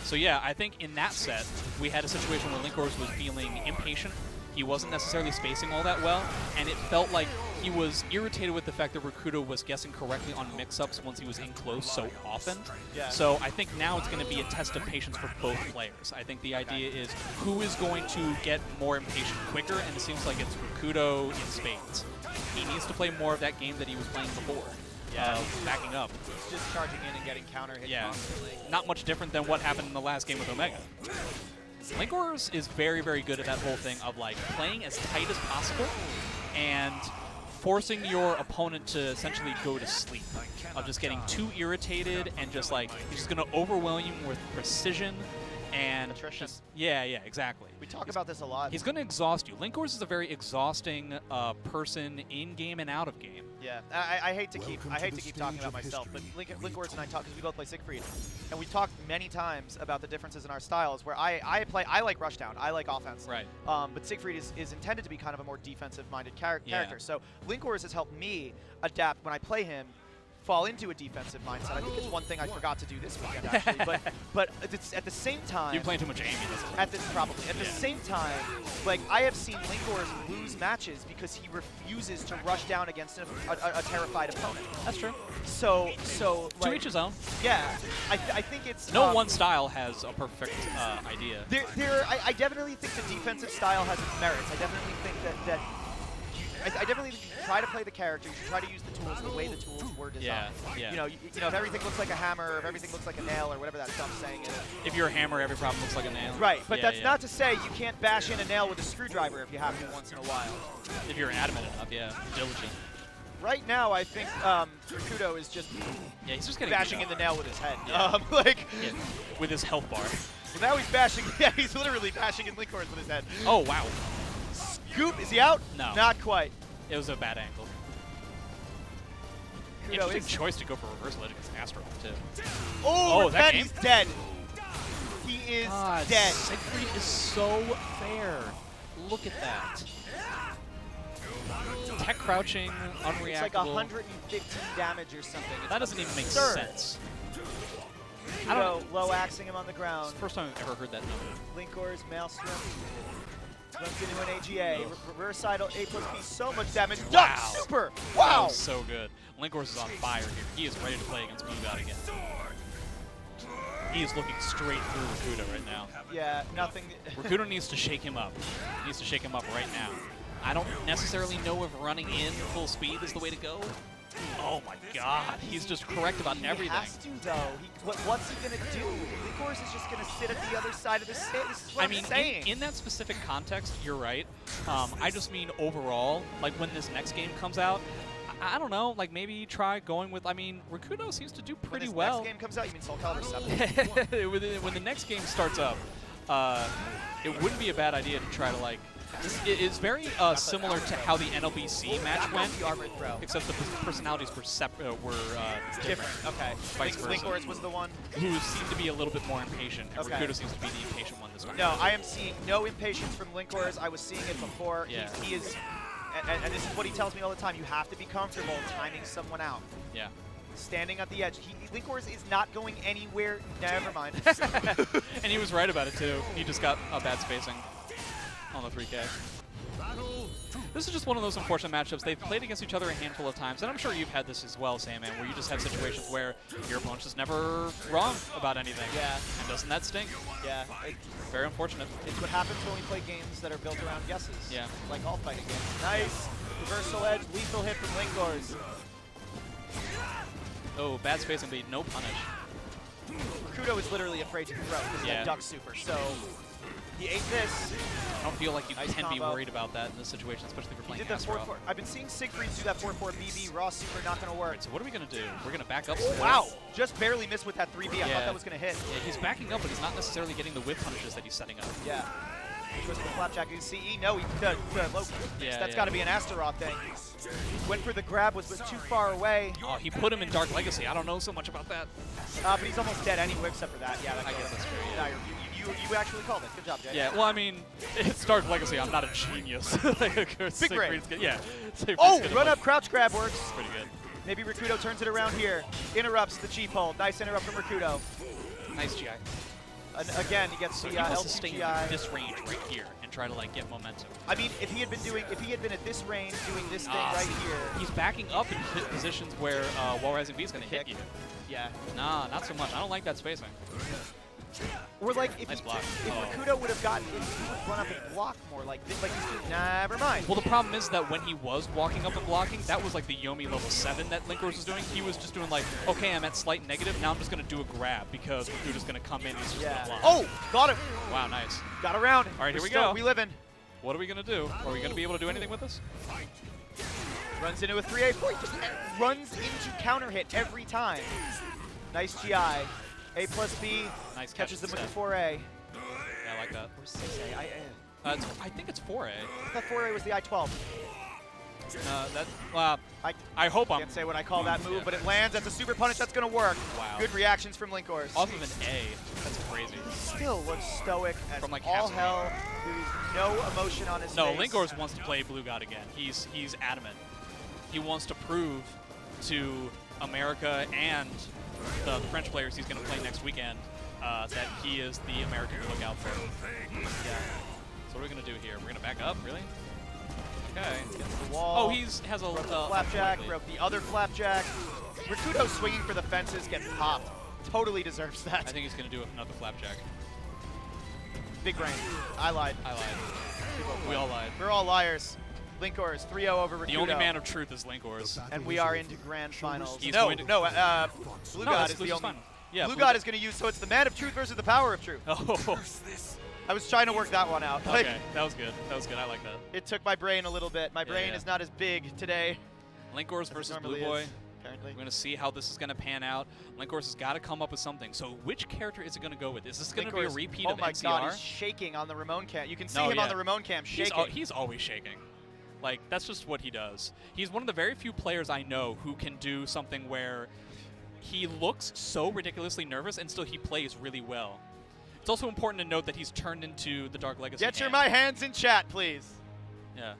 So yeah, I think in that set, we had a situation where Linkors was feeling impatient. He wasn't necessarily spacing all that well, and it felt like he was irritated with the fact that Rakuto was guessing correctly on mix-ups once he was in close so often. Yeah. So I think now it's going to be a test of patience for both players. I think the idea is who is going to get more impatient quicker, and it seems like it's Rakuto in spades. He needs to play more of that game that he was playing before. Yeah. Backing up. He's just charging in and getting counter hit Yeah, constantly. not much different than what happened in the last game with Omega. Linkors is very, very good at that whole thing of like playing as tight as possible and forcing your opponent to essentially go to sleep, of just getting too irritated and just like he's just going to overwhelm you with precision and attrition. Yeah, exactly. We talk about this a lot. He's going to exhaust you. Linkors is a very exhausting person in game and out of game. Yeah, I hate to keep talking about myself, but Linkors and I talk because we both play Siegfried, and we've talked many times about the differences in our styles. Where I like Rushdown, I like offense, right? But Siegfried is intended to be kind of a more defensive-minded character. So Linkors has helped me adapt when I play him. Fall into a defensive mindset. I think it's one thing I forgot to do this weekend, actually. but it's at the same time. You're playing too much Amy this time. At the same time, like I have seen Linkors lose matches because he refuses to rush down against a terrified opponent. That's true. So like, to each his own. Yeah, I think it's no one style has a perfect idea. I definitely think the defensive style has its merits. I definitely think that. I definitely think you should try to play the character. You should try to use the tools the way the tools were designed. Yeah. You know, if everything looks like a hammer, or if everything looks like a nail, or whatever that dumb saying is. If you're a hammer, every problem looks like a nail. Right, but that's not to say you can't bash in a nail with a screwdriver if you have to once in a while. If you're adamant enough, diligent. Right now, I think Akuto is just he's just getting bashing in the nail with his head. With his health bar. Well, now he's bashing. Yeah, he's literally bashing in Linkors with his head. Oh wow. Scoop, is he out? No. Not quite. It was a bad angle. Akuto Interesting choice to go for reversal edge against Astro too. Oh, that he's dead. He is dead. Siegfried is so fair. Look at that. Tech crouching, unreactable. It's like 115 damage or something. That doesn't even make sense. Low axing him on the ground. It's the first time I've ever heard that number. Linkors, Maelstrom. Runs into an AGA. Reversidal A plus B, so much damage. Wow. Super! Wow! That was so good. Linkors is on fire here. He is ready to play against Blue God again. He is looking straight through Akuto right now. Yeah, nothing. Akuto needs to shake him up. He needs to shake him up right now. I don't necessarily know if running in full speed is the way to go. Oh my god, he's just correct about everything. He has to, though. What's he going to do? Linkors is just going to sit at the other side of the stage. This is what I'm saying. In that specific context, you're right. I just mean overall, like when this next game comes out, I don't know, like maybe try going with, Akuto seems to do pretty well. When this next game comes out, you mean Soul Calibur 7? When the next game starts up, it wouldn't be a bad idea to try to like, it's very similar to how the NLBC match went, except the personalities were different. Okay. Vice versa. Linkors was the one who seemed to be a little bit more impatient, and Akuto seems to be the impatient one this time. No, I am seeing no impatience from Linkors. I was seeing it before. Yeah. He is, and this is what he tells me all the time. You have to be comfortable timing someone out. Yeah. Standing at the edge. Linkors is not going anywhere. Never mind. And he was right about it too. He just got a bad spacing on the 3K. This is just one of those unfortunate matchups. They've played against each other a handful of times, and I'm sure you've had this as well, Sandman, where you just have situations where your opponent's just never wrong about anything. Yeah. And doesn't that stink? Yeah. Very unfortunate. It's what happens when we play games that are built around guesses. Yeah. Like all fighting games. Nice. Reversal edge, lethal hit from Linkors. Oh, bad spacing, but no punish. Akuto is literally afraid to throw because he had duck super, so he ate this. I don't feel like you nice can combo. be worried about that in this situation, especially if you're playing Astro. I've been seeing Siegfried do that 4-4 BB, raw super, not going to work. Right, so what are we going to do? We're going to back up. Oh, wow, just barely missed with that 3B. I thought that was going to hit. Yeah, he's backing up, but he's not necessarily getting the whip punishes that he's setting up. Yeah. Twist the flapjack. You see, no, the low. Yeah, that's got to be an Astaroth thing. Went for the grab, was too far away. Oh, he put him in Dark Legacy. I don't know so much about that. But he's almost dead anyway, except for that. Yeah, I guess that's true. Yeah. You actually called it. Good job, Jay. Yeah, well, I mean, it's Dark Legacy. I'm not a genius. Big brain. Yeah. Oh, run up, crouch grab works. Pretty good. Maybe Akuto turns it around here. Interrupts the cheap hold. Nice interrupt from Akuto. Nice GI. And again, he gets the LTGI. This range right here and try to like get momentum. I mean, if he had been at this range doing this thing right here. He's backing up in positions where Wall Rising B is going to hit you. Yeah. Nah, not so much. I don't like that spacing. Or like if nice block. Akuto would have gotten, if he would run up and block more like this, never mind. Well, the problem is that when he was walking up and blocking, that was like the Yomi level 7 that Linkors was doing. He was just doing like, okay, I'm at slight negative, now I'm just going to do a grab because Akuto's going to come in and he's just going to block. Oh, got him. Wow, nice. Got around. All right, here we go. We live in. What are we going to do? Are we going to be able to do anything with this? Runs into a 3A4. He just runs into counter hit every time. Nice GI. A plus B. Nice catches them with the step. 4A. Yeah, I like that. Or 6A. I think it's 4A. I thought 4A was the I-12. Well, I hope I can't say what I call that move, but it lands. That's a super punish. That's going to work. Wow. Good reactions from Linkors. Off of an A. That's crazy. Still looks stoic as From, like, all half hell. There's no emotion on his No, face. Linkors wants to play Blue God again. He's adamant. He wants to prove to America and the French players he's going to play next weekend that he is the American to look out for. Yeah. So what are we going to do here? We're going to back up? Really? Okay. Against the wall. Oh, he has a broke the flapjack, broke the other flapjack. Akuto swinging for the fences, gets popped. Totally deserves that. I think he's going to do another flapjack. Big brain. I lied. I lied. We all lied. We're all liars. Linkors 3-0 over Akuto. The only man of truth is Linkors. And we are into grand finals. He's No, going to Blue God is the only. fine. Yeah, Blue God is going to use, so it's the man of truth versus the power of truth. Oh. I was trying to work that one out. Okay, that was good. That was good. I like that. It took my brain a little bit. My brain yeah. is not as big today. Linkors versus Blue Boy. Apparently. We're going to see how this is going to pan out. Linkors has got to come up with something. So which character is it going to go with? Is this going to be a repeat of NCR? Oh my God, he's shaking on the Ramon cam. You can see him on the Ramon cam shaking. He's always shaking. Like, that's just what he does. He's one of the very few players I know who can do something where he looks so ridiculously nervous and still he plays really well. It's also important to note that he's turned into the Dark Legacy. Get my hands in chat, please. Yeah.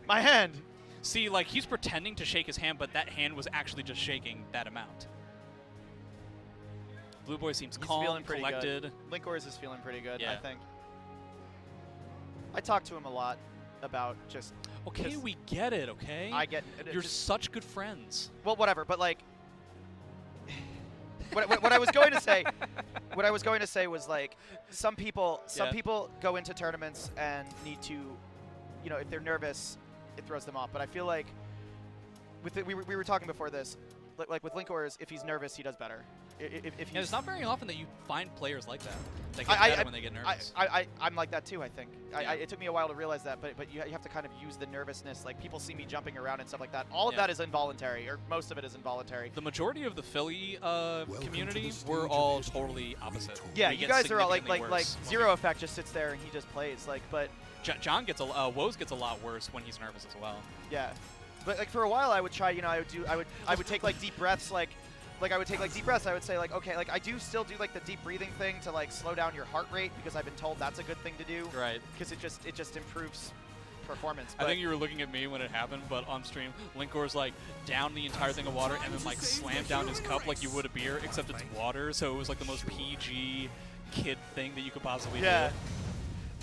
My hand. See, like, he's pretending to shake his hand, but that hand was actually just shaking that amount. Blue Boy seems calm, feeling pretty collected. Good. Linkors is feeling pretty good, Yeah. I think. I talk to him a lot about just... Okay, we get it, okay? I get it. You're such good friends. Well, whatever, but, like... what I was going to say... What I was going to say was, like, some people go into tournaments and need to, you know, if they're nervous, it throws them off. But I feel like, we were talking before this, like with Linkors, if he's nervous, he does better. If it's not very often that you find players like that. They get better when they get nervous. I'm like that too, I think. Yeah. It took me a while to realize that, but you have to kind of use the nervousness. Like, people see me jumping around and stuff like that. All of that is involuntary, or most of it is involuntary. The majority of the Philly community were all totally opposite. Yeah, you guys are all like Zero Effect just sits there and he just plays. Like, but John gets Woes gets a lot worse when he's nervous as well. Yeah, but like for a while I would try. You know, I would take like deep breaths. Like I would take like deep breaths. I would say like, okay, like I do still do like the deep breathing thing to like slow down your heart rate because I've been told that's a good thing to do. Right. Because it just improves performance. I think you were looking at me when it happened, but on stream, Linkor's like down the entire thing of water and then like slammed down his cup like you would a beer, except it's water. So it was like the most PG kid thing that you could possibly do.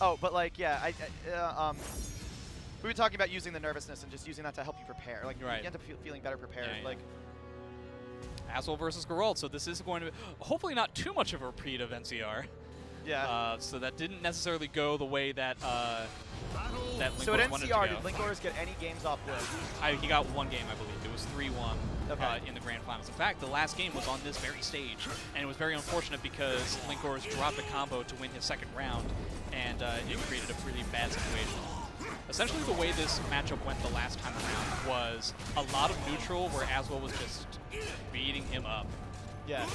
Oh, but like we were talking about using the nervousness and just using that to help you prepare. Like you end up feeling better prepared. Yeah, yeah. Like. Asshole versus Geralt, so this is going to be hopefully not too much of a repeat of NCR. Yeah. So that didn't necessarily go the way that that Linkors So at wanted NCR, to go. did Linkors get any games off with? He got one game, I believe. It was 3-1 okay. In the grand finals. In fact, the last game was on this very stage, and it was very unfortunate because Linkors dropped a combo to win his second round, and it created a really bad situation. Essentially, the way this matchup went the last time around was a lot of neutral, where Aswell was just beating him up. Yeah.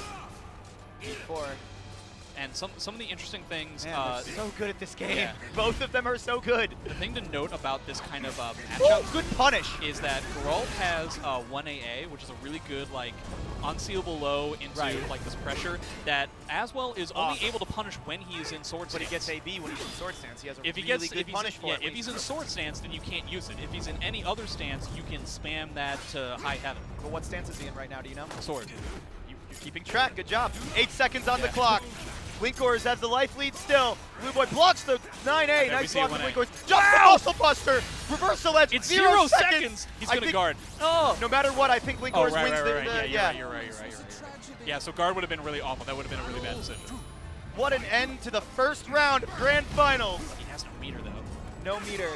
Beat 4. And some of the interesting things. Man, they're so good at this game. Yeah. Both of them are so good. The thing to note about this kind of matchup, good punish, is that Geralt has 1AA, which is a really good like unseeable low into like this pressure that Aswell is only able to punish when he is in sword stance. But he gets AB when he's in sword stance. He has a if really good punish for it. If he's in sword stance, then you can't use it. If he's in any other stance, you can spam that to high heaven. But what stance is he in right now? Do you know? Sword. You're keeping track. Good job. 8 seconds on the clock. Linkors has the life lead still. Blue Boy blocks the 9A. Nice block from Linkors. Jumps the muscle buster. Reversal edge. It's 0 seconds. He's going to guard. Oh, no matter what, I think Linkors wins the You're right. Yeah, so guard would have been really awful. That would have been a really bad decision. What an end to the first round of Grand Finals. He has no meter, though. No meter.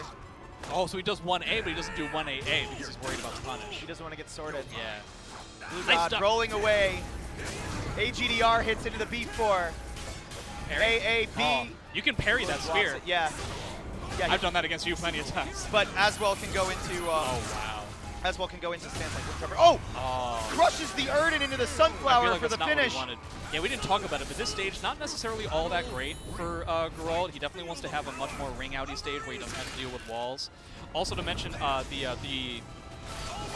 Oh, so he does 1A, but he doesn't do 1AA because he's worried about the punish. He doesn't want to get sorted. Yeah. Blue God rolling away. AGDR hits into the B4. Parry. AAB. Oh, you can parry that spear. Yeah. Yeah, I've done that against you plenty of times. But Aswell can go into. Oh wow. Aswell can go into stance like Wind Cover. Oh! Crushes the Erden into the Sunflower like for the not finish. What he wanted. Yeah, we didn't talk about it, but this stage not necessarily all that great for Geralt. He definitely wants to have a much more ring-outy stage where he doesn't have to deal with walls. Also to mention, the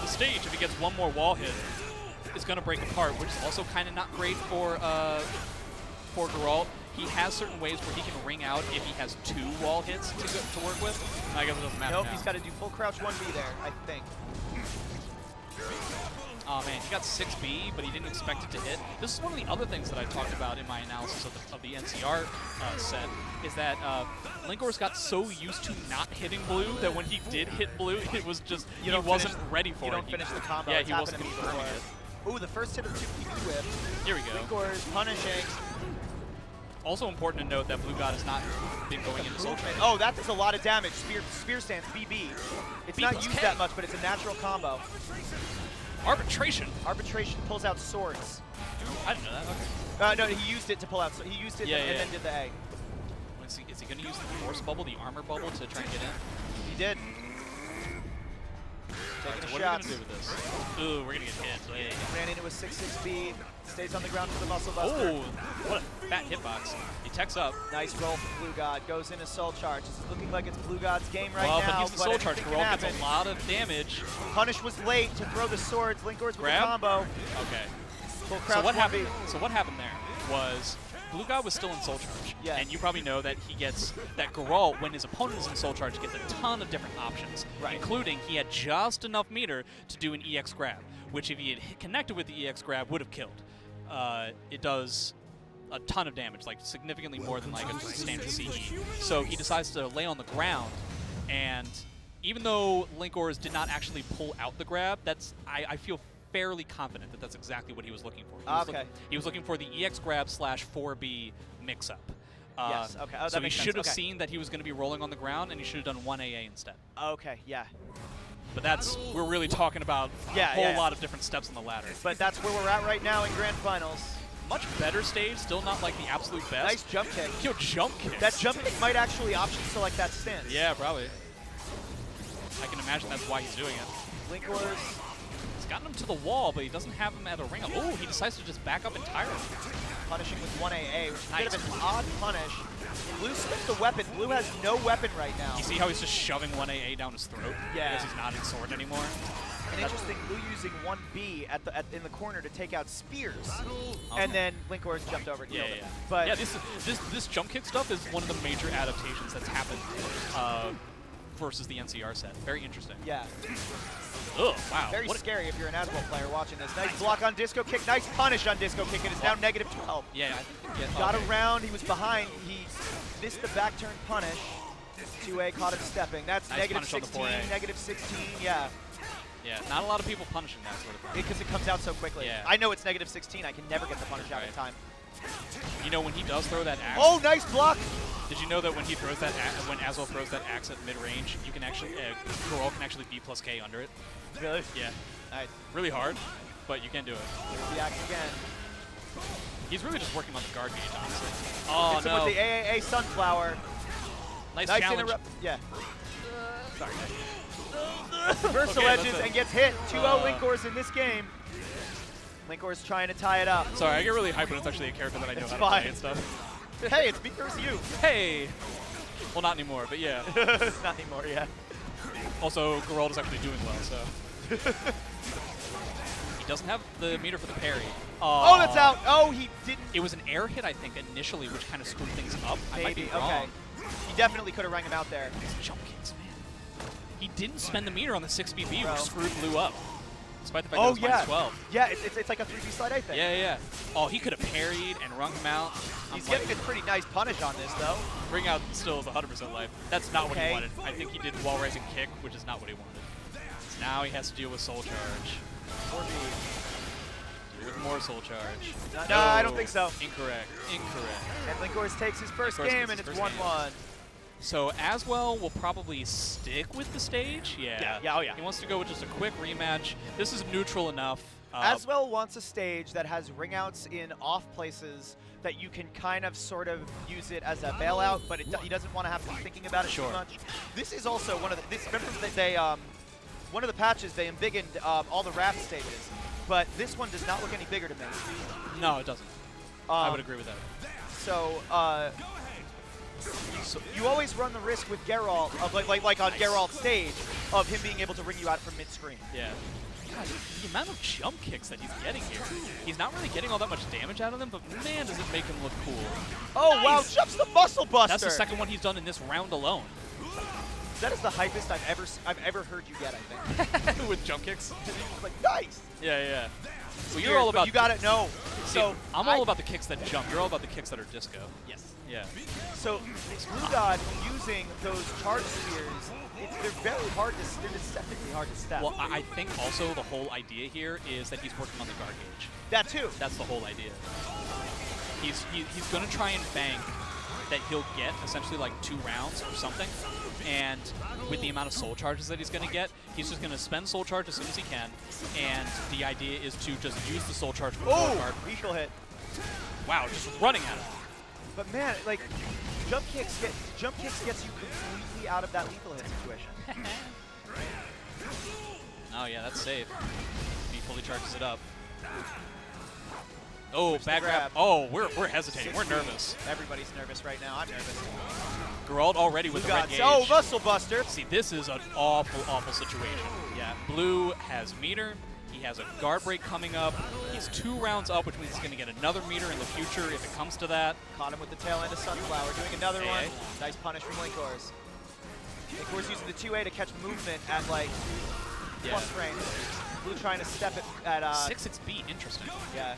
stage, if he gets one more wall hit, is going to break apart, which is also kind of not great for Geralt. He has certain ways where he can ring out if he has 2 wall hits to work with. I guess it doesn't matter. Nope, now. he's got to do full crouch 1B there, I think. Oh man, he got 6B, but he didn't expect it to hit. This is one of the other things that I talked about in my analysis of the NCR set, is that Linkors got so used to not hitting blue that when he did hit blue, it was just, he wasn't ready for it. You don't finish the combo. Yeah, it's he wasn't confirming it. Ooh, the first hit of the 2PP whip. Here we go. Linkors punishing. Also important to note that Blue God has not been going into Soul Train. Oh, that does a lot of damage. Spear stance, BB. It's B not plus used K. that much, but it's a natural combo. Arbitration. Arbitration pulls out swords. I didn't know that. Okay. No, he used it to pull out. So he used it and then did the A. Is he going to use the Force Bubble, the Armor Bubble, to try and get in? He did. Taking a what shot. are we going to do with this? Ooh, we're going to get hit. Yeah. Ran into a 6-6 stays on the ground for the Muscle Buster. Oh, what a fat hitbox. He techs up. Nice roll from Blue God. Goes into Soul Charge. This is looking like it's Blue God's game right well, now. But he's the Soul Charge. Geralt gets a lot of damage. Punish was late to throw the swords. Linkors with Grab? a combo. Okay. Full crouch So what 1B. happened? So what happened there was Blue God was still in Soul Charge. Yeah. And you probably know that he gets that Geralt, when his opponent is in Soul Charge, gets a ton of different options. Right. Including he had just enough meter to do an EX grab, which if he had connected with the EX grab would have killed. It does a ton of damage, like significantly more than like a standard CE. So he decides to lay on the ground, and even though Linkors did not actually pull out the grab, I feel fairly confident that that's exactly what he was looking for. He was looking for the EX grab / 4B mix-up. Yes, okay. Oh, so he should have seen that he was going to be rolling on the ground, and he should have done 1 AA instead. Okay, yeah. But we're really talking about a whole lot of different steps on the ladder. But that's where we're at right now in Grand Finals. Much better stage, still not like the absolute best. Nice jump kick. Yo, jump kick. That jump kick might actually option select that stance. Yeah, probably. I can imagine that's why he's doing it. Linkors. He's gotten him to the wall, but he doesn't have him at a ring. Oh, he decides to just back up entirely. Punishing with 1 AA, which is a bit of an odd punish. Blue spits the weapon. Blue has no weapon right now. You see how he's just shoving 1 AA down his throat? Yeah. Because he's not in sword anymore. And interesting, Blue using 1B in the corner to take out spears. And then Linkors jumped over and killed him. But yeah, this jump kick stuff is one of the major adaptations that's happened versus the NCR set. Very interesting. Yeah. Oh, wow. Very scary if you're an Aswell player watching this. Nice block on Disco Kick. Nice punish on Disco Kick. It is now -12. Yeah, I think got around. He was behind. He missed the back turn punish. 2A caught him stepping. That's nice -16, -16. Yeah. Yeah, not a lot of people punishing that sort of thing. Because it comes out so quickly. Yeah. I know it's -16. I can never get the punish out in time. You know, when he does throw that axe. Oh, nice block! Did you know that when he throws that when Aswell throws that axe at mid-range, you can actually Geralt can actually B+K under it. Really? Yeah. Nice. Really hard, but you can do it. There's the axe again. He's really just working on the guard gauge, honestly. Oh, hits him with the AAA Sunflower. Nice challenge. Yeah. Sorry. Reversal edges and gets hit. 2-0 Linkors in this game. Linkors trying to tie it up. Sorry, I get really hyped when it's actually a character that I know how to play and stuff. Hey, it's me versus you. Hey! Well, not anymore, but yeah. Not anymore, yeah. Also, Geralt is actually doing well, so. He doesn't have the meter for the parry. Oh, that's out. Oh, he didn't. It was an air hit, I think, initially, which kind of screwed things up. Maybe. I might be wrong. Okay. He definitely could have rang him out there. These jump kicks, man. He didn't spend the meter on the 6BB, which screwed Blue up. Despite the fact that it was -12. Yeah, it's like a 3D slide, I think. Yeah. Oh, he could have parried and rung him out. He's getting a pretty nice punish on this, though. Ring out still is 100% life. That's not what he wanted. I think he did wall rising kick, which is not what he wanted. So now he has to deal with Soul Charge. Deal with more Soul Charge. No, I don't think so. Incorrect. And Linkors takes his first game, and it's 1-1. So Aswell will probably stick with the stage. Yeah. Oh yeah. He wants to go with just a quick rematch. This is neutral enough Aswell wants a stage that has ring outs in off places that you can kind of sort of use it as a bailout, but he doesn't want to have to be thinking about it too much. This is also one of the one of the patches they embiggened all the raft stages, but this one does not look any bigger to me. No, it doesn't. I would agree with that. So you always run the risk with Geralt of like on Geralt's stage of him being able to ring you out from mid-screen. Yeah. God, the amount of jump kicks that he's getting here. He's not really getting all that much damage out of them, but man, does it make him look cool. Oh, wow, jumps the Muscle Buster! That's the second one he's done in this round alone. That is the hypest I've ever heard you get, I think. With jump kicks? Like, nice! Yeah. Well, you're all about... You got it, no. So I'm all about the kicks that jump. You're all about the kicks that are disco. Yes. Yeah. So Blue God using those charge spears, they're very hard to, they're deceptively hard to step. Well, I think also the whole idea here is that he's working on the guard gauge. That too. That's the whole idea. He's going to try and bank that he'll get essentially like 2 rounds or something, and with the amount of soul charges that he's going to get, he's just going to spend soul charge as soon as he can, and the idea is to just use the soul charge for the guard. Lethal hit. Wow, just running at him. But man, like jump kicks gets you completely out of that lethal hit situation. Oh yeah, that's safe. He fully charges it up. Oh, back grab. Oh, we're hesitating. We're nervous. Everybody's nervous right now. I'm nervous. Geralt already with the red gauge. Oh, Muscle Buster. See, this is an awful, awful situation. Yeah, Blue has meter. He has a guard break coming up. He's 2 rounds up, which means he's going to get another meter in the future if it comes to that. Caught him with the tail end of Sunflower, doing another one. Nice punish from Linkors. Linkors using the 2A to catch movement at like plus range. Blue trying to step it at 6-6 beat, interesting. Yeah.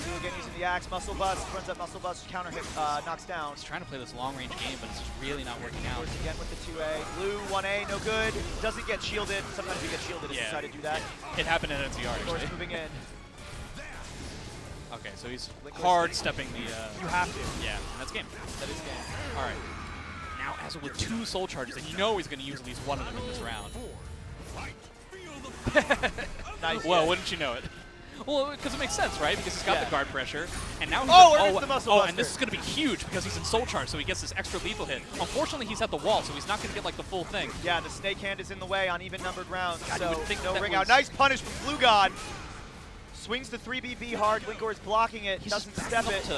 Blue again using the axe, Muscle Bust, runs up Muscle Bust, counter hit, knocks down. He's trying to play this long range game, but it's just really not working out. Again with the 2A. Blue 1A, no good. Doesn't get shielded. Sometimes you get shielded if you try to do that. It happened in NCR actually. Moving in. Okay, so he's hard stepping the. You have to. Yeah, that's game. That is game. All right. Now, as with 2 soul charges, and you know he's going to use at least one of them in this round. Nice. Well, wouldn't you know it? Well, because it makes sense, right? Because he's got the guard pressure, and now he's the Muscle Buster. And this is going to be huge because he's in soul charge, so he gets this extra lethal hit. Unfortunately, he's at the wall, so he's not going to get like the full thing. Yeah, the snake hand is in the way on even numbered rounds, God, so you would think no that ring out. Nice punish from Blue God. Swings the 3BB hard. Linkor's blocking it. He's doesn't step it.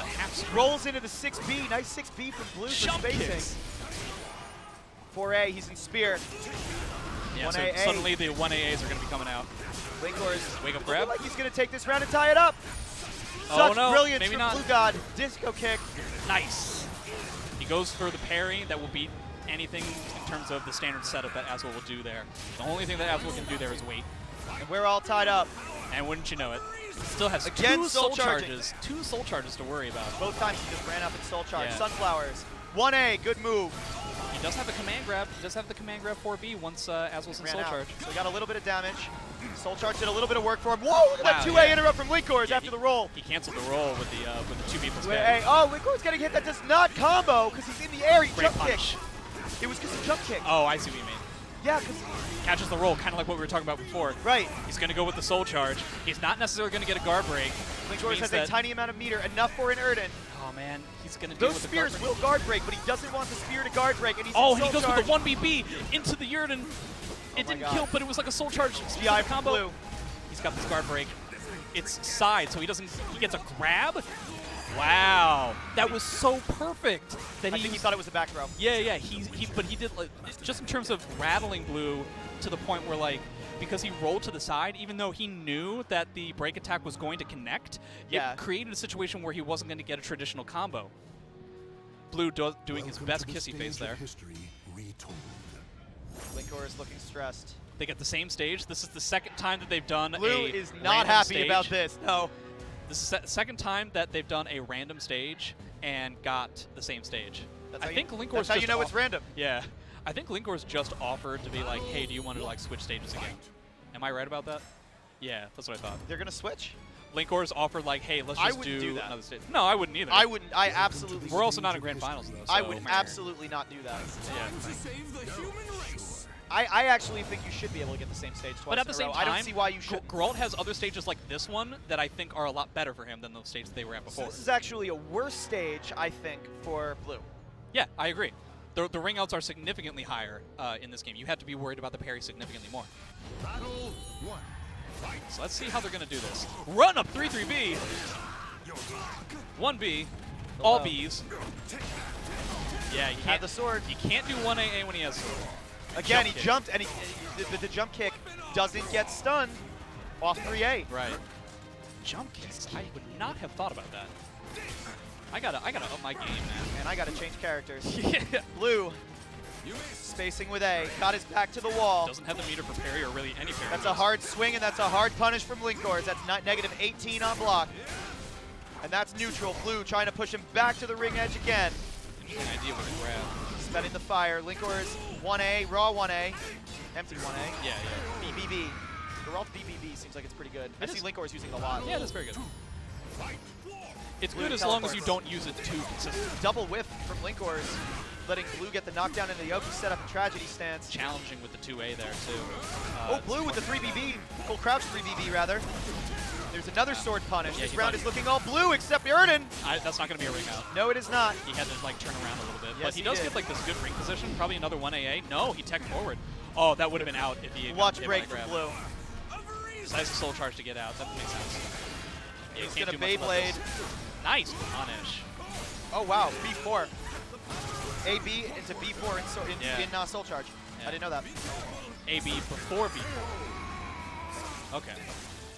Rolls into the 6B. Nice 6B from Blue for spacing. 4A. He's in spear. Yeah, so suddenly the 1AAs are going to be coming out. Linkor's wake up grab. Like he's going to take this round and tie it up. Oh, Such no, brilliance maybe from not. Blue God. Disco kick. Nice. He goes for the parry that will beat anything in terms of the standard setup that Aswell will do there. The only thing that Aswell can do there is wait. And we're all tied up. And wouldn't you know it, still has Again, 2 soul charges. 2 soul charges to worry about. Both times he just ran up in soul charge. Yeah. Sunflowers. 1A, good move. He does have a command grab. He does have the command grab 4B once Aswell's in soul charge. So he got a little bit of damage. Soul charge did a little bit of work for him. Whoa, look at that 2A interrupt from Linkors after the roll. He canceled the roll with the 2B plus 2A. Oh, Linkors getting hit. That does not combo because he's in the air. He Great jump punish. kick. It was because he jump kick. Oh, I see what you mean. Yeah, because catches the roll, kind of like what we were talking about before. Right. He's going to go with the soul charge. He's not necessarily going to get a guard break. Linkors has a tiny amount of meter, enough for an Erden. Oh man, he's going to deal with the guard break. Those spears will guard break, but he doesn't want the spear to guard break, and he's he in soul goes charge. with the 1BB into the Yrden. It didn't kill, but it was like a soul charge DI combo. Blue. He's got this guard break. It's side, so he gets a grab. Wow, that was so perfect. That I think he thought it was a back throw. Yeah, but he did, like, just in terms of rattling Blue to the point where, like, because he rolled to the side, even though he knew that the break attack was going to connect, it created a situation where he wasn't going to get a traditional combo. Blue doing his best kissy face there. Linkor is looking stressed. They get the same stage. This is the second time that they've done Blue is not happy about this. No. This is the second time that they've done a random stage and got the same stage. That's how you know it's random. Yeah. I think Linkor's just offered to be like, hey, do you want to like switch stages again? Am I right about that? Yeah, that's what I thought. They're going to switch? Linkor's offered like, hey, let's just do another stage. No, I wouldn't either. I wouldn't. I absolutely We're also not in grand finals, though. So I would absolutely not do that. Yeah. I actually think you should be able to get the same stage twice But at the same time, I don't see why you shouldn't. Geralt has other stages like this one that I think are a lot better for him than those stages they were at before. So this is actually a worse stage, I think, for Blue. Yeah, I agree. The ring outs are significantly higher in this game. You have to be worried about the parry significantly more. Battle 1. Fight. So let's see how they're going to do this. Run up 3-3B. 1B. All Bs. Yeah, you Had can't, the sword. you can't do 1AA when he has sword. Again, Jump he kick. jumped, and the jump kick doesn't get stunned off 3A. Right. Jump kicks. I would not have thought about that. I gotta up my game, man. And I gotta change characters. Yeah. Blue, spacing with A, got his back to the wall. Doesn't have the meter for parry or really any parry. That's a hard swing, and that's a hard punish from Linkors. That's not negative 18 on block. And that's neutral. Blue trying to push him back to the ring edge again. Interesting idea with the grab. Spending the fire. Linkors 1A, raw 1A, empty 1A. Yeah, yeah. BBB. Geralt BBB seems like it's pretty good. I It see is. Linkors using it a lot. Yeah, that's very good. It's Blue good as long as teleports. you don't use it too consistently. Double whiff from Linkors, letting Blue get the knockdown into the Yoki setup and tragedy stance. Challenging with the 2A there, too. Oh, Blue with the 3BB. Full crouch 3BB, rather. There's another sword punish. Yeah, This he round thought is he- looking all blue except Erden. That's not going to be a ring out. No, it is not. He had to, like, turn around a little bit. Yes, But he he does did. get, like, this good ring position. Probably another 1AA. No, he teched forward. Oh, that would have been out if he had Watch hit break by from grab. Blue. So that's a soul charge to get out. That makes sense. Yeah, He's you gonna can't do much about Beyblade. this. Nice punish. Oh, wow. B4. AB into B4 Yeah. in Soul Charge. Yeah. I didn't know that. AB before B4. Okay.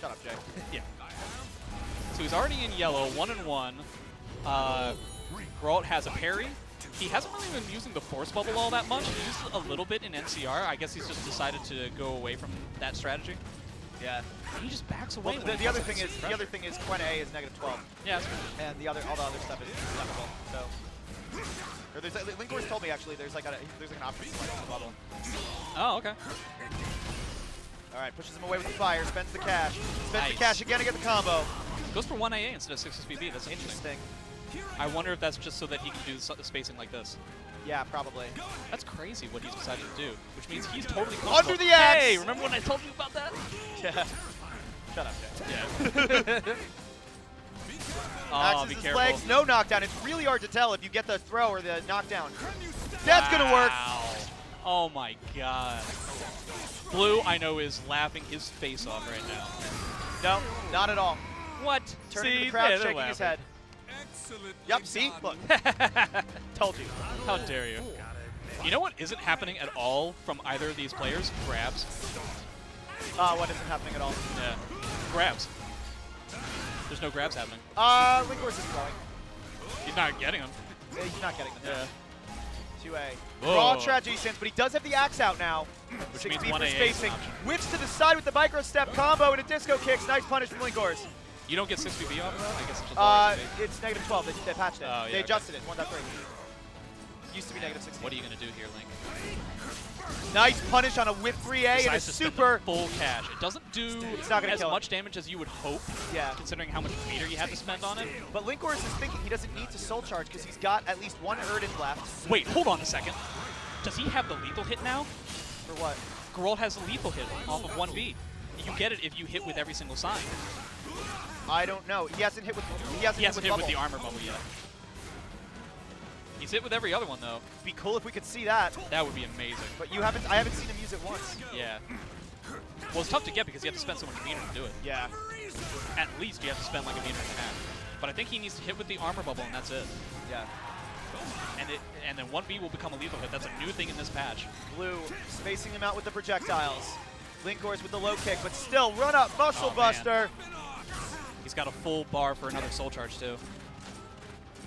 Shut up, Jay. Yeah. So he's already in yellow, 1-1. Geralt has a parry. He hasn't really been using the force bubble all that much. He used it a little bit in NCR. I guess he's just decided to go away from that strategy. Yeah. He just backs away. Well, when the he other has thing is pressure. the other thing is Quena A is negative 12, Yeah, that's good. and all the other stuff is acceptable. So. Or there's Linkors told me actually there's like an option to select the bubble. Oh, okay. All right, pushes him away with the fire, spends the cash, spends the Nice. cash again to get the combo. Goes for 1AA instead of 6SBB. That's interesting. Interesting. I wonder if that's just so that he can do the spacing like this. Yeah, probably. That's crazy what he's decided to do, which means he's totally Under the axe! Hey, remember when I told you about that? Yeah. Shut up, Jay. Yeah. Oh, Axes be his careful. legs, no knockdown. It's really hard to tell if you get the throw or the knockdown. That's gonna work. Wow. Oh my god. Blue, I know, is laughing his face off right now. No, not at all. What? Turning See, to the crowd, they're shaking his head. Excellent. Yep, see? Look. Told you. How dare you? You know what isn't happening at all from either of these players? Grabs. What isn't happening at all? Yeah. Grabs. There's no grabs happening. Linkors is throwing. He's not getting them. He's not getting them. Yeah. 2A. Whoa. Raw tragedy sense, but he does have the axe out now. Which 6B means for 1AA is an spacing. option. Whips to the side with the micro step combo and a disco kicks. Nice punish from Linkors. You don't get 6BB off of that? I guess it's just lower XP. It's negative 12. They patched it. Oh, yeah, they okay. adjusted it. 1.3. Used to be negative 16. What are you going to do here, Link? Nice punish on a whip 3A and a Decides to spend the super. full cash. It doesn't do It's not gonna as kill him. much damage as you would hope, Yeah. considering how much meter you had to spend on it. But Linkors is thinking he doesn't need to soul charge because he's got at least one Erden left. Wait, hold on a second. Does he have the lethal hit now? For what? Geralt has the lethal hit off of 1B. You get it if you hit with every single sign. I don't know. He hasn't hit with. He hasn't hit with bubble. the armor bubble yet. He's hit with every other one though. Be cool if we could see that. That would be amazing. But I haven't seen him use it once. Yeah. Well, it's tough to get because you have to spend so much meter to do it. Yeah. At least you have to spend like a meter and a half. But I think he needs to hit with the armor bubble and that's it. Yeah. And then 1B will become a lethal hit. That's a new thing in this patch. Blue spacing him out with the projectiles. Linkors with the low kick, but still run up muscle Oh, man. buster. He's got a full bar for another soul charge too.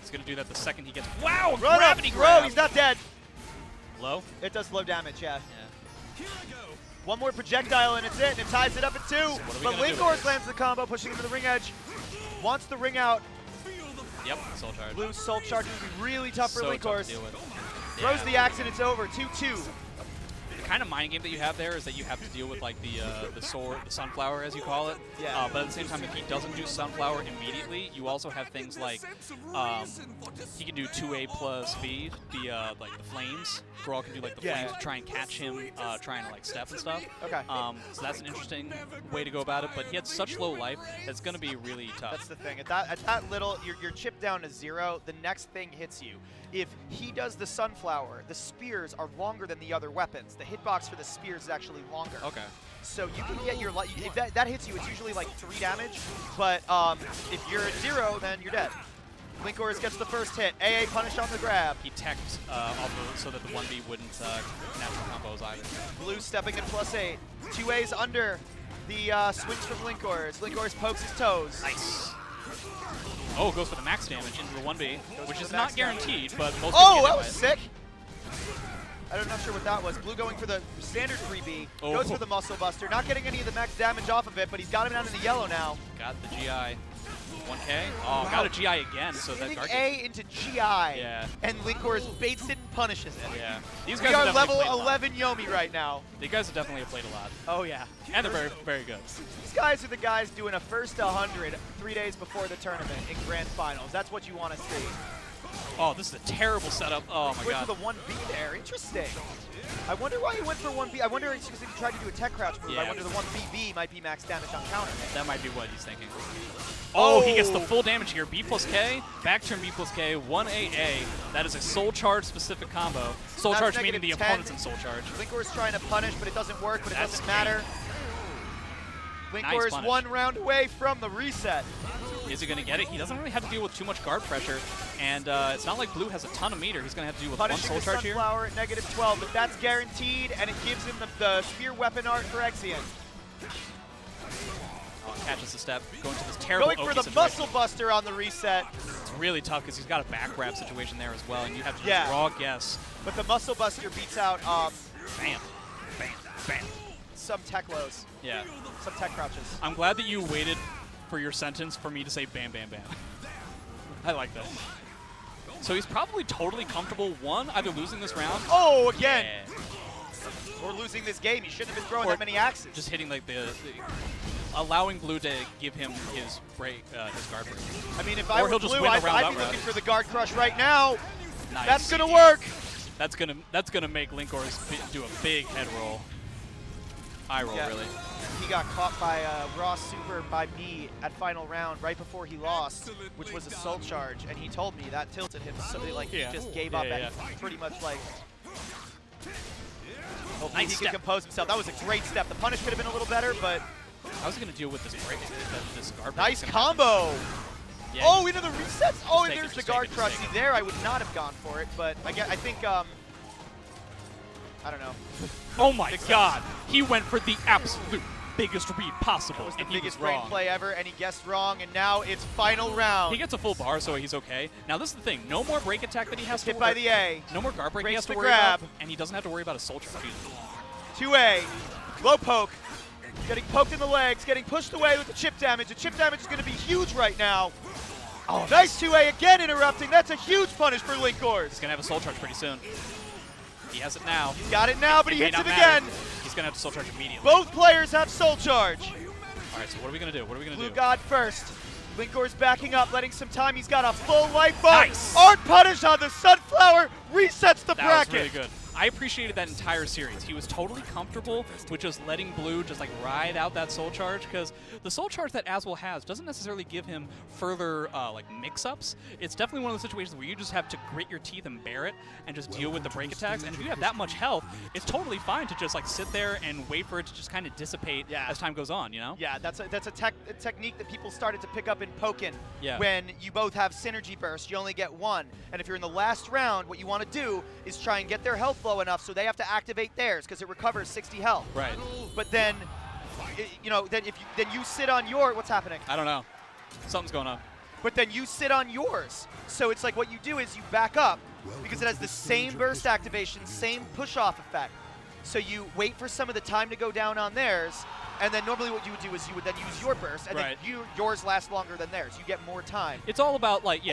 He's gonna do that the second he gets. Wow! Run up, Gravity throw. grab. He's not dead. Low. It does low damage, yeah. Yeah. One more projectile and it's it, and it ties it up at 2. are we But gonna do Linkors with this? lands the combo, pushing him to the ring edge. Wants the ring out. Yep. Soul charge. Blue soul charge will be really tough for So tough Linkors. to deal with. Throws Yeah. the axe and it's over. 2-2. kind of mind game that you have there is that you have to deal with like the sword, the sunflower as you call it. Yeah. But at the same time, if he doesn't do sunflower immediately, you also have things like he can do 2A plus speed, like the flames. Geralt can do like the flames to try and catch him, trying to like step and stuff. Okay. So that's an interesting way to go about it. But he had such low life that's going to be really tough. That's the thing. At that little, you're chipped down to 0. The next thing hits you. If he does the sunflower, the spears are longer than the other weapons. The hitbox for the spears is actually longer. Okay. So you can get your life. If that hits you, it's usually like 3 damage. But if you're at 0, then you're dead. Linkors gets the first hit. AA punish on the grab. He teched so that the 1B wouldn't natural combos either. Blue stepping at +8. 2A's under the swings from Linkors. Linkors pokes his toes. Nice. Oh, goes for the max damage into the 1B, which is not guaranteed, but most Oh, that was sick. I'm not sure what that was. Blue going for the standard 3B. Goes for the Muscle Buster. Not getting any of the max damage off of it, but he's got him down in the yellow now. Got the GI. 1K. Oh, wow. Got a GI again. So that A into GI. Yeah. And Linkors baits it and punishes it. Yeah. These guys are level 11 Yomi right now. These guys have definitely played a lot. Oh, yeah. And they're very, very good. These guys are the guys doing a first 100 3 days before the tournament in Grand Finals. That's what you want to see. Oh, this is a terrible setup. Oh, my God. Went for the 1B there. Interesting. I wonder why he went for 1B. I wonder if he tried to do a tech crouch move. I wonder the 1BB might be max damage on counter. That might be what he's thinking. Oh, he gets the full damage here. B plus K, back turn B plus K, 1AA. That is a soul charge specific combo. Soul charge meaning the opponent's in soul charge. Linkor's trying to punish, but it doesn't work, but it doesn't matter. Linkor is Nice 1 round away from the reset. Is he going to get it? He doesn't really have to deal with too much guard pressure, and it's not like Blue has a ton of meter. He's going to have to deal with Punishing one soul charge here. Sunflower at -12, but that's guaranteed, and it gives him the spear weapon art for Exian. Catches the step, going to this terrible Going for the Muscle Buster on the reset. It's really tough because he's got a back grab situation there as well, and you have to just raw guess. But the Muscle Buster beats out bam, bam, bam. Some tech lows. Yeah. Some tech crouches. I'm glad that you waited for your sentence for me to say bam, bam, bam. I like that. So he's probably totally comfortable, either losing this round. Oh, again! Or losing this game. He shouldn't have been throwing that many axes. Just hitting like allowing Blue to give him his break, his guard break. I mean, if I were Blue, I'd be looking for the guard crush right now. Nice. That's gonna work. That's gonna make Linkors do a big head roll. Eye roll, really. He got caught by raw super by me at final round right before he lost, which was a soul charge, and he told me that tilted him, so he just gave up and pretty much like. Hopefully he can compose himself. That was a great step. The punish could have been a little better, but. How's he going to deal with this break? This guard nice combo! Yeah, oh, into the resets? Oh, and there's the guard crush. There, I would not have gone for it, but I think, I don't know. Oh my God! He went for the absolute biggest read possible. That was the biggest brain play ever, and he guessed wrong, and now it's final round. He gets a full bar, so he's okay. Now this is the thing: no more break attack that he has to hit by the A. No more guard break he has to worry grab. about, and he doesn't have to worry about a soul charge. 2A, low poke. Getting poked in the legs, getting pushed away with the chip damage. The chip damage is going to be huge right now. Oh, nice 2A again interrupting. That's a huge punish for Linkors. He's going to have a soul charge pretty soon. He has it now. He's got it now, but he hits it again. He's going to have to soul charge immediately. Both players have soul charge. All right, so what are we going to do? What are we going to do? Blue God first. Linkors backing up, letting some time. He's got a full life bar. Nice. Art punish on the Sunflower resets the bracket. That was really good. I appreciated that entire series. He was totally comfortable with just letting Blue just like ride out that soul charge, because the soul charge that Aswell has doesn't necessarily give him further like mix-ups. It's definitely one of those situations where you just have to grit your teeth and bear it and just deal with the break attacks. And if you have that much health, it's totally fine to just like sit there and wait for it to just kind of dissipate as time goes on, you know? Yeah, that's a technique that people started to pick up in Pokken. Yeah. When you both have synergy burst, you only get one. And if you're in the last round, what you want to do is try and get their health low enough so they have to activate theirs because it recovers 60 health. Right. But then, then you sit on your, what's happening? I don't know. Something's going on. But then you sit on yours. So it's like what you do is you back up because it has the same burst activation, same push-off effect. So you wait for some of the time to go down on theirs, and then normally what you would do is you would then use your burst, and then yours lasts longer than theirs. You get more time. It's all about like,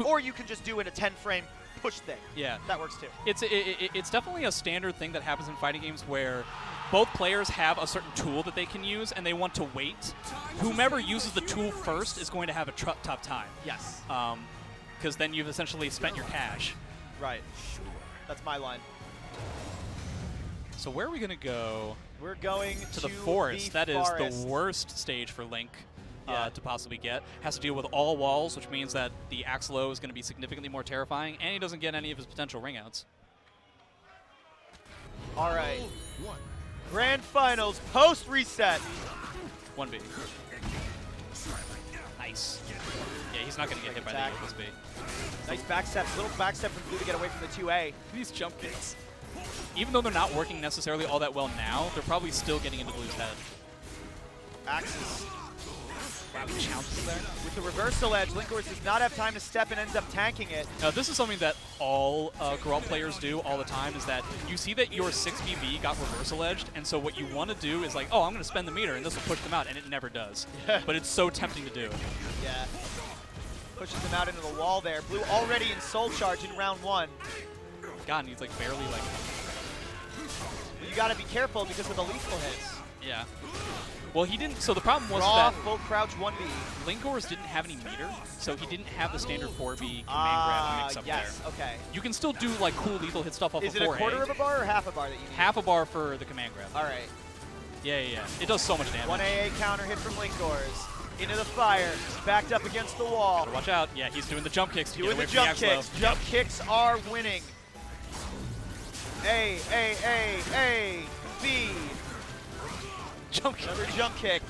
Or you can just do in a 10-frame push thing. Yeah. That works too. It's definitely a standard thing that happens in fighting games where both players have a certain tool that they can use, and they want to wait. Whomever uses the tool first is going to have a tough time. Yes. Because then you've essentially spent your cash. Right. That's my line. So where are we going to go? We're going to the forest. That is the worst stage for Link to possibly get. Has to deal with all walls, which means that the axe low is going to be significantly more terrifying, and he doesn't get any of his potential ring outs. All right. Grand Finals, post-reset. 1B. Nice. Yeah, he's not going to get hit by the A plus B. Nice backstep, little backstep from Blue to get away from the 2A. These jump kicks. Even though they're not working necessarily all that well now, they're probably still getting into Blue's head. Axes. Wow, he chounces there. With the reversal edge, Linkors does not have time to step and ends up tanking it. Now, this is something that all Geralt players do all the time, is that you see that your 6BB got reversal edged, and so what you want to do is like, oh, I'm going to spend the meter, and this will push them out, and it never does. But it's so tempting to do. Yeah. Pushes him out into the wall there. Blue already in Soul Charge in round 1. God, and he's like barely like... But you got to be careful because of the lethal hits. Yeah. Well, he didn't. So the problem was Raw, that full crouch 1B. Linkors didn't have any meter, so he didn't have the standard 4B command grab mix up there. Okay. You can still do like cool lethal hit stuff off of 4A. Is it a quarter of a bar or half a bar that you need? Half a bar for the command grab. All right. Yeah. It does so much damage. 1 AA counter hit from Linkors. Into the fire, backed up against the wall. Gotta watch out. Yeah, he's doing the jump kicks to get away from jump the kicks. Jump kicks are winning. A, B. Jump kick. Another jump kick.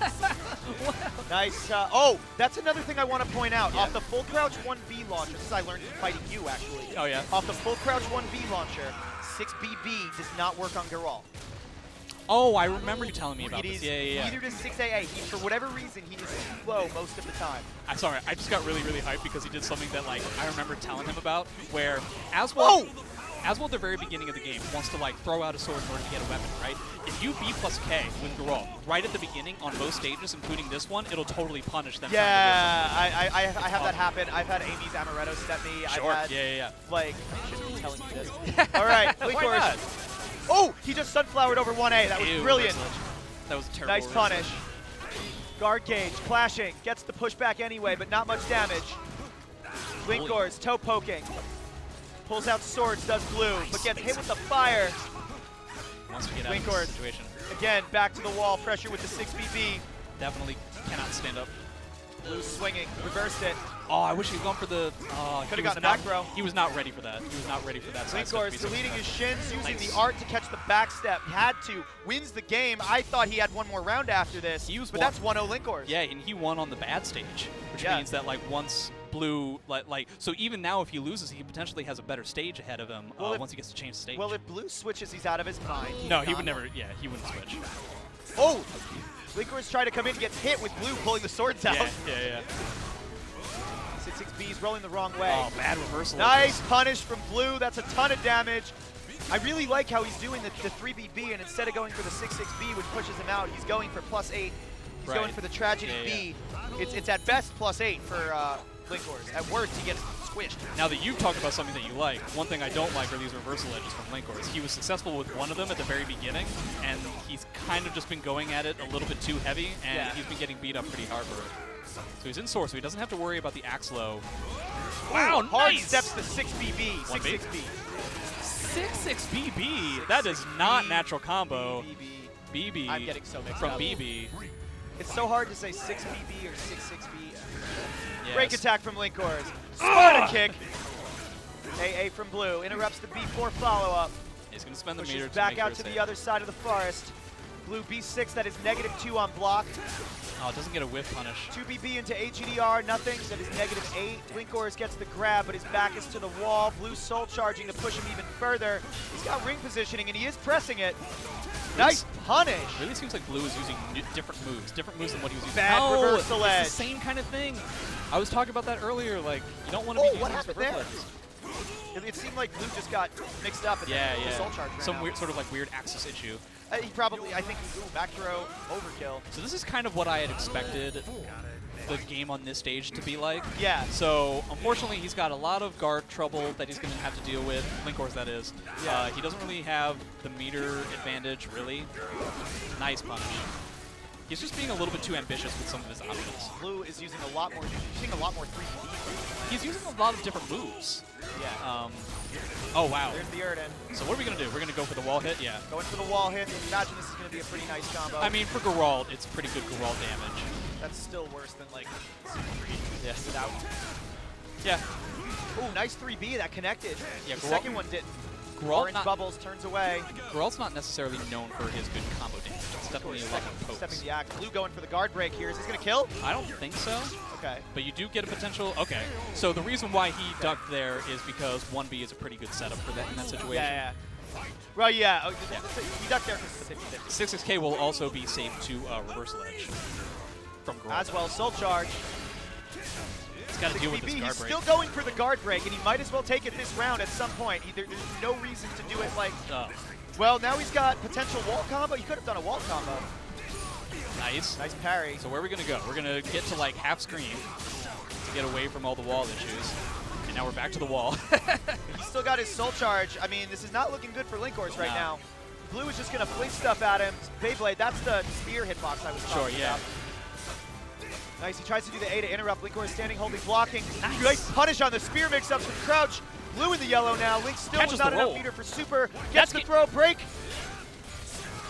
Nice. Oh, that's another thing I want to point out. Yeah. Off the full crouch 1B launcher, this is I learned from fighting you, actually. Oh, yeah. Off the full crouch 1B launcher, 6BB does not work on Geralt. Oh, I remember you telling me about It this. is Yeah. Neither does 6AA. For whatever reason, he is too low most of the time. I'm sorry, I just got really hyped because he did something that like I remember telling him about, where Aswell at the very beginning of the game wants to like throw out a sword in order to get a weapon, right? If you B plus K with Geralt right at the beginning on most stages, including this one, it'll totally punish them. Yeah, I have that happen. I've had Amy's Amaretto step me. Sure. I've had, Yeah. like, I shouldn't be telling you this. All right, Why Linkors. not? Oh, he just sunflowered over 1A. That was brilliant. That was a terrible. Nice punish. Guard gauge, clashing, gets the pushback anyway, but not much damage. Linkors, toe poking. Pulls out swords, does blue, but gets hit with the fire. Wants to get out of this situation. Again, back to the wall, pressure with the 6BB. Definitely cannot stand up. Blue swinging, reversed it. Oh, I wish he had gone for the... Could have gotten back throw. He was not ready for that. He was not ready for that. Linkors deleting his shins, using the art to catch the backstep. Had to, wins the game. I thought he had one more round after this, but that's 1-0 Linkors. Yeah, and he won on the bad stage, which means that like once Blue, so even now if he loses, he potentially has a better stage ahead of him once he gets to change the stage. Well, if Blue switches, he's out of his mind. No, he would never, he wouldn't switch. Oh! Linkors trying to come in, gets hit with Blue pulling the swords out. Yeah. 6-6B's rolling the wrong way. Oh, bad reversal. Nice punish from Blue. That's a ton of damage. I really like how he's doing the 3BB, and instead of going for the 6-6B, which pushes him out, he's going for +8. He's going for the Tragedy B. It's at best +8 for Linkors. At worst, he gets squished. Now that you've talked about something that you like, one thing I don't like are these reversal edges from Linkors. He was successful with one of them at the very beginning, and he's kind of just been going at it a little bit too heavy, and he's been getting beat up pretty hard for it. So he's in source, so he doesn't have to worry about the axe low. Wow, hard steps the 6BB. 6-6B. 6-6BB. That is not natural combo. BB. I'm getting so mixed from up. BB. It's so hard to say 6BB or 6-6B. Yes. Break attack from Linkors. Sparta kick. AA from Blue interrupts the B4 follow-up. He's going to spend the meter to back out to the other side of the forest. Blue B6, that is -2 on block. Oh, it doesn't get a whiff punish. 2BB into HEDR, nothing. That is -8. Linkors gets the grab, but his back is to the wall. Blue soul charging to push him even further. He's got ring positioning, and he is pressing it. Nice punish. Really seems like Blue is using different moves than what he was using. Bad reversal edge. It's the same kind of thing. I was talking about that earlier. Like, you don't want to be using what happened there? edges. It seemed like Blue just got mixed up and the soul charge ran Some out. weird, sort of like weird axis issue. He probably, I think, back throw, overkill. So this is kind of what I had expected the game on this stage to be like. Yeah. So unfortunately, he's got a lot of guard trouble that he's going to have to deal with. Linkors, that is. Yeah. He doesn't really have the meter advantage, really. Nice punish. He's just being a little bit too ambitious with some of his options. Blue is using a lot more 3D. He's using a lot of different moves. Yeah. Oh, wow. There's the Erden. So what are we going to do? We're going to go for the wall hit? Yeah. Going for the wall hit. Imagine this is going to be a pretty nice combo. I mean, for Geralt, it's pretty good Geralt damage. That's still worse than, like, Yes. without. Yeah. Ooh, nice 3B. That connected. Yeah, The Geralt- second one didn't. Geralt Orange bubbles, turns away. Geralt's not necessarily known for his good combo damage. It's definitely a lot of pokes. Stepping the axe. Blue going for the guard break here. Is this going to kill? I don't think so. Okay. But you do get a potential. Okay. So the reason why he ducked there is because 1B is a pretty good setup for that in that situation. Yeah. Well, yeah. Oh, you ducked there because it's 50-50. 66K will also be safe to reversal edge from Geralt. As well, soul charge. He's got to deal with this guard He's break. still going for the guard break, and he might as well take it this round at some point. There's no reason to do it like... Well, now he's got potential wall combo. He could have done a wall combo. Nice. Nice parry. So where are we going to go? We're going to get to like half screen to get away from all the wall issues. And now we're back to the wall. He's still got his soul charge. I mean, this is not looking good for Linkors right now. Blue is just going to fling stuff at him. Beyblade, that's the spear hitbox I was talking about. Nice, he tries to do the A to interrupt. Linkor is standing, holding, blocking. Nice punish on the spear mix-ups from Crouch. Blue in the yellow now. Link still Catches with not the enough roll. meter for super. Gets the throw, break.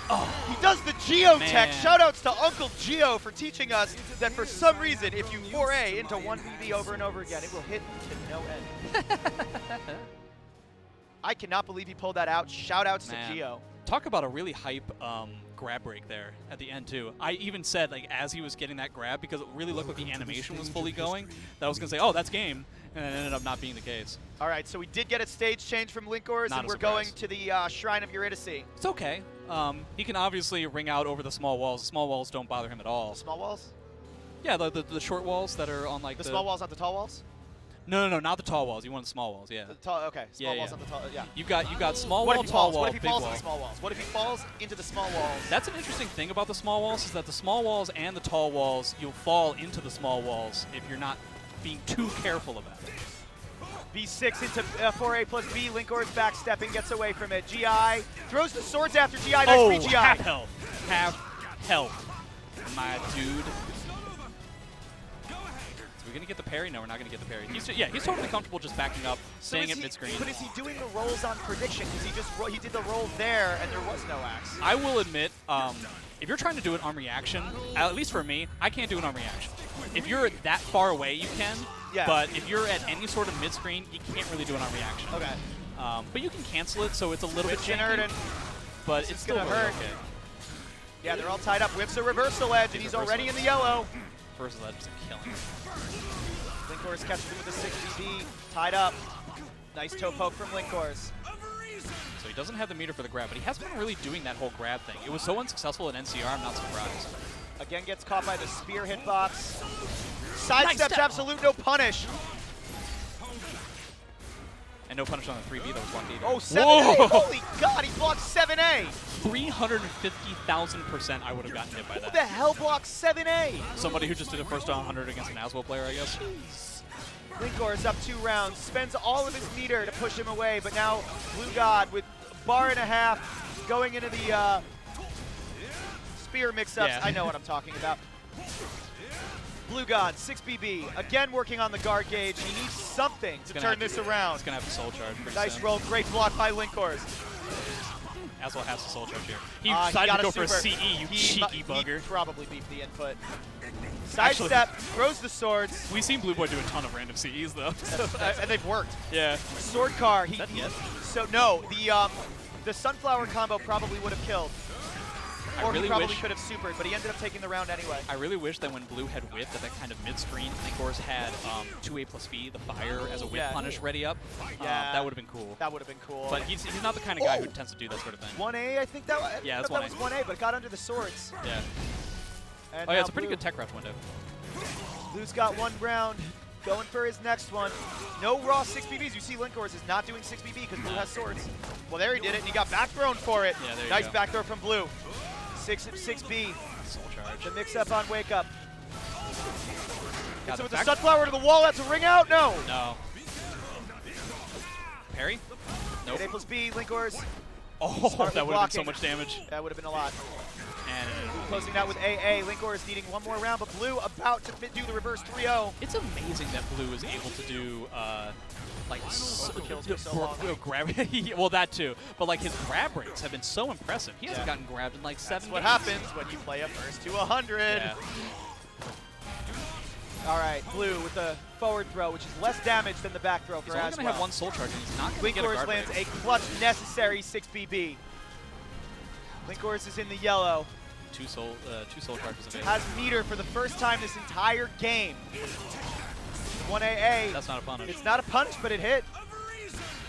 Oh, he does the Geotech. Shoutouts to Uncle Geo for teaching us that for some reason, if you 4A into 1BB over and over again, it will hit to no end. I cannot believe he pulled that out. Shoutouts to Geo. Talk about a really hype grab break there at the end too. I even said, like, as he was getting that grab, because it really looked like the animation was fully going, that I was going to say, oh, that's game, and it ended up not being the case. All right, so we did get a stage change from Linkors, and we're going to the Shrine of Eurydice. It's okay. He can obviously ring out over the small walls. The small walls don't bother him at all. Small walls? Yeah, the short walls that are on, like, the small walls, not the tall walls? No, not the tall walls. You want the small walls, yeah. The tall, okay, small walls, not the tall, yeah. You got small wall, tall wall, big wall. What if he falls into the small walls? What if he falls into the small walls? That's an interesting thing about the small walls, is that the small walls and the tall walls, you'll fall into the small walls if you're not being too careful about it. B6 into 4A plus B. Linkors backstepping, gets away from it. GI throws the swords after GI. Nice free GI. Half health. Half health, my dude. We're going to get the parry? No, we're not going to get the parry. He's totally comfortable just backing up, staying at mid-screen. But is he doing the rolls on prediction? Because he did the roll there, and there was no axe. I will admit, if you're trying to do it on reaction, at least for me, I can't do it on reaction. If you're that far away, you can. Yeah. But if you're at any sort of mid-screen, you can't really do it on reaction. Okay. But you can cancel it, so it's a little bit janky. Erden. But it's still going to hurt. Okay. Yeah, they're all tied up. Whips a reversal edge, and he's already in the yellow. Reversal edge is a killing. Linkors catches him with a 6BB, tied up. Nice toe poke from Linkors. So he doesn't have the meter for the grab, but he hasn't been really doing that whole grab thing. It was so unsuccessful at NCR, I'm not surprised. Again gets caught by the spear hitbox. Sidesteps absolute, no punish. And no punish on the 3B, that was 1B. Oh, 7A, holy God, he blocked 7A. 350,000% I would have gotten hit by that. Who the hell blocked 7A? Somebody who just did a first on 100 against an Aswell player, I guess. Jeez. Linkor is up 2 rounds, spends all of his meter to push him away, but now Blue God with a bar and a half going into the spear mix-ups. Yeah. I know what I'm talking about. Blue God, 6BB, again working on the guard gauge. He needs something to turn this around. He's going to have a soul charge pretty Nice soon. roll, great block by Linkors. Aswell has the soul charge here. He decided to go for a CE, you cheeky bugger. He probably beat the input. Sidestep, throws the swords. We've seen Blue Boy do a ton of random CEs, though. And they've worked. Yeah. Sword car. Is that hit? So, no, the sunflower combo probably would have killed. Or he probably could have supered, but he ended up taking the round anyway. I really wish that when Blue had whipped at that kind of mid-screen, Linkors had 2A plus B, the fire as a whip punish ready up. Yeah. That would have been cool. That would have been cool. But he's not the kind of guy who tends to do that sort of thing. 1A, I think that was. Yeah, that's 1A. That was 1A, but it got under the swords. Yeah. And Oh yeah, it's a pretty good tech crouch window. Blue's got 1 round going for his next one. No raw 6BBs. You see Linkors is not doing 6BB because Blue has swords. Well, there he did it, and he got back thrown for it. Yeah, there you nice go. back throw from Blue. 6B. Soul charge. The mix-up on Wake Up. Got So with the back- Sunflower to the wall, that's a ring out? No. No. Parry? Nope. A plus B, Linkors. Oh, Smart that would have been so blocking. much damage. That would have been a lot. And Closing out with AA. Linkors needing one more round, but Blue about to do the reverse 3-0. it's amazing that Blue is able to do like kills for so long. grab. Well, that too. But like his grab rates have been so impressive. He hasn't gotten grabbed in like 7 That's what games. happens when you play a first to 100. Yeah. All right, Blue with the forward throw, which is less damage than the back throw He's for only as going to well. have one soul charge, and he's not going to get a Linkors guard lands break. a clutch necessary 6BB. Linkors is in the yellow. Two soul charges available. Has meter for the first time this entire game. 1 AA. That's not a punish. It's not a punch, but it hit.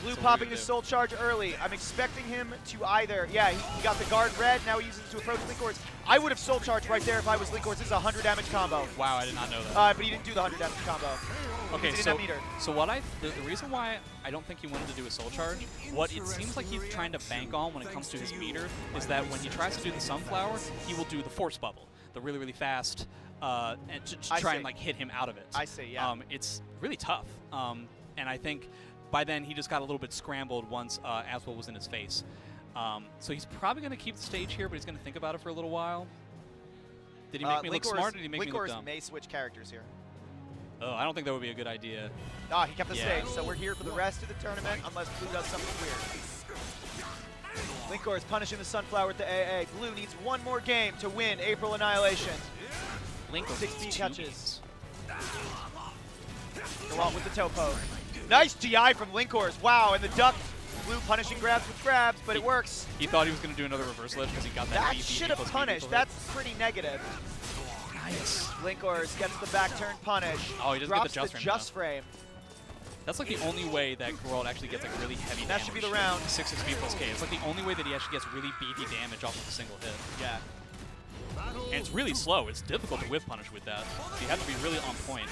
Blue So what popping do you his do? soul charge early. I'm expecting him to either, yeah, he got the guard red, now he uses it to approach Linkors. I would have soul charged right there if I was Linkors. This is a 100 damage combo. Wow, I did not know that. But he didn't do the 100 damage combo. Okay, He didn't so have meter. what the reason why I don't think he wanted to do a soul charge, what it seems like he's trying to bank on when it comes to his meter is that when he tries to do the sunflower, he will do the force bubble, the really really fast, and to try and like hit him out of it. I see, yeah. It's really tough, and I think by then he just got a little bit scrambled once Aswell was in his face. So he's probably going to keep the stage here, but he's going to think about it for a little while. Did he make me look smart, or did he make me look Linkors dumb? may switch characters here. Oh, I don't think that would be a good idea. Ah, he kept the Yeah. stage, so we're here for the rest of the tournament unless Blue does something weird. Linkors punishing the Sunflower with the AA. Blue needs one more game to win April Annihilation. Link 6B two catches. games. Geralt with the topo. Nice GI from Linkors. Wow, and the duck. Blue punishing grabs with grabs, but it works. He thought he was going to do another reverse ledge because he got that. That BB should have plus BB punished. hit. That's pretty negative. Nice. Linkors gets the back turn punish. Oh, he doesn't drops get the just frame, just frame. That's like the only way that Geralt actually gets like really heavy That damage. should be the round. 6 plus K. It's like the only way that he actually gets really beefy damage off of a single hit. Yeah. And it's really slow. It's difficult to whip punish with that. So you have to be really on point.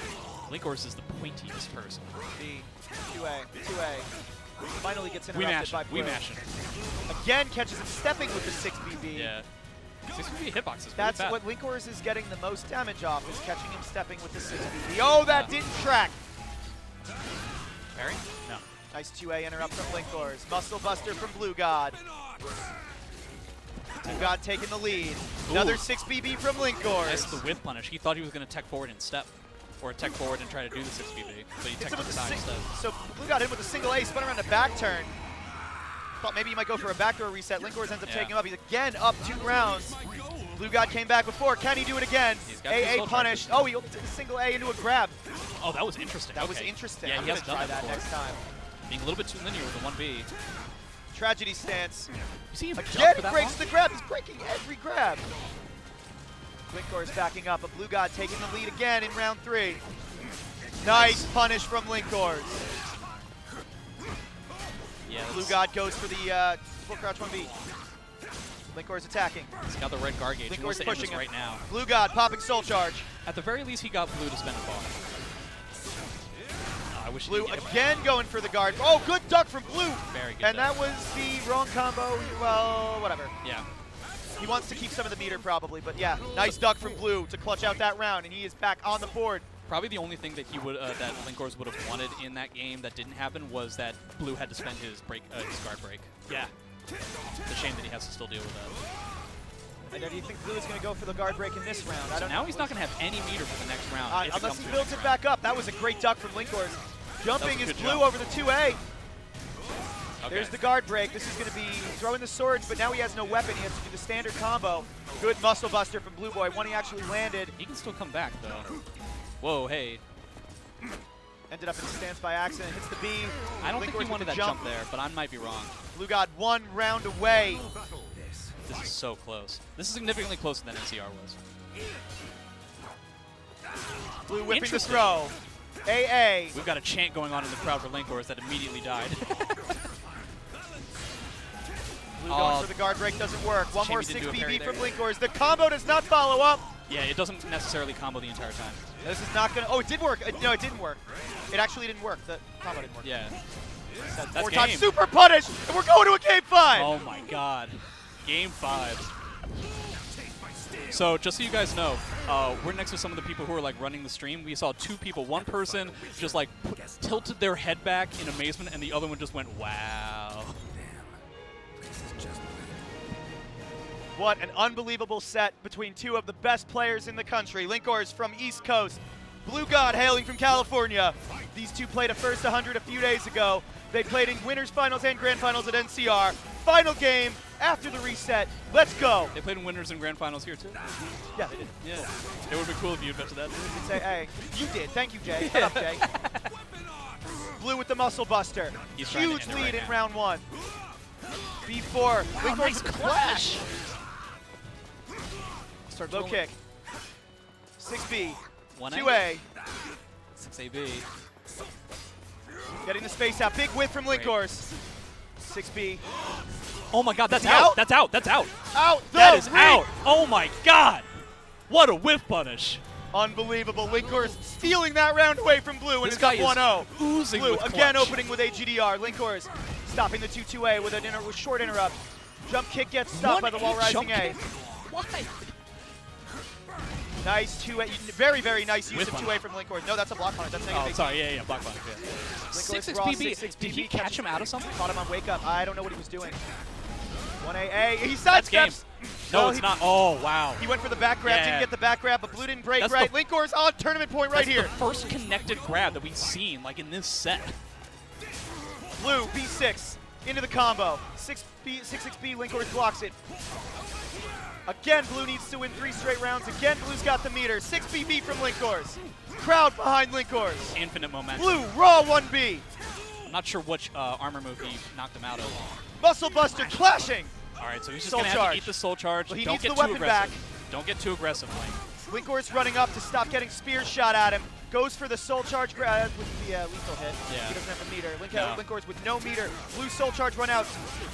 Linkors is the pointiest person. B, 2A, 2A. Finally gets We interrupted mash by it. We Blue. mash it. Again catches him stepping with the 6BB. Yeah. 6BB hitbox is pretty That's bad. what Linkors is getting the most damage off, is catching him stepping with the 6BB. Oh, that didn't track. Parry? No. Nice 2A interrupt from Linkors. Muscle Buster from Blue God. Blue God taking the lead. Another Ooh. 6BB from That's Linkors. the whip punish. He thought he was going to tech forward and step. Or tech forward and try to do the 6BB. But he Hits teched him to with the the side instead. So Blue got hit with a single A, spun around a back turn. Thought maybe he might go for a backdoor reset. Linkors ends up taking him up. He's again up 2 rounds. Blue God came back before. Can he do it again? He's got two AA soul punished. charges. Oh, he did a single A into a grab. Oh, that was interesting. That was Okay. interesting. Yeah, I'm he gonna has done try that that before. next time. Being a little bit too linear with the 1B. Tragedy stance. You see him Again, jump for that breaks long? the grab. He's breaking every grab. Linkors backing up, but Blue God taking the lead again in round 3. Nice punish from Linkors. Yeah, Blue that's- God goes for the full crouch 1B. Linkors attacking. He's got the red guard gauge. He wants Linkors to end pushing this him. right now. Blue God popping soul charge. At the very least, he got Blue to spend a bar. I wish he Blue didn't get it. again going for the guard. Oh, good duck from Blue. Very good. And duck. that was the wrong combo. Well, whatever. Yeah. He wants to keep some of the meter probably, but yeah, nice duck from Blue to clutch out that round, and he is back on the board. Probably the only thing that he would that Linkors would have wanted in that game that didn't happen was that Blue had to spend his his guard break. Yeah. It's a shame that he has to still deal with that. And do you think Blue is going to go for the guard break in this round? I So don't now know. he's not going to have any meter for the next round. if it Unless comes he to builds the it next round. back up. That was a great duck from Linkors. Jumping is good Blue jump. over the 2A. Okay. There's the guard break. This is going to be throwing the swords, but now he has no weapon. He has to do the standard combo. Good muscle buster from Blue Boy. One he actually landed. He can still come back, though. Whoa, hey. Ended up in the stance by accident. Hits the B. I don't Linkors think he with wanted the that jump there, but I might be wrong. Blue got 1 round away. This is so close. This is significantly closer than NCR was. Blue whipping the Interesting. throw. AA. We've got a chant going on in the crowd for Linkors that immediately died. Blue going for the guard break doesn't work. One shame more he didn't do a parry 6BB from there. Linkors. The combo does not follow up. Yeah, it doesn't necessarily combo the entire time. This is not going to... Oh, it did work. No, it didn't work. It actually didn't work. The combo didn't work. Yeah. That's More time super punish, and we're going to a game 5. Oh my god. Game 5. So just so you guys know, we're next to some of the people who are like running the stream. We saw 2 people. One person just like tilted their head back in amazement, and the other one just went, wow. What an unbelievable set between 2 of the best players in the country. Linkors from East Coast, Blue God hailing from California. These 2 played a first 100 a few days ago. They played in winners finals and grand finals at NCR. Final game after the reset. Let's go. They played in winners and grand finals here too? Yeah, they did. Yeah. It would be cool if you admitted that. You could say, hey, you did. Thank you, Jay. Shut up, Jay. Blue with the muscle buster. He's huge lead in round 1. B4. Wow, nice clash. Start low kick. 6B. 1A. 2A. 6AB. Getting the space out. Big whiff from Linkors. 6B. Oh my god, that's out. out. That's out. That's out. Out. That is out. Oh my god. What a whiff punish. Unbelievable. Linkors stealing that round away from Blue, and This it's got guy is 1-0. oozing Blue with again clutch. opening with AGDR. Linkors stopping the 2-2A with a short interrupt. Jump kick gets stopped by the wall rising A. Why? Nice 2A. Very, very nice use Whiff of punish. 2A from Linkors. No, that's a block punish. That's Oh, negative. sorry. Yeah, block punish. Yeah. Linkors raw 6XBB. Did he catch him out of something? Caught him on wake up. I don't know what he was doing. 1AA. He That's game. sidesteps. No, Well, it's not. Oh, wow. He went for the back grab, didn't Yeah. get the back grab, but Blue didn't break That's right. the- Linkors on tournament point right That's here. the first connected grab that we've seen, like, in this set. Blue, B6, into the combo. 6XB, Linkors blocks it. Again, Blue needs to win 3 straight rounds. Again, Blue's got the meter. 6BB from Linkors. Crowd behind Linkors. Infinite momentum. Blue, raw 1B. I'm not sure which armor move he knocked him out of. Muscle Buster clashing. All right, so he's just Soul going to have charge. to eat the soul charge. Well, he Don't needs get the too weapon aggressive. back. Don't get too aggressive, Link. Linkors running up to stop getting spears shot at him. Goes for the soul charge grab with the lethal hit. Yeah. He doesn't have a meter. No. Linkors with no meter. Blue soul charge run out.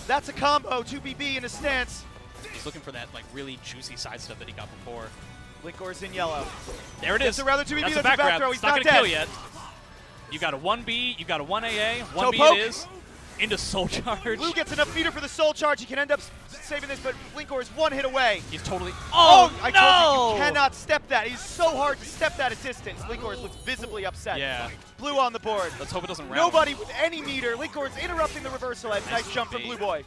That's a combo. 2BB in a stance. He's looking for that like really juicy side step that he got before. Linkors in yellow. There it is. It's a rather 2BB. That's That's a back back grab. throw. It's He's not not going to dead. kill yet. You got a 1B. You got a 1AA. 1B poke. it is. Into soul charge. Blue gets enough meter for the soul charge. He can end up saving this, but Linkors 1 hit away. He's totally. Oh, Oh, I no! told you cannot step that. He's so hard to step that at distance. Linkors looks visibly upset. Yeah. Blue on the board. Let's hope it doesn't round. Nobody with any meter. Linkors interrupting the reversal edge. Nice jump from Blue Boy.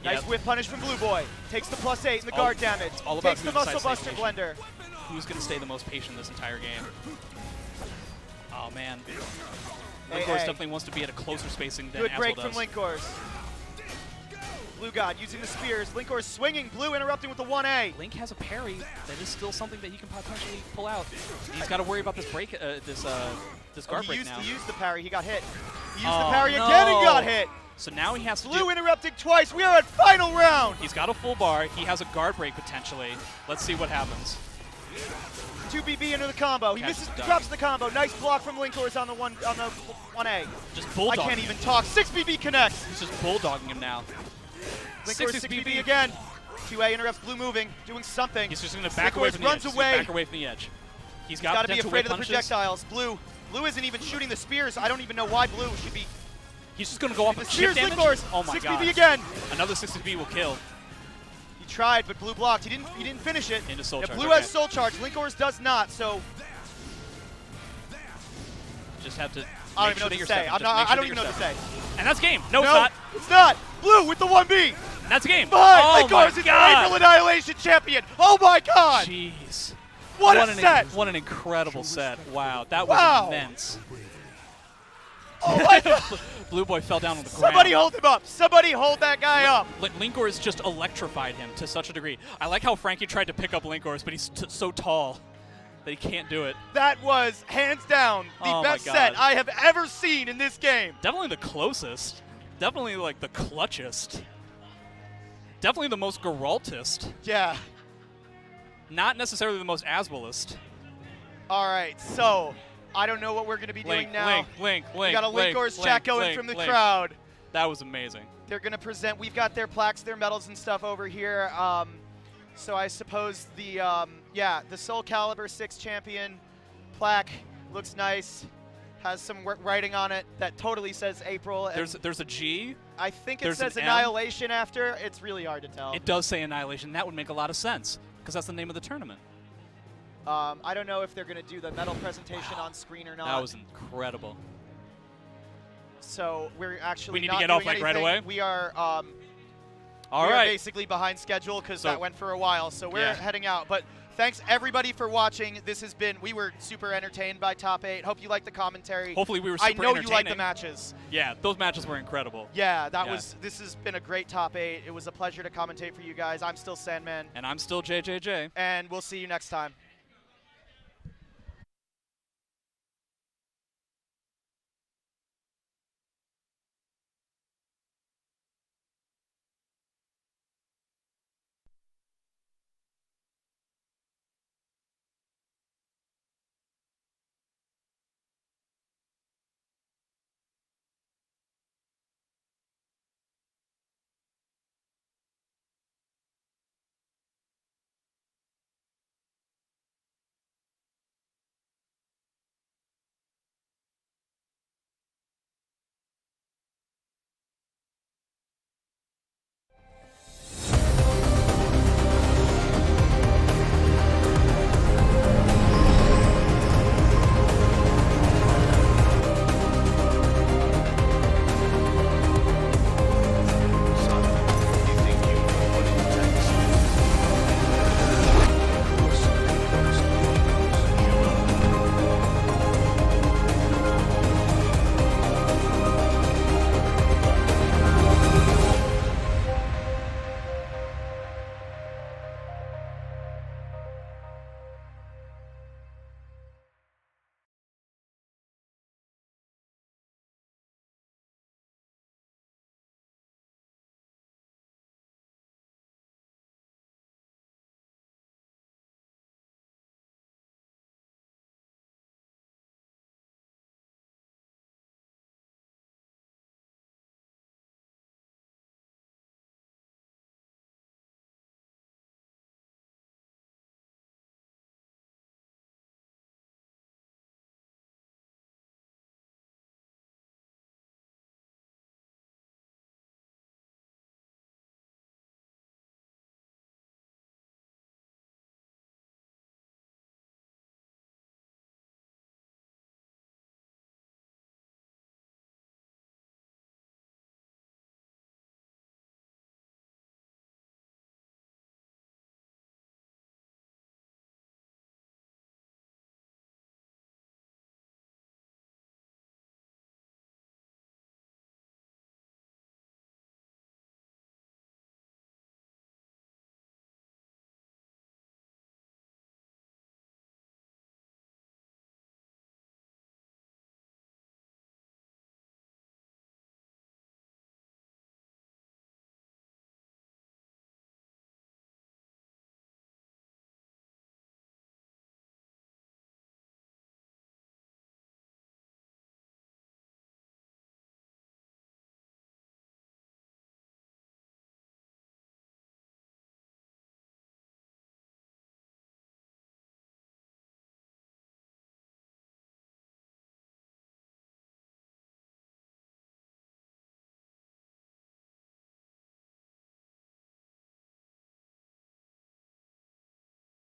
Nice whip punish from Blue Boy. Takes the +8 in the guard damage. all about Takes the who muscle decides buster to stay blender. Who's going to stay the most patient this entire game? Oh, man. Hey, Linkors hey. definitely wants to be at a closer spacing than Good Aswell break does. from Linkors. Blue God using the spears. Linkors swinging. Blue interrupting with the 1A. Link has a parry that is still something that he can potentially pull out. He's got to worry about this break, this guard break now. He used the parry. He got hit. He used Oh, the parry no. again and got hit. So now he has to Blue do. interrupting twice. We are at final round. He's got a full bar. He has a guard break potentially. Let's see what happens. 2BB into the combo. He Catches misses, the drops the combo. Nice block from Linkors on the 1A. Just I bulldogging. can't even talk. 6BB connects. He's just bulldogging him now. Linkors 6BB again. 2A interrupts Blue moving, doing something. He's just going to back away from the edge. runs He's away. gonna back away from the edge. He's got Got to be potential afraid whip of the punishes. projectiles. Blue isn't even shooting the spears. I don't even know why Blue should be. He's just going to go off The of chip spears, damage. Linkors. Oh my 6BB god. again. Another 6B will kill. He tried, but Blue blocked. He didn't finish it. Into soul If charge, Blue okay. has soul charge, Linkors does not. So Just have to. I make don't sure even know that what to you're say. stepping. Just make I sure don't that even know you're what to say. stepping. And that's game. No, it's not. It's not. Blue with the 1B. And that's game. Behind Oh Linkors my is the god. April Annihilation champion. Oh my god. Jeez. What a set. What an incredible set. Wow. That was Wow. immense. Oh my god. Blue Boy fell down on the ground. Somebody hold him up. Somebody hold that guy up. Linkors just electrified him to such a degree. I like how Frankie tried to pick up Linkors, but he's so tall that he can't do it. That was, hands down, the Oh my best God. set I have ever seen in this game. Definitely the closest. Definitely like the clutchest. Definitely the most Geraltist. Yeah. Not necessarily the most Aswellist. All right, so I don't know what we're going to be doing now. Link. We got a Linkors chat going from the Link. crowd. That was amazing. They're going to present. We've got their plaques, their medals and stuff over here. So I suppose the the Soul Calibur 6 champion plaque looks nice. Has some writing on it that totally says April. There's a G. I think it says Annihilation after. It's really hard to tell. It does say Annihilation. That would make a lot of sense because that's the name of the tournament. I don't know if they're going to do the medal presentation on screen or not. That was incredible. So we're actually we need not to get off doing like right anything. away. We are all right. Basically behind schedule because that went for a while. So we're heading out. But thanks everybody for watching. This has been, we were super entertained by Top 8. Hope you liked the commentary. Hopefully we were super entertaining. I know entertaining. you liked the matches. Yeah, those matches were incredible. Yeah, this has been a great Top 8. It was a pleasure to commentate for you guys. I'm still Sandman. And I'm still JJJ. And we'll see you next time.